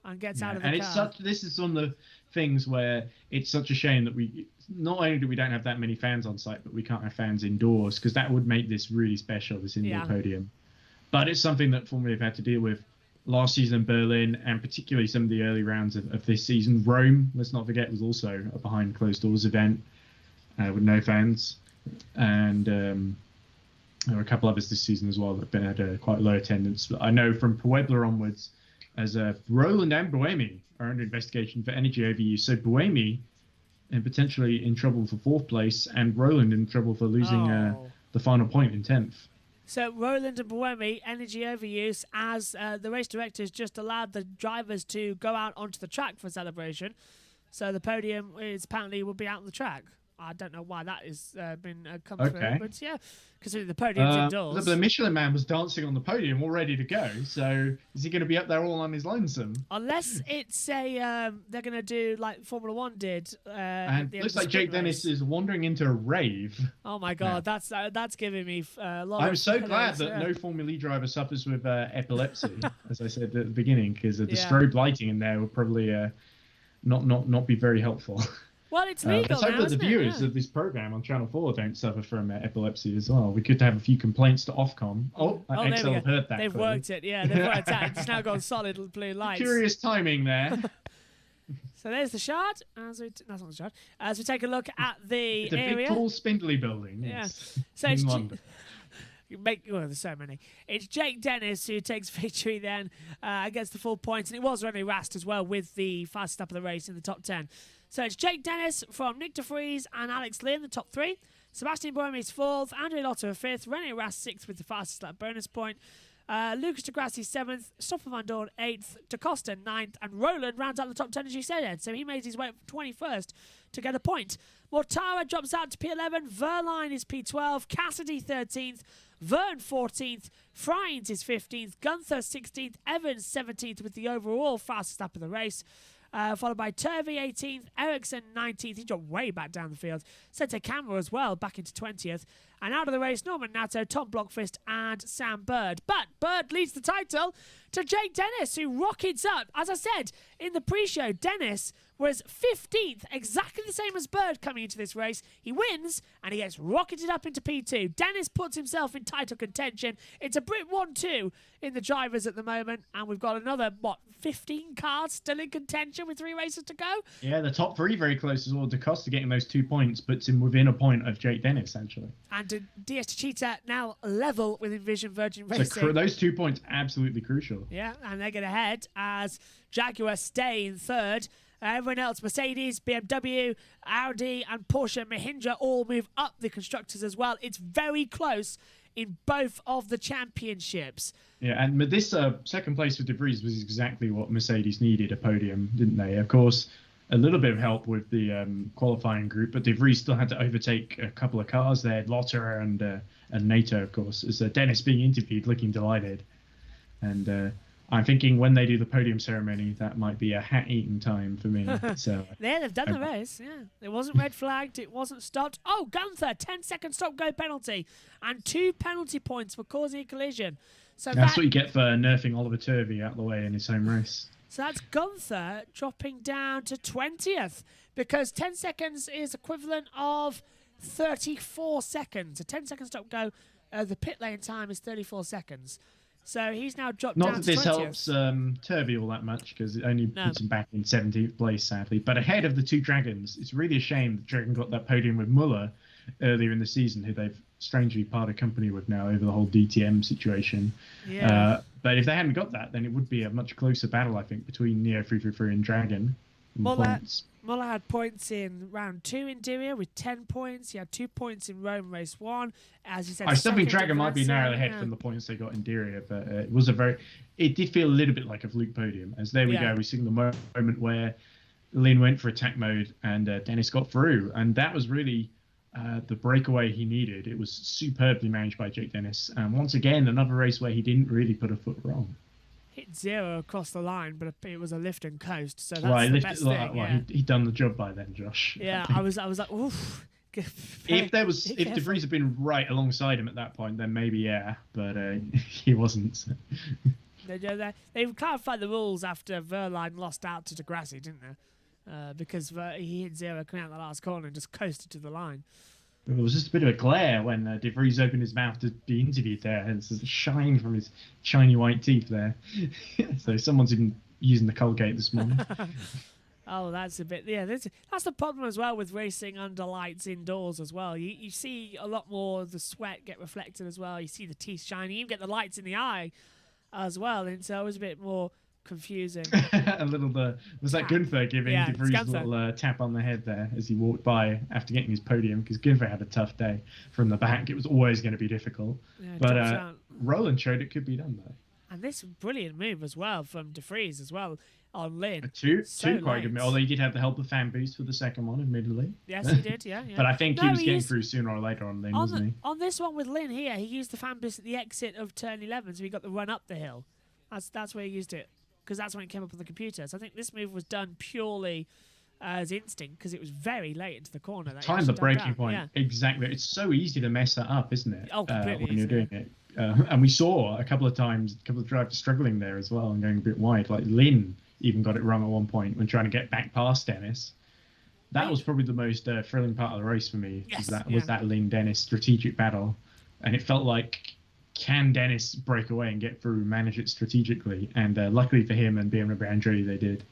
and gets out of the car. This is one of the things where it's such a shame that we not only do we don't have that many fans on site, but we can't have fans indoors, because that would make this really special, this indoor podium. But it's something that Formula have had to deal with last season in Berlin, and particularly some of the early rounds of this season. Rome, let's not forget, was also a behind closed doors event with no fans. And there were a couple others this season as well that had a quite low attendance. But I know from Puebla onwards, as Roland and Buemi are under investigation for energy overuse. So Buemi and potentially in trouble for 4th place, and Roland in trouble for losing the final point in 10th. So Roland and Buemi, energy overuse, as the race directors just allowed the drivers to go out onto the track for celebration. So the podium is apparently will be out on the track. I don't know why that has been come through, but yeah, considering the podium's indoors. The Michelin Man was dancing on the podium, all ready to go. So is he going to be up there all on his lonesome? Unless it's a they're going to do like Formula One did. And looks like Jake Dennis is wandering into a rave. Oh my God, that's giving me a lot. I'm so glad that no Formula E driver suffers with epilepsy, as I said at the beginning, because the strobe lighting in there would probably not be very helpful. Well, it's legal let's hope now, that the viewers of this program on Channel 4 don't suffer from epilepsy as well. We could have a few complaints to Ofcom. Excel have heard that. They've worked it, yeah. They've worked it. It's now got solid blue lights. Curious timing there. So there's the shard. That's not the shard. As we take a look at the it's a area. big, tall, spindly building. Yeah. Yes. So in it's London. there's so many. It's Jake Dennis who takes victory then against the full points. And it was René Rast as well with the fastest up of the race in the top 10. So it's Jake Dennis from Nick de Vries and Alex Lee in the top 3. Sebastian Buemi's 4th, Andre Lotto 5th, René Rast 6th with the fastest lap bonus point. Lucas de Grassi 7th, Stoffel van Dorn 8th, Da Costa 9th, and Roland rounds out the top 10 as you said, Ed. So he made his way up 21st to get a point. Mortara drops out to P11, Verline is P12, Cassidy 13th, Vern 14th, Friens is 15th, Gunther 16th, Evans 17th with the overall fastest lap of the race. Followed by Turvey 18th, Ericsson 19th, he dropped way back down the field. Sente Camera as well, back into 20th. And out of the race, Norman Nato, Tom Blockfist and Sam Bird. But Bird leads the title to Jake Dennis, who rockets up. As I said in the pre-show, Dennis was 15th, exactly the same as Bird coming into this race. He wins, and he gets rocketed up into P2. Dennis puts himself in title contention. It's a Brit 1-2 in the drivers at the moment, and we've got another, 15 cars still in contention with 3 races to go? Yeah, the top 3 very close as well. Da Costa getting those 2 points puts him within a point of Jake Dennis, actually. And DS Techeetah now level with Envision Virgin Racing. So those 2 points absolutely crucial. Yeah, and they get ahead as Jaguar stay in 3rd. Everyone else, Mercedes, BMW, Audi and Porsche Mahindra all move up the constructors as well. It's very close in both of the championships. Yeah, and this second place for De Vries was exactly what Mercedes needed, a podium, didn't they? Of course, a little bit of help with the qualifying group, but De Vries still had to overtake a couple of cars there, Lotter and NATO, of course, as Dennis being interviewed looking delighted. And I'm thinking when they do the podium ceremony, that might be a hat-eating time for me. So yeah, they've done the race. Yeah, it wasn't red flagged. It wasn't stopped. Oh, Gunther, 10-second stop-go penalty, and 2 penalty points for causing a collision. So that's what you get for nerfing Oliver Turvey out of the way in his home race. So that's Gunther dropping down to 20th because 10 seconds is equivalent of 34 seconds. A 10-second stop-go, the pit lane time is 34 seconds. So he's now dropped down to 20th. Not that this helps Turvey all that much, because it only puts him back in 17th place, sadly. But ahead of the 2 Dragons, it's really a shame that Dragon got that podium with Muller earlier in the season, who they've strangely parted company with now over the whole DTM situation. Yeah. But if they hadn't got that, then it would be a much closer battle, I think, between Neo 333 and Dragon. Muller had points in round 2 in Diriyah with 10 points. He had 2 points in Rome race 1. As you said, I still think Dragon might be narrowly ahead from the points they got in Diriyah, but it did feel a little bit like a fluke podium. As there we go, we see the moment where Lynn went for attack mode and Dennis got through, and that was really the breakaway he needed. It was superbly managed by Jake Dennis, and once again another race where he didn't really put a foot wrong. Hit 0 across the line, but it was a lift and coast, so that's the best thing. He'd done the job by then, Josh. Yeah, I was like, oof. If De Vries had been right alongside him at that point, then maybe but he wasn't. So. They clarified the rules after Verline lost out to Degrassi, didn't they? Because he hit 0 coming out the last corner and just coasted to the line. It was just a bit of a glare when De Vries opened his mouth to be interviewed there, and it's a shine from his shiny white teeth there. So someone's been using the Colgate this morning. Oh, that's a bit... Yeah, that's the problem as well with racing under lights indoors as well. You see a lot more of the sweat get reflected as well. You see the teeth shiny. You get the lights in the eye as well, and so it's a bit more confusing. A little was that Gunther giving Yeah, De it's Vries a Gunther. little tap on the head there as he walked by after getting his podium, because Gunther had a tough day from the back. It was always going to be difficult. Yeah, But drops out. Roland showed it could be done though. And this brilliant move as well from De Vries as well on Lynn. Two So quite good. late. Although he did have the help of fan boost for the second one, admittedly. Yes, he did. Yeah, yeah. But I think No, he was getting used- through sooner or later on Lynn, on, wasn't he? on this one with Lynn here, he used the fan boost at the exit of turn 11, so he got the run up the hill. That's where he used it, because that's when it came up on the computer. So I think this move was done purely as instinct, because it was very late into the corner. That he Time the actually done breaking down. point. Yeah. Exactly. It's so easy to mess that up, isn't it? Oh, completely when you're easy, doing it. And we saw a couple of times, a couple of drivers struggling there as well and going a bit wide. Like Lynn even got it wrong at one point when trying to get back past Dennis. That was probably the most thrilling part of the race for me. Yes, Was that Lynn-Dennis strategic battle. And it felt like, can Dennis break away and get through, manage it strategically? And luckily for him and BMW Andretti, they did.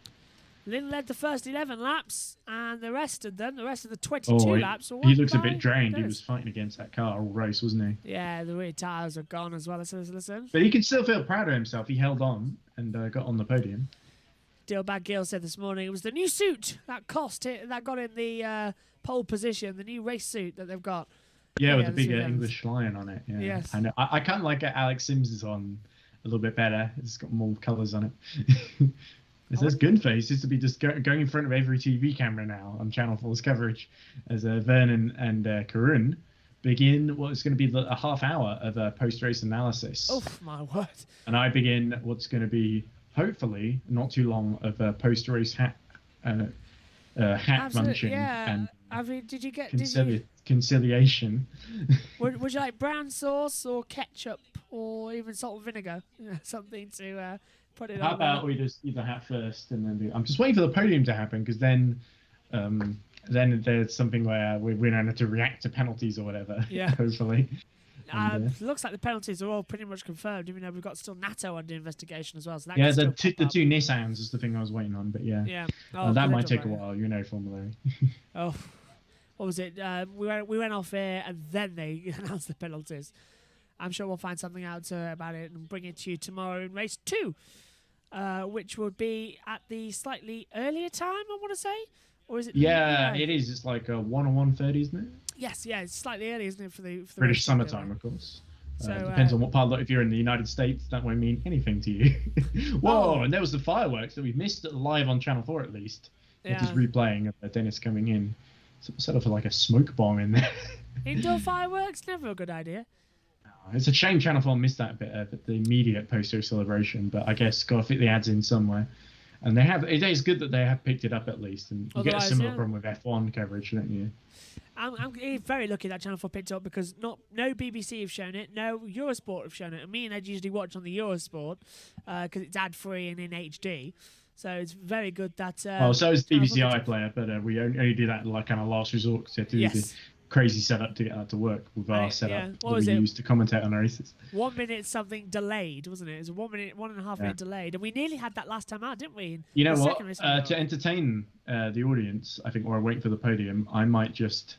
Lynn led the first 11 laps, and the rest of the 22 laps were he won looks a by bit drained. He Dennis. was fighting against that car all race, wasn't he? Yeah, the rear tyres are gone as well. Listen. But he can still feel proud of himself. He held on and got on the podium. Dilbag Gill said this morning it was the new suit that got in the pole position, the new race suit that they've got. Yeah, with the this big weekend. English lion on it. Yeah. Yes. I know. I kind of like Alex Sims' on a little bit better. It's got more colours on it. It says Gunther. He seems to be just going in front of every TV camera now on Channel 4's coverage as Vernon and Karun begin what's going to be a half hour of post-race analysis. Oh, my word. And I begin what's going to be, hopefully, not too long of post-race hat Absolutely, munching yeah. and I mean, did you conciliation. would you like brown sauce or ketchup or even salt and vinegar? Something to put it on. How about we just eat the hat first and then do... I'm just waiting for the podium to happen, because then there's something where we don't have to react to penalties or whatever. Yeah. Hopefully. Looks like the penalties are all pretty much confirmed, even though we've got still NATO under investigation as well. So that Yeah, could the still two pop up. Nissans is the thing I was waiting on, but yeah. Yeah. That good might take a job, while, Formula E. Oh, what was it? We went off air and then they announced the penalties. I'm sure we'll find something out about it and bring it to you tomorrow in race 2, which would be at the slightly earlier time, I want to say. Or is it? Yeah, it is. It's like 1 or 1:30, isn't it? Yes, yeah, it's slightly early, isn't it, for the British race summertime, of course. So, depends on what part. If you're in the United States, that won't mean anything to you. Whoa! Oh. And there was the fireworks that we missed live on Channel 4 at least. Yeah. Just replaying of Dennis coming in. Set off like a smoke bomb in there. Indoor fireworks, never a good idea. It's a shame Channel 4 missed that bit of the immediate post-race celebration, but I guess got to fit the ads in somewhere. And they have. It is good that they have picked it up at least, and you get a Otherwise, similar yeah. problem with F1 coverage, don't you? I'm very lucky that Channel 4 picked it up, because no BBC have shown it, no Eurosport have shown it, and me and Ed usually watch on the Eurosport because it's ad-free and in HD. So it's very good that. So is Channel 4 BBC picked up- iPlayer, but we only do that like kind of last resort because to do Yes. the crazy setup to get that to work with our Right, setup yeah. that What we was it? use to commentate on our races. 1 minute something delayed, wasn't it? It was 1 minute, 1.5 minute delayed, and we nearly had that last time out, didn't we? You know The what? second race we To got. entertain the audience, I think, or wait for the podium, I might just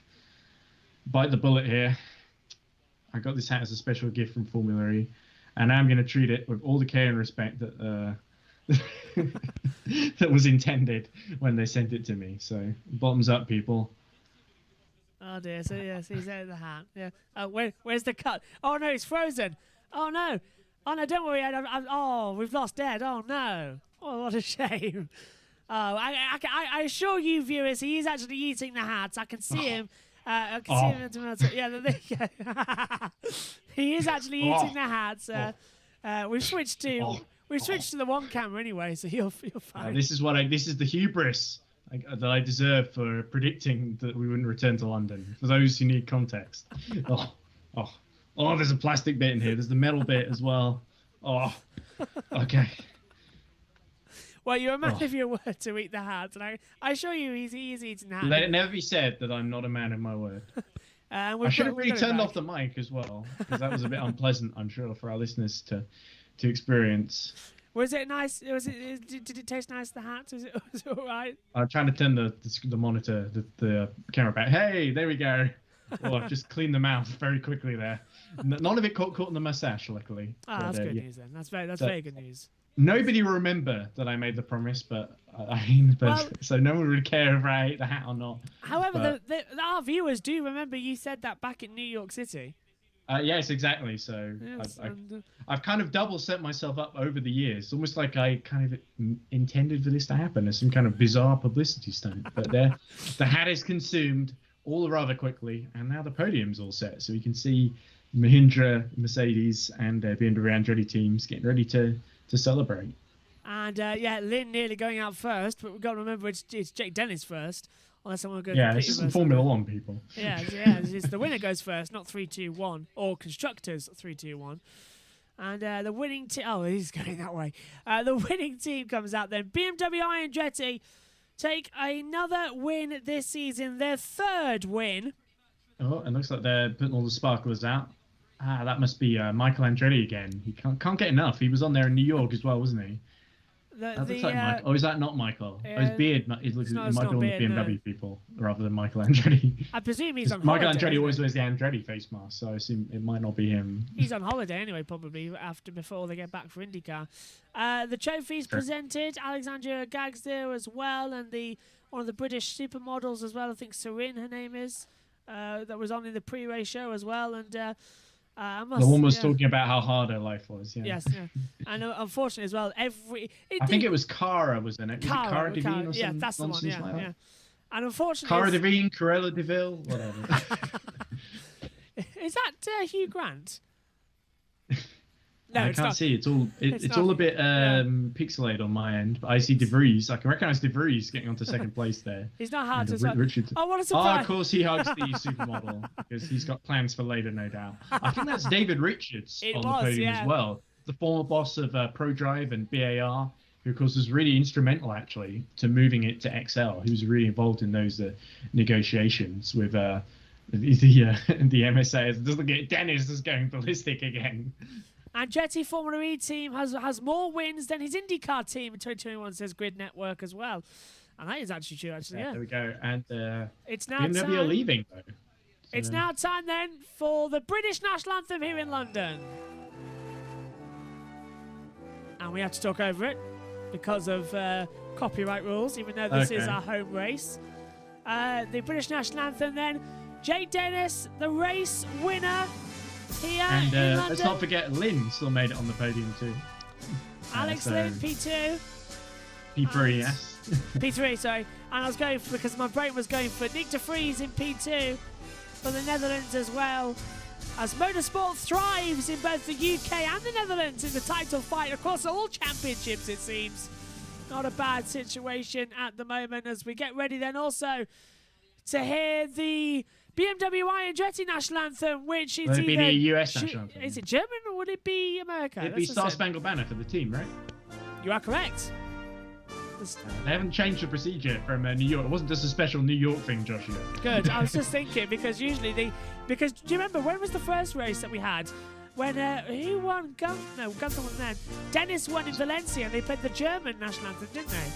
bite the bullet here. I got this hat as a special gift from Formula E, and I'm going to treat it with all the care and respect that that was intended when they sent it to me. So, bottoms up, people. Oh dear, so yes, he's out of the hat. Yeah. Where's the cut? Oh no, it's frozen. Oh no. Oh no, don't worry. Oh, we've lost Ed. Oh no. Oh, what a shame. Oh, I assure you, viewers, he is actually eating the hats. I can see him. I can see him. Yeah, there you go. He is actually eating the hats. We've switched to the one camera anyway, so you'll fine. This is the hubris that I deserve for predicting that we wouldn't return to London. For those who need context. Oh, there's a plastic bit in here. There's the metal bit as well. Oh, okay. Well, you're a man of your word to eat the hats, and I assure you he's eating the hat. Let it never be said that I'm not a man of my word. I should have really turned off the mic as well, because that was a bit unpleasant, I'm sure, for our listeners to experience. Was it nice? Did it taste nice? The hat? Was it all right? I'm trying to turn the monitor, the camera back. Hey, there we go. Oh, I've just cleaned the mouth very quickly there. None of it caught in the mustache, luckily. Ah, that's But, good yeah. news then. That's very good news. nobody will remember that I made the promise, but so no one would care if I ate the hat or not. However, our viewers do remember you said that back in New York City. Yes, exactly. So Yes, I've kind of double set myself up over the years, almost like I kind of intended for this to happen as some kind of bizarre publicity stunt. But the hat is consumed all rather quickly, and now the podium's all set, so we can see Mahindra, Mercedes, and BMW Andretti teams getting ready to celebrate. And Lynn nearly going out first, but we've got to remember it's Jake Dennis first. Unless someone goes. Yeah, this isn't Formula One, people. Yeah, it's the winner goes first, not 3, 2, 1, or constructors 3, 2, 1. And the winning team. Oh, he's going that way. The winning team comes out then. BMW Andretti take another win this season, their 3rd win. Oh, it looks like they're putting all the sparklers out. That must be Michael Andretti again. He can't get enough. He was on there in New York as well, wasn't he? That looks like Michael. Oh, is that not Michael? His beard. It looks like might be one of the BMW people rather than Michael Andretti. I presume he's on Michael holiday. Andretti always wears the Andretti face mask, so I assume it might not be him. He's on holiday anyway, probably before they get back for IndyCar. The trophies presented. Alexandra Gags there as well, and one of the British supermodels as well. I think Serene, her name is, that was on in the pre-race show as well, and. The one was talking about how hard her life was. Yeah. Yes, yeah. And unfortunately as well, I think it was Cara was in it. Cara Devine or something? Yeah, that's the one. Yeah, yeah. And unfortunately, Cara Devine, Corella Deville, whatever. Is that Hugh Grant? No, I can't see. It's all a bit pixelated on my end. But I see De Vries. I can recognise De Vries getting onto 2nd place there. He's not hard to Richard. Oh, what a surprise! Oh, of course he hugs the supermodel because he's got plans for later, no doubt. I think that's David Richards on the podium as well. The former boss of ProDrive and BAR, who of course was really instrumental actually to moving it to XL. He was really involved in those negotiations with the MSA. Just look at Dennis is going ballistic again. Andretti Formula E team has more wins than his IndyCar team in 2021, says Grid Network as well. And that is actually true, actually, yeah. There we go. And it's now BMW are leaving, though. So, it's now time, then, for the British National Anthem here in London. And we have to talk over it because of copyright rules, even though this is our home race. The British National Anthem, then. Jake Dennis, the race winner. Here and in London. Let's not forget Lynn still made it on the podium too. Alex Lynn, P2. P3, yes. P3, sorry. And I was going for, because my brain was going for Nick de Vries in P2 for the Netherlands as well. As motorsport thrives in both the UK and the Netherlands in the title fight across all championships, it seems. Not a bad situation at the moment as we get ready then also to hear the BMW Andretti National Anthem, which is either the US National Anthem. Is it German or would it be America? It'd be Star Spangled Banner for the team, right? You are correct. They haven't changed the procedure from New York. It wasn't just a special New York thing, Joshua. Good. I was just thinking because usually because do you remember when was the first race that we had? When who won? Gunther won then. Dennis won in Valencia. And they played the German National Anthem, didn't they?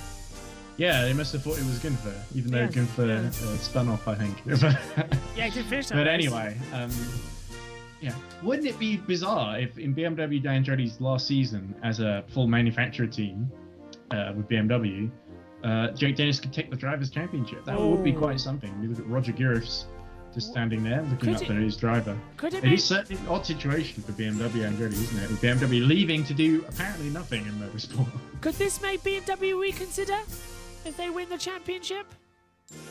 Yeah, they must have thought it was Gunther, even though Gunther spun off, I think. Yeah, he did finish that But race. anyway, wouldn't it be bizarre if in BMW Andretti's last season as a full manufacturer team with BMW, Jake Dennis could take the Drivers' Championship? That would be quite something. You look at Roger Giriff's just standing there, looking up at his driver. It is certainly an odd situation for BMW Andretti, isn't it? With BMW leaving to do apparently nothing in motorsport. Could this make BMW reconsider if they win the championship?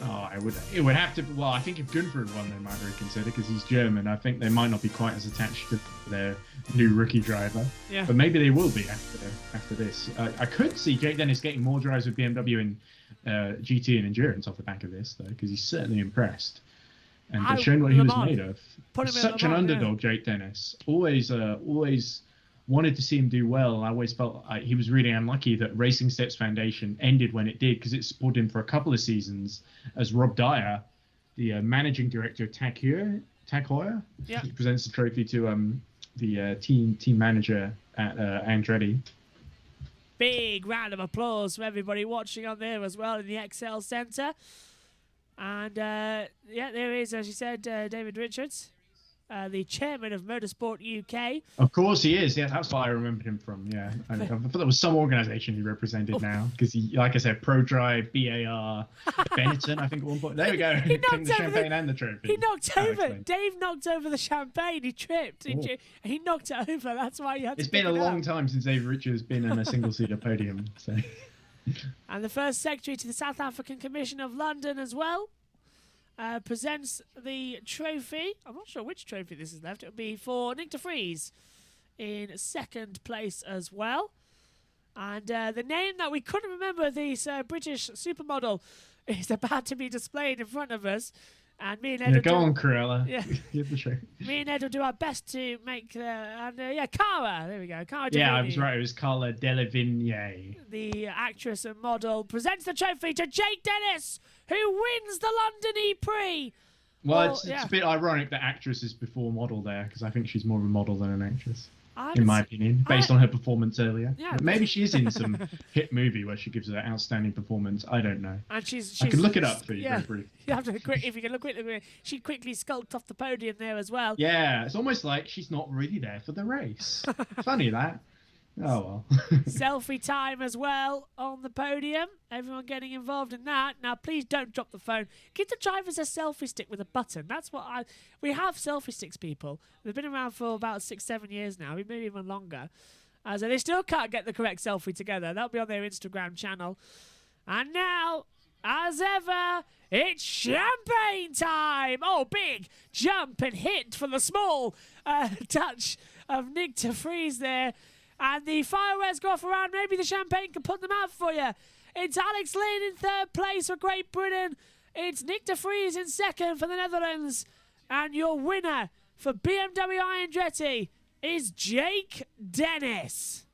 Oh, it would have to. Well, I think if Gunther had won, they might reconsider because he's German. I think they might not be quite as attached to their new rookie driver. Yeah. But maybe they will be after this. I could see Jake Dennis getting more drives with BMW in GT and endurance off the back of this, though, because he's certainly impressed and shown what he was made of. Such an underdog, Jake Dennis. Always wanted to see him do well. I always felt he was really unlucky that Racing Steps Foundation ended when it did, because it supported him for a couple of seasons as Rob Dyer, the managing director of Tag Heuer. Yeah. He presents the trophy to the team manager at Andretti. Big round of applause for everybody watching on there as well in the XL Centre. And there is, as you said, David Richards. the chairman of Motorsport UK. Of course he is. Yeah, that's what I remembered him from. Yeah, I thought there was some organisation he represented now, because he, like I said, ProDrive, BAR, Benetton. I think at one point. There we go. He King the champagne and the trophy. He knocked over. Dave knocked over the champagne. He tripped. He knocked it over. That's why you had to. It's been a long time since Dave Richards been on a single-seater podium. So. And the first secretary to the South African Commission of London as well presents the trophy. I'm not sure which trophy this is left. It'll be for Nick de Vries in second place as well. And the name that we couldn't remember, this British supermodel, is about to be displayed in front of us. And me and Ed go on, Cruella. Yeah. Give the show. Me and Ed will do our best to make Cara. There we go. Cara Yeah, I Delevingne, was right. It was Cara Delevingne. the actress and model, presents the trophy to Jake Dennis, who wins the London ePrix. Well, it's a bit ironic that actress is before model there, because I think she's more of a model than an actress. In my opinion, based on her performance earlier. Yeah. But maybe she is in some hit movie where she gives an outstanding performance. I don't know. And she's I can look it up for you very briefly. You have to if you can look quickly. She quickly skulked off the podium there as well. Yeah, it's almost like she's not really there for the race. Funny that. Oh well. Selfie time as well on the podium. Everyone getting involved in that. Now, please don't drop the phone. Give the drivers a selfie stick with a button. That's what we have selfie sticks, people. They've been around for about 6-7 years now, maybe even longer. So they still can't get the correct selfie together. That'll be on their Instagram channel. And now, as ever, it's champagne time. Oh, big jump and hit for the small touch of Nick de Vries there. And the fireworks go off around. Maybe the champagne can put them out for you. It's Alex Lynn in third place for Great Britain. It's Nick de Vries in second for the Netherlands. And your winner for BMW Andretti is Jake Dennis.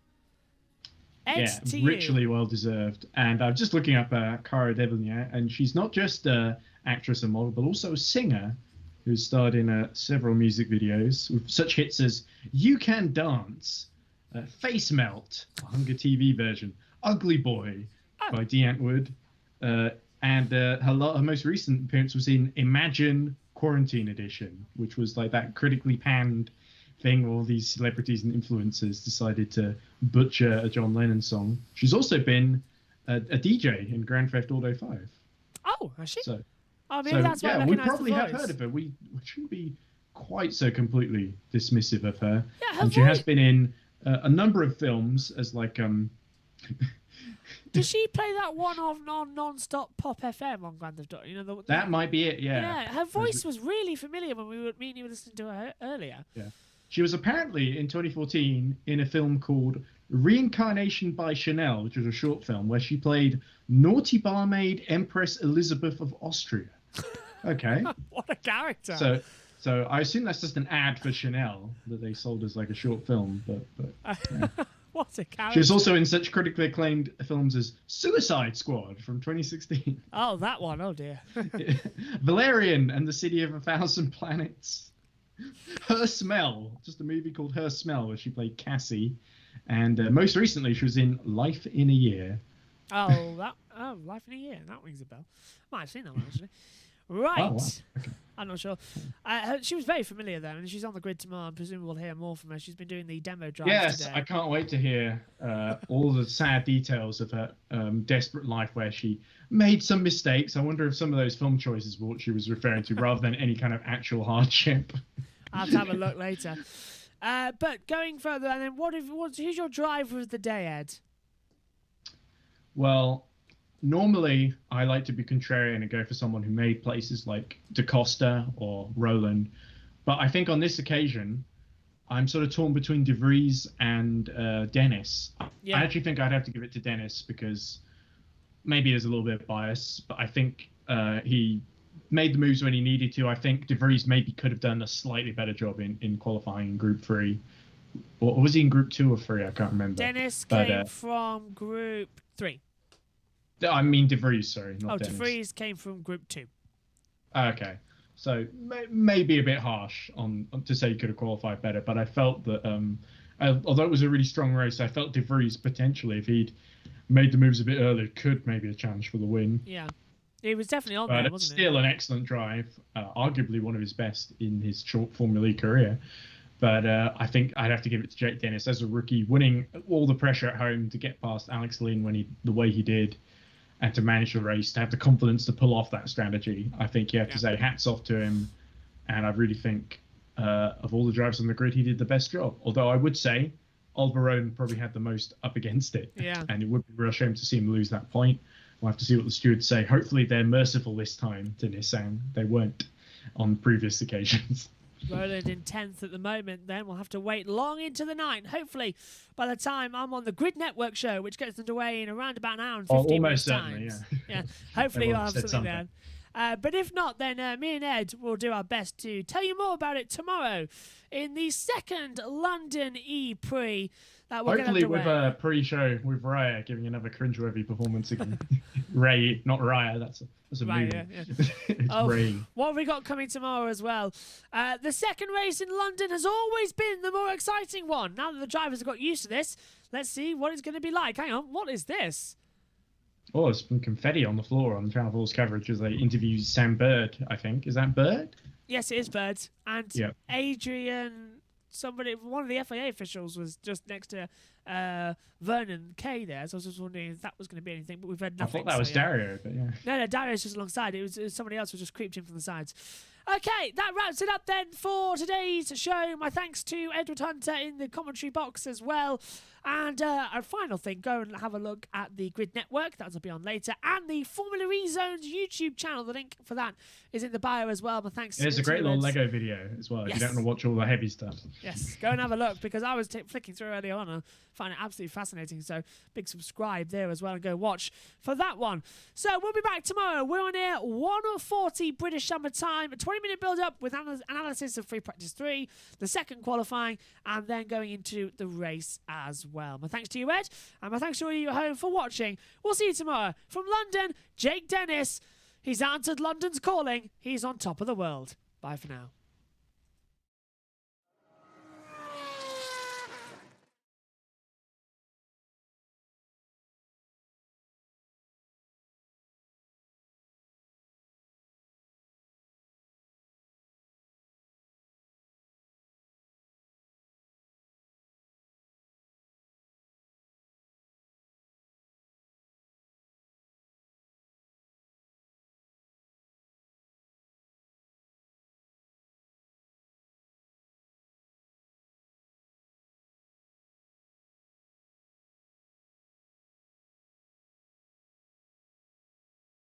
To richly well deserved. And I'm just looking up Cara Delevingne, and she's not just an actress and model, but also a singer who's starred in several music videos with such hits as You Can Dance, Face Melt, a Hunger TV version, Ugly Boy by Dee Antwood, and her most recent appearance was in Imagine Quarantine Edition, which was like that critically panned thing where all these celebrities and influencers decided to butcher a John Lennon song. She's also been a DJ in Grand Theft Auto 5. Oh, has she? So, maybe that's why I we recognise probably the have voice. heard of her. We shouldn't be quite so completely dismissive of her. Yeah, and she has been in a number of films as like Does she play that one on non-stop Pop FM on Grand Theft Auto? You know, that might be it. Yeah. Yeah, her voice was really familiar when me and you were listening to her earlier. Yeah. She was apparently in 2014 in a film called Reincarnation by Chanel, which was a short film where she played naughty barmaid Empress Elizabeth of Austria. Okay. What a character. So I assume that's just an ad for Chanel that they sold as like a short film, but yeah. What a character. She was also in such critically acclaimed films as Suicide Squad from 2016. Oh, that one. Oh, dear. Valerian and the City of 1,000 Planets. Her Smell, just a movie called Her Smell where she played Cassie. And most recently she was in Life in a Year. Life in a Year. That rings a bell. Might have seen that one, actually. Right. Oh, wow. Okay. I'm not sure. She was very familiar though, and she's on the grid tomorrow. I presume we'll hear more from her. She's been doing the demo drive Yes, today. I can't wait to hear all the sad details of her desperate life where she made some mistakes. I wonder if some of those film choices were what she was referring to rather than any kind of actual hardship. I'll have to have a look later. But going further, and then who's your driver of the day, Ed? Well, normally I like to be contrarian and go for someone who made places like DaCosta or Roland. But I think on this occasion, I'm sort of torn between de Vries and Dennis. Yeah. I actually think I'd have to give it to Dennis because maybe there's a little bit of bias, but I think he made the moves when he needed to. I think de Vries maybe could have done a slightly better job in qualifying in Group 3. Or was he in Group 2 or 3? I can't remember. Dennis came from Group 3. I mean de Vries, sorry, not De Dennis. Vries came from Group 2. Okay. So maybe a bit harsh on to say he could have qualified better, but I felt that although it was a really strong race, I felt de Vries potentially, if he'd made the moves a bit earlier, could maybe a challenge for the win. Yeah. He was definitely on But there, it's wasn't still an excellent drive, arguably one of his best in his short Formula E career. But I think I'd have to give it to Jake Dennis as a rookie, winning all the pressure at home to get past Alex Lynn the way he did, and to manage the race, to have the confidence to pull off that strategy. I think you have to say hats off to him, and I really think of all the drivers on the grid, he did the best job. Although I would say Alderone probably had the most up against it, and it would be a real shame to see him lose that point. We'll have to see what the stewards say. Hopefully they're merciful this time to Nissan. They weren't on previous occasions. Roland in 10th at the moment, then we'll have to wait long into the night. Hopefully, by the time I'm on the Grid Network show, which gets underway in around about an hour and 15 minutes time. Yeah. Hopefully you'll have something then. But if not, then me and Ed will do our best to tell you more about it tomorrow in the second London ePrix. Hopefully with a pre-show with Raya giving another cringeworthy performance again. Ray, not Raya, that's a movie. It's Ray. What have we got coming tomorrow as well? The second race in London has always been the more exciting one. Now that the drivers have got used to this, let's see what it's going to be like. Hang on, what is this? Oh, there's some confetti on the floor on Channel 4's coverage as they interview Sam Bird, I think. Is that Bird? Yes, it is Bird. And Adrian... one of the FIA officials was just next to Vernon Kay there, so I was just wondering if that was going to be anything, but we've had nothing. I thought that was Dario, but yeah. No, Dario's just alongside. It was somebody else who just creeped in from the sides. Okay, that wraps it up then for today's show. My thanks to Edward Hunter in the commentary box as well. And a final thing, go and have a look at the Grid Network. That'll be on later. And the FormulaEZone YouTube channel. The link for that is in the bio as well. My thanks. There's a great little Lego video as well, if you don't want to watch all the heavy stuff. Yes, go and have a look, because I was flicking through early on and find it absolutely fascinating. So big subscribe there as well and go watch for that one. So we'll be back tomorrow. We're on air 1:40 British Summer Time. A 20-minute build-up with analysis of Free Practice 3, the second qualifying, and then going into the race as well. My thanks to you, Ed, and my thanks to all you at home for watching. We'll see you tomorrow. From London, Jake Dennis. He's answered London's calling. He's on top of the world. Bye for now.